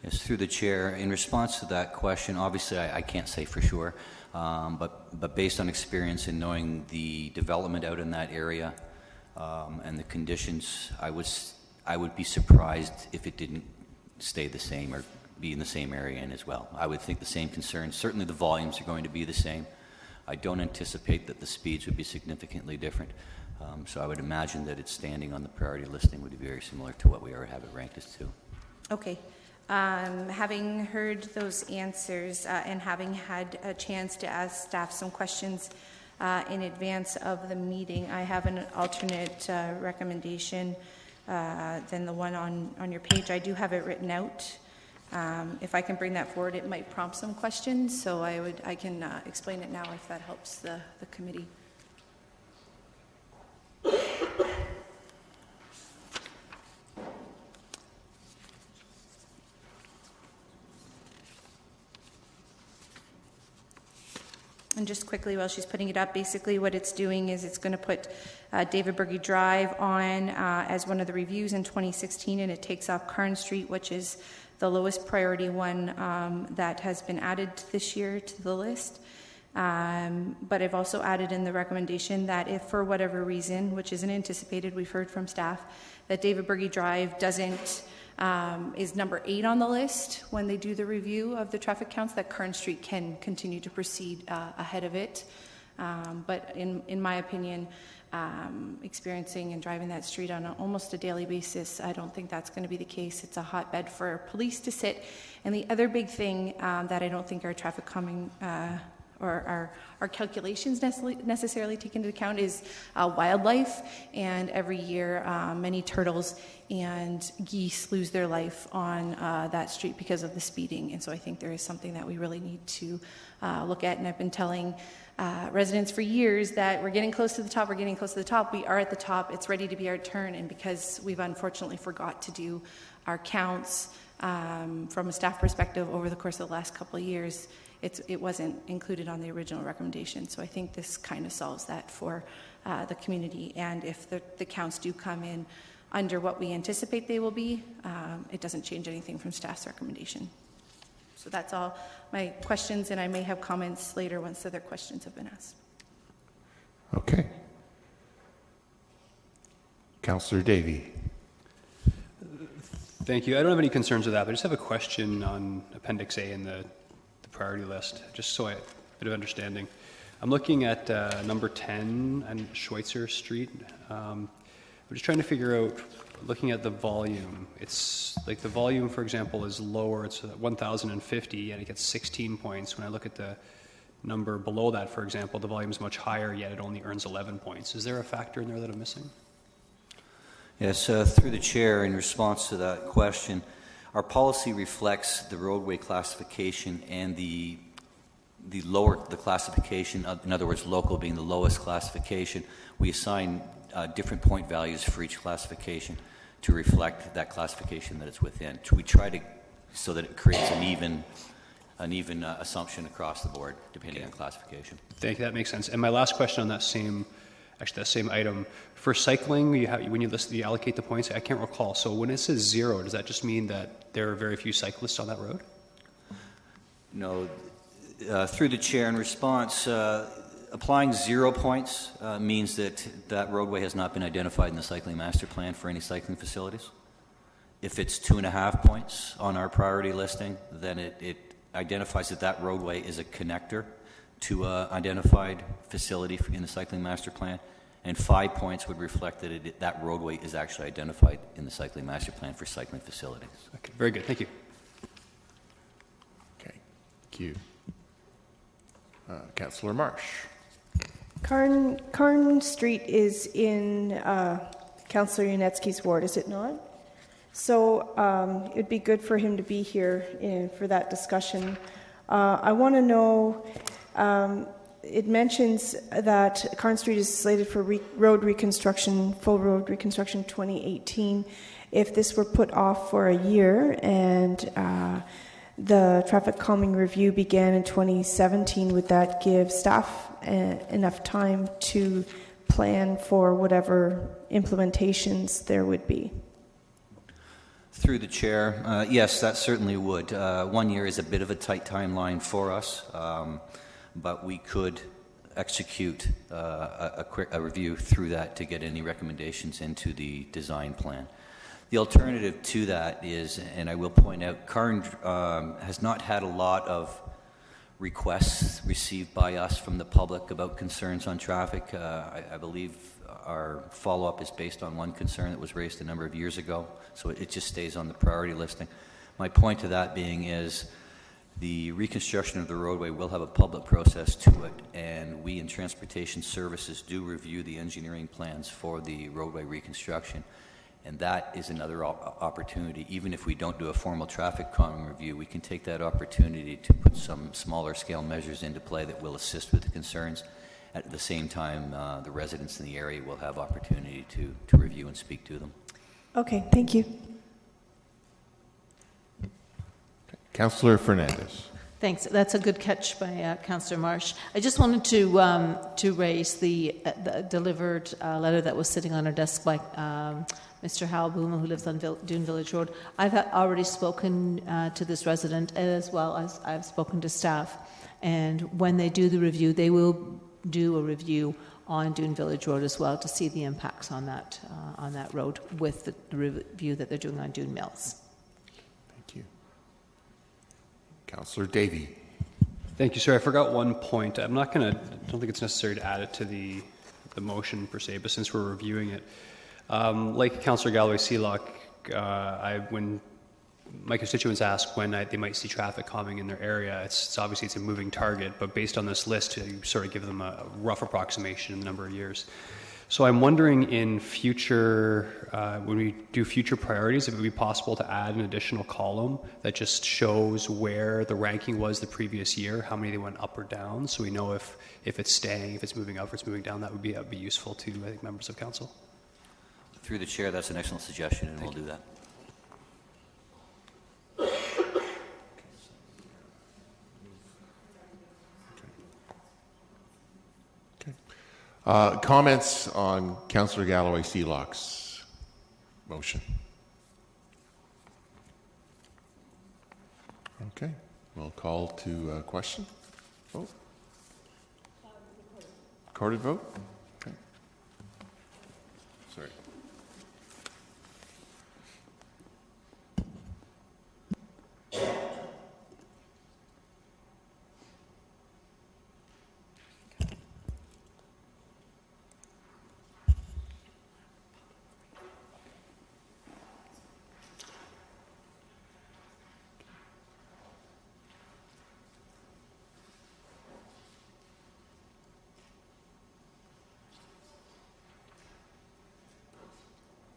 Yes, through the chair. In response to that question, obviously I can't say for sure, but based on experience and knowing the development out in that area and the conditions, I would be surprised if it didn't stay the same or be in the same area as well. I would think the same concerns. Certainly the volumes are going to be the same. I don't anticipate that the speeds would be significantly different. So I would imagine that its standing on the priority listing would be very similar to what we already have it ranked as to. Okay. Having heard those answers and having had a chance to ask staff some questions in advance of the meeting, I have an alternate recommendation than the one on your page. I do have it written out. If I can bring that forward, it might prompt some questions, so I can explain it now if that helps the committee. And just quickly, while she's putting it up, basically what it's doing is it's going to put David Berge Drive on as one of the reviews in 2016, and it takes off Karn Street, which is the lowest priority one that has been added this year to the list. But I've also added in the recommendation that if for whatever reason, which isn't anticipated, we've heard from staff, that David Berge Drive is number 8 on the list when they do the review of the traffic counts, that Karn Street can continue to proceed ahead of it. But in my opinion, experiencing and driving that street on almost a daily basis, I don't think that's going to be the case. It's a hotbed for police to sit. And the other big thing that I don't think our traffic calming or our calculations necessarily take into account is wildlife. And every year, many turtles and geese lose their life on that street because of the speeding. And so I think there is something that we really need to look at. And I've been telling residents for years that we're getting close to the top, We are at the top. It's ready to be our turn. And because we've unfortunately forgot to do our counts from a staff perspective over the course of the last couple of years, it wasn't included on the original recommendation. So I think this kind of solves that for the community. And if the counts do come in under what we anticipate they will be, it doesn't change anything from staff's recommendation. So that's all my questions, and I may have comments later once other questions have been asked. Okay. Councillor Davey. Thank you. I don't have any concerns with that, but I just have a question on Appendix A in the priority list, just so I have a bit of understanding. I'm looking at number 10 and Schweitzer Street. I'm just trying to figure out, looking at the volume, it's like the volume, for example, is lower. It's 1,050 and it gets 16 points. When I look at the number below that, for example, the volume is much higher, yet it only earns 11 points. Is there a factor in there that I'm missing? Yes, through the chair, in response to that question, our policy reflects the roadway classification and the classification, in other words, local being the lowest classification. We assign different point values for each classification to reflect that classification that it's within. We try to, so that it creates an even assumption across the board, depending on classification. Thank you, that makes sense. And my last question on that same item, for cycling, when you allocate the points, I can't recall. So when it says 0, does that just mean that there are very few cyclists on that road? No. Through the chair, in response, applying 0 points means that roadway has not been identified in the cycling master plan for any cycling facilities. If it's 2.5 points on our priority listing, then it identifies that roadway is a connector to an identified facility in the cycling master plan, and 5 points would reflect that that roadway is actually identified in the cycling master plan for cycling facilities. Okay, very good. Thank you. Okay, thank you. Councillor Marsh. Karn Street is in Councillor Yanetsky's ward, is it not? So it would be good for him to be here for that discussion. I want to know, it mentions that Carn Street is slated for road reconstruction, full road reconstruction 2018. If this were put off for a year and the traffic calming review began in 2017, would that give staff enough time to plan for whatever implementations there would be? Through the chair, yes, that certainly would. 1 year is a bit of a tight timeline for us, but we could execute a review through that to get any recommendations into the design plan. The alternative to that is, and I will point out, Carn has not had a lot of requests received by us from the public about concerns on traffic. I believe our follow-up is based on one concern that was raised a number of years ago, so it just stays on the priority listing. My point to that being is the reconstruction of the roadway will have a public process to it, and we in Transportation Services do review the engineering plans for the roadway reconstruction. And that is another opportunity. Even if we don't do a formal traffic calming review, we can take that opportunity to put some smaller scale measures into play that will assist with the concerns. At the same time, the residents in the area will have opportunity to review and speak to them. Okay, thank you. Councillor Fernandez. Thanks. That's a good catch by Councillor Marsh. I just wanted to raise the delivered letter that was sitting on our desk by Mr. Hal Booma, who lives on Dune Village Road. I've already spoken to this resident, as well as I've spoken to staff. And when they do the review, they will do a review on Dune Village Road as well to see the impacts on that road with the review that they're doing on Dune Mills. Thank you. Councillor Davey. Thank you, sir. I forgot one point. I don't think it's necessary to add it to the motion per se, but since we're reviewing it, like Councillor Galloway-Sealock, when my constituents ask when they might see traffic calming in their area, it's obviously it's a moving target, but based on this list, you sort of give them a rough approximation in the number of years. So I'm wondering in future, when we do future priorities, if it would be possible to add an additional column that just shows where the ranking was the previous year, how many they went up or down, so we know if it's staying, if it's moving up, if it's moving down. That would be useful to, I think, members of council. Through the chair, that's an excellent suggestion, and we'll do that. Comments on Councillor Galloway-Sealock's motion? Okay, we'll call to question. Vote. Recorded vote? Okay. Sorry.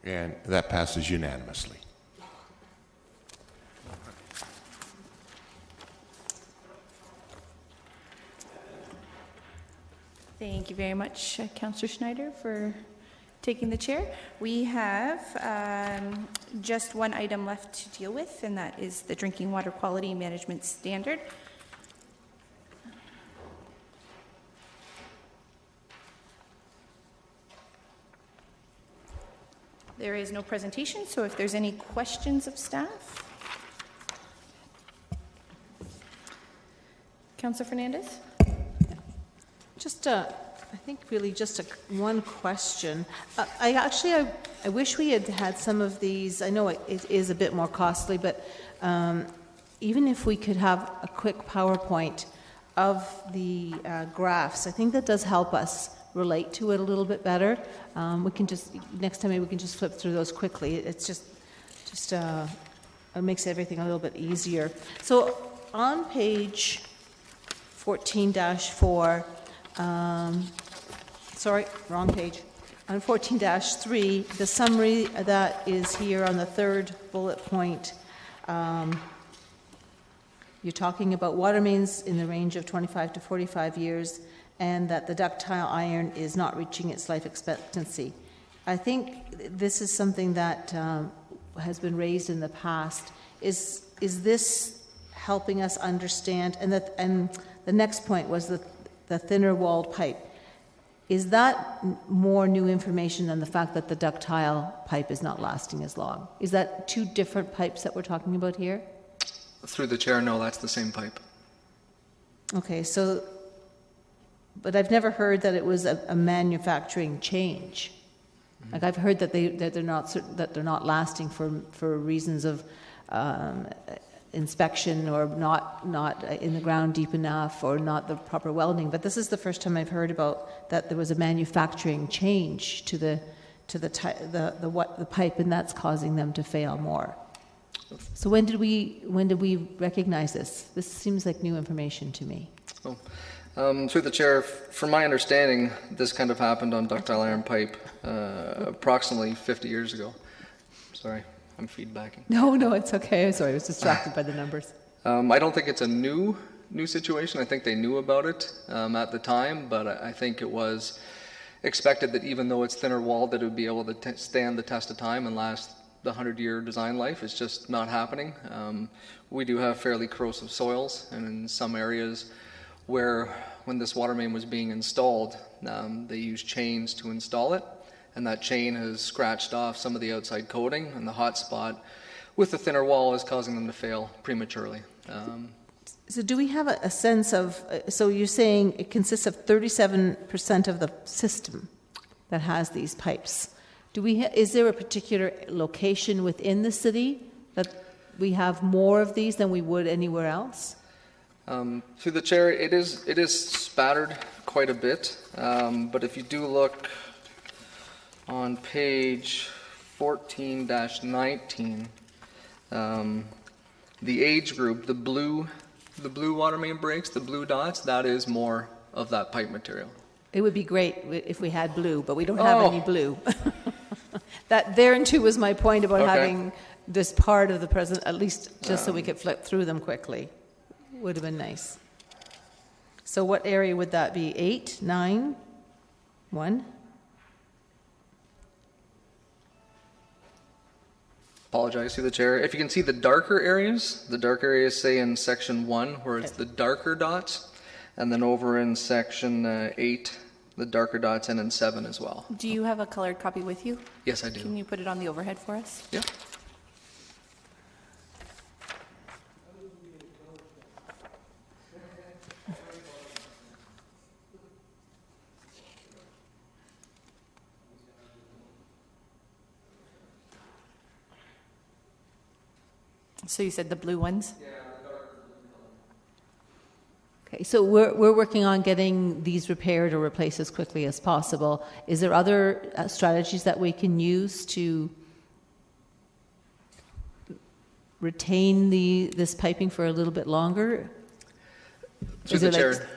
And that passes unanimously. Thank you very much, Councillor Schneider, for taking the chair. We have just one item left to deal with, and that is the Drinking Water Quality Management Standard. There is no presentation, so if there's any questions of staff. Councillor Fernandez? Just, I think really just one question. I wish we had had some of these. I know it is a bit more costly, but even if we could have a quick PowerPoint of the graphs, I think that does help us relate to it a little bit better. We can just, next time maybe we can just flip through those quickly. It's just it makes everything a little bit easier. So on page 14-4, sorry, wrong page. On 14-3, the summary that is here on the third bullet point, you're talking about water mains in the range of 25 to 45 years, and that the ductile iron is not reaching its life expectancy. I think this is something that has been raised in the past. Is this helping us understand? And the next point was the thinner walled pipe. Is that more new information than the fact that the ductile pipe is not lasting as long? Is that two different pipes that we're talking about here? Through the chair, no, that's the same pipe. Okay, so, but I've never heard that it was a manufacturing change. Like I've heard that they're not lasting for reasons of inspection or not in the ground deep enough or not the proper welding. But this is the first time I've heard about that there was a manufacturing change to the pipe, and that's causing them to fail more. So when did we recognize this? This seems like new information to me. Through the chair, from my understanding, this kind of happened on ductile iron pipe approximately 50 years ago. Sorry, I'm feedbacking. No, it's okay. Sorry, I was distracted by the numbers. I don't think it's a new situation. I think they knew about it at the time, but I think it was expected that even though it's thinner walled, that it would be able to stand the test of time and last the 100-year design life. It's just not happening. We do have fairly corrosive soils, and in some areas where when this water main was being installed, they used chains to install it, and that chain has scratched off some of the outside coating, and the hot spot with the thinner wall is causing them to fail prematurely. So do we have a sense of, so you're saying it consists of 37% of the system that has these pipes. Is there a particular location within the city that we have more of these than we would anywhere else? Through the chair, it is spattered quite a bit, but if you do look on page 14-19, the age group, the blue water main breaks, the blue dots, that is more of that pipe material. It would be great if we had blue, but we don't have any blue. That there too was my point about having this part of the present, at least just so we could flip through them quickly. Would have been nice. So what area would that be? 8, 9, 1? Apologize to the chair. If you can see the darker areas say in section 1 where it's the darker dots, and then over in section 8, the darker dots, and in 7 as well. Do you have a colored copy with you? Yes, I do. Can you put it on the overhead for us? Yeah. So you said the blue ones? Okay, so we're working on getting these repaired or replaced as quickly as possible. Is there other strategies that we can use to retain this piping for a little bit longer? Through the chair.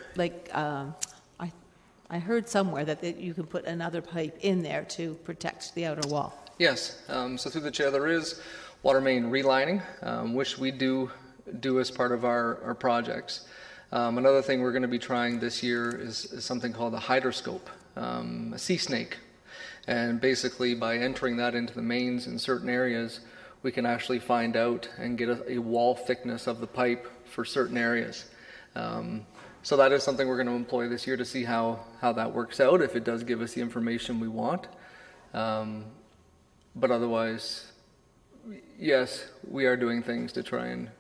I heard somewhere that you can put another pipe in there to protect the outer wall. Yes. So through the chair, there is water main relining, which we do as part of our projects. Another thing we're going to be trying this year is something called a hydroscope, a sea snake. And basically by entering that into the mains in certain areas, we can actually find out and get a wall thickness of the pipe for certain areas. So that is something we're going to employ this year to see how that works out, if it does give us the information we want. But otherwise, yes, we are doing things to try and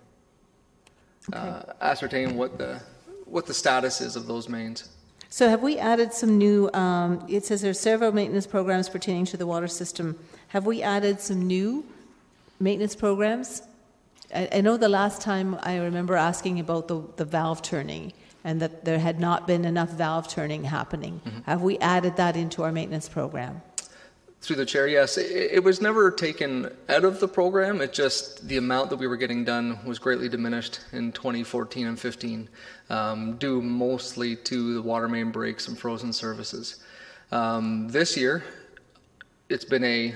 ascertain what the status is of those mains. So have we added some new, it says there are several maintenance programs pertaining to the water system. Have we added some new maintenance programs? I know the last time I remember asking about the valve turning and that there had not been enough valve turning happening. Mm-hmm. Have we added that into our maintenance program? Through the chair, yes. It was never taken out of the program. It just, the amount that we were getting done was greatly diminished in 2014 and 15, due mostly to the water main breaks and frozen services. This year, it's been a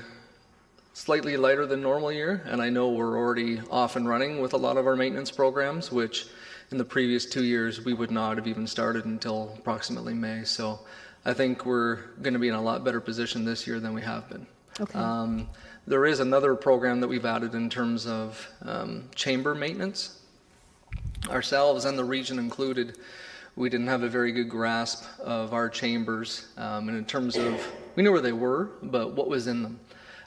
slightly lighter than normal year, and I know we're already off and running with a lot of our maintenance programs, which in the previous 2 years, we would not have even started until approximately May. So I think we're going to be in a lot better position this year than we have been. Okay. There is another program that we've added in terms of chamber maintenance. Ourselves and the region included, we didn't have a very good grasp of our chambers, and in terms of, we knew where they were, but what was in them.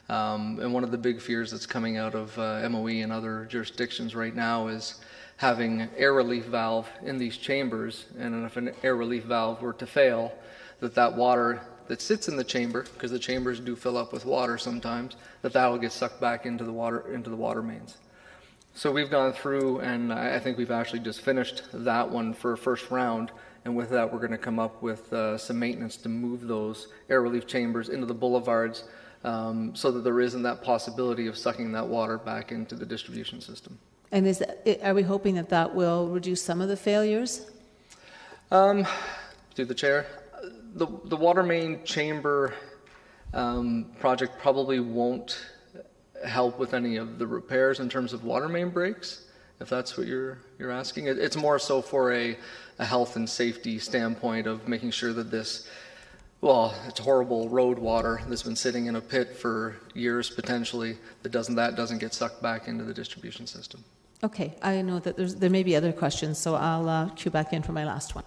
And one of the big fears that's coming out of MOE and other jurisdictions right now is having an air relief valve in these chambers, and if an air relief valve were to fail, that water that sits in the chamber, because the chambers do fill up with water sometimes, that will get sucked back into the water mains. So we've gone through, and I think we've actually just finished that one for a first round, and with that we're going to come up with some maintenance to move those air relief chambers into the boulevards, so that there isn't that possibility of sucking that water back into the distribution system. And are we hoping that will reduce some of the failures? Through the chair, the water main chamber project probably won't help with any of the repairs in terms of water main breaks, if that's what you're asking. It's more so for a health and safety standpoint of making sure that this, well, it's horrible road water that's been sitting in a pit for years potentially, that doesn't get sucked back into the distribution system. Okay, I know that there may be other questions, so I'll cue back in for my last one.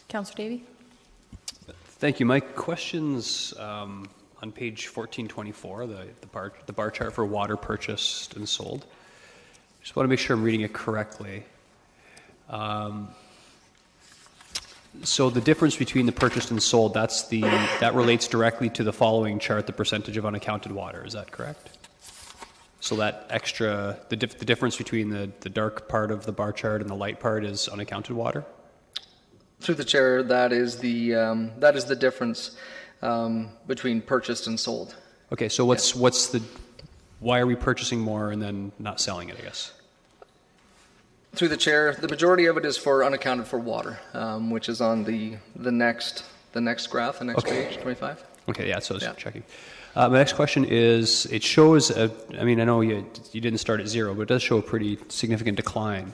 Councillor Davey? Thank you. My question's on page 1424, the bar chart for water purchased and sold. Just want to make sure I'm reading it correctly. So the difference between the purchased and sold, that relates directly to the following chart, the percentage of unaccounted water. Is that correct? So that extra, the difference between the dark part of the bar chart and the light part is unaccounted water? Through the chair, that is the difference between purchased and sold. Okay, so why are we purchasing more and then not selling it, I guess? Through the chair, the majority of it is for unaccounted for water, which is on the next graph, the next page, 25. Okay, yeah, so I was checking. My next question is, it shows, I know you didn't start at zero, but it does show a pretty significant decline.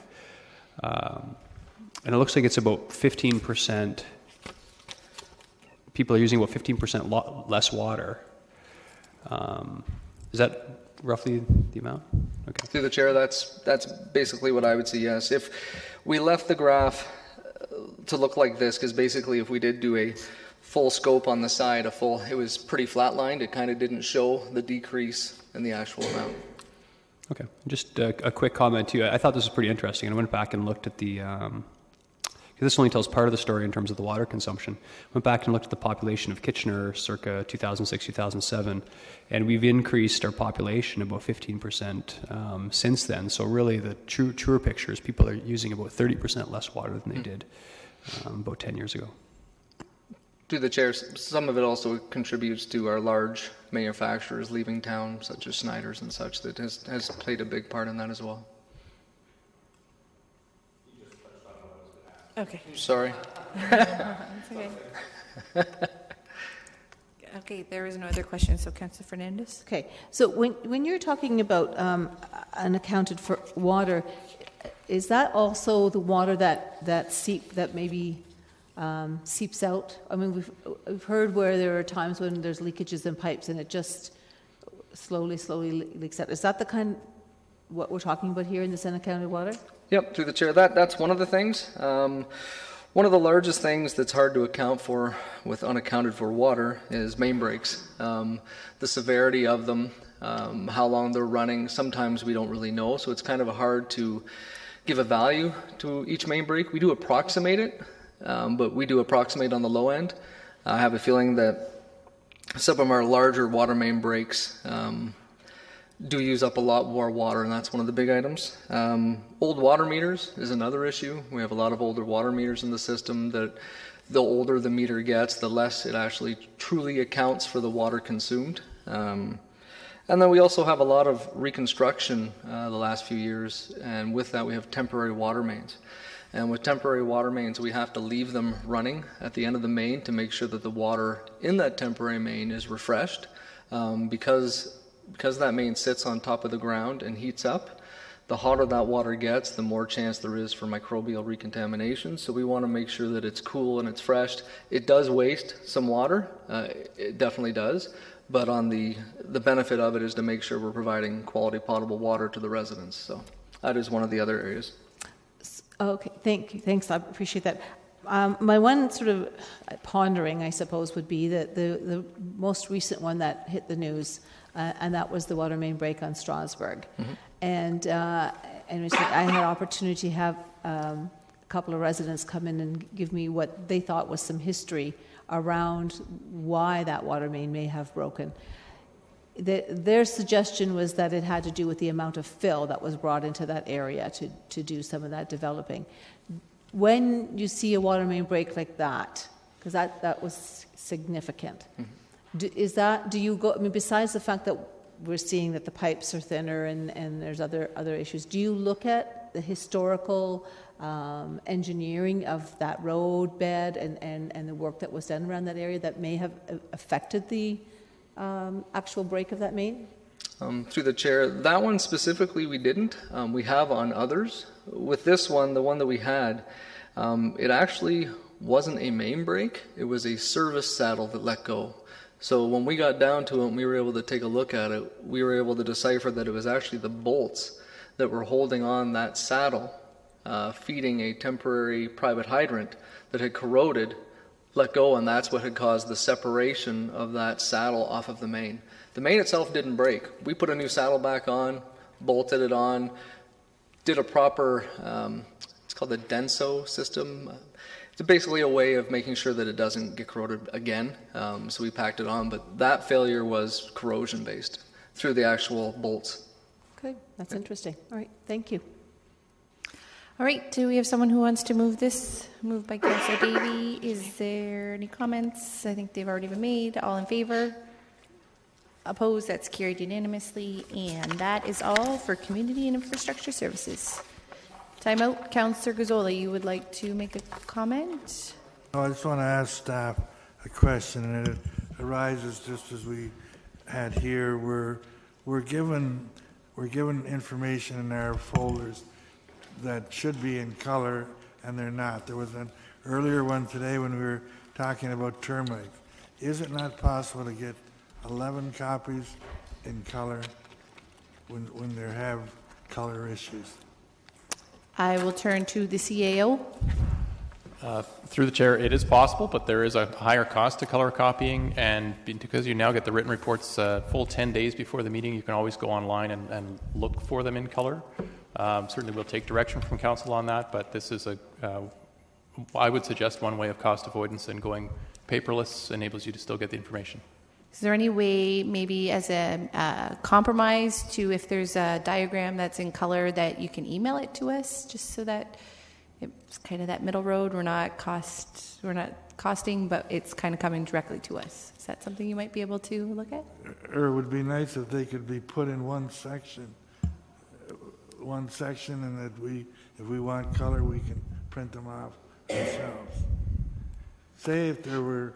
And it looks like it's about 15%, people are using about 15% less water. Is that roughly the amount? Okay. Through the chair, that's basically what I would say, yes. If we left the graph to look like this, because basically if we did do a full scope on the side, it was pretty flatlined. It kind of didn't show the decrease in the actual amount. Okay. Just a quick comment too. I thought this was pretty interesting, and I went back and looked at the, this only tells part of the story in terms of the water consumption. Went back and looked at the population of Kitchener circa 2006, 2007, and we've increased our population about 15% since then. So really the truer picture is people are using about 30% less water than they did about 10 years ago. Through the chair, some of it also contributes to our large manufacturers leaving town, such as Snyder's and such, that has played a big part in that as well. Okay. Sorry. That's okay. Okay, there is no other question, so Councillor Fernandez. Okay, so when you're talking about unaccounted for water, is that also the water that maybe seeps out? I mean, we've heard where there are times when there's leakages in pipes and it just slowly leaks out. Is that what we're talking about here in this unaccounted water? Yep, through the chair. That's one of the things. One of the largest things that's hard to account for with unaccounted for water is main breaks. The severity of them, how long they're running, sometimes we don't really know, so it's kind of hard to give a value to each main break. We do approximate it, but we do approximate on the low end. I have a feeling that some of our larger water main breaks do use up a lot more water, and that's one of the big items. Old water meters is another issue. We have a lot of older water meters in the system that the older the meter gets, the less it actually truly accounts for the water consumed. And then we also have a lot of reconstruction the last few years, and with that we have temporary water mains. And with temporary water mains, we have to leave them running at the end of the main to make sure that the water in that temporary main is refreshed, because that main sits on top of the ground and heats up. The hotter that water gets, the more chance there is for microbial recontamination. So we want to make sure that it's cool and it's fresh. It does waste some water, it definitely does, but on the benefit of it is to make sure we're providing quality potable water to the residents. So that is one of the other areas. Okay, thanks, I appreciate that. My one sort of pondering, I suppose, would be that the most recent one that hit the news, and that was the water main break on Strasbourg. Mm-hmm. And I had opportunity to have a couple of residents come in and give me what they thought was some history around why that water main may have broken. Their suggestion was that it had to do with the amount of fill that was brought into that area to do some of that developing. When you see a water main break like that, because that was significant, Mm-hmm. do you go, I mean, besides the fact that we're seeing that the pipes are thinner and there's other issues, do you look at the historical engineering of that road bed and the work that was done around that area that may have affected the actual break of that main? Through the chair, that one specifically we didn't. We have on others. With this one, the one that we had, it actually wasn't a main break. It was a service saddle that let go. So when we got down to it and we were able to take a look at it, we were able to decipher that it was actually the bolts that were holding on that saddle, feeding a temporary private hydrant that had corroded, let go, and that's what had caused the separation of that saddle off of the main. The main itself didn't break. We put a new saddle back on, bolted it on, did a proper, it's called the Denso system. It's basically a way of making sure that it doesn't get corroded again. So we packed it on, but that failure was corrosion based through the actual bolts. Okay, that's interesting. All right, thank you. All right, do we have someone who wants to move this? Moved by Councillor Davey. Is there any comments? I think they've already been made. All in favor? Opposed? That's carried unanimously. And that is all for Community and Infrastructure Services. Time out. Councillor Gazzola, you would like to make a comment? I just want to ask staff a question, and it arises just as we had here. We're given information in our folders that should be in color, and they're not. There was an earlier one today when we were talking about termite. Is it not possible to get 11 copies in color when there have color issues? I will turn to the CAO. Through the chair, it is possible, but there is a higher cost to color copying, and because you now get the written reports full 10 days before the meeting, you can always go online and look for them in color. Certainly we'll take direction from council on that, but this is I would suggest one way of cost avoidance, and going paperless enables you to still get the information. Is there any way, maybe as a compromise, to if there's a diagram that's in color, that you can email it to us, just so that it's kind of that middle road? We're not costing, but it's kind of coming directly to us. Is that something you might be able to look at? Or it would be nice if they could be put in one section, and that if we want color, we can print them off ourselves. Say if there were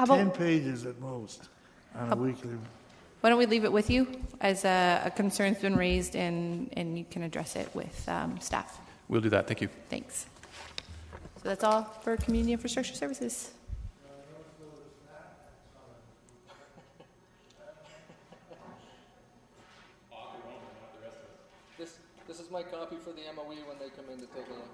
10 pages at most on a weekly. Why don't we leave it with you, as a concern's been raised, and you can address it with staff. We'll do that. Thank you. Thanks. So that's all for Community Infrastructure Services. This is my copy for the MOE when they come in to take a look.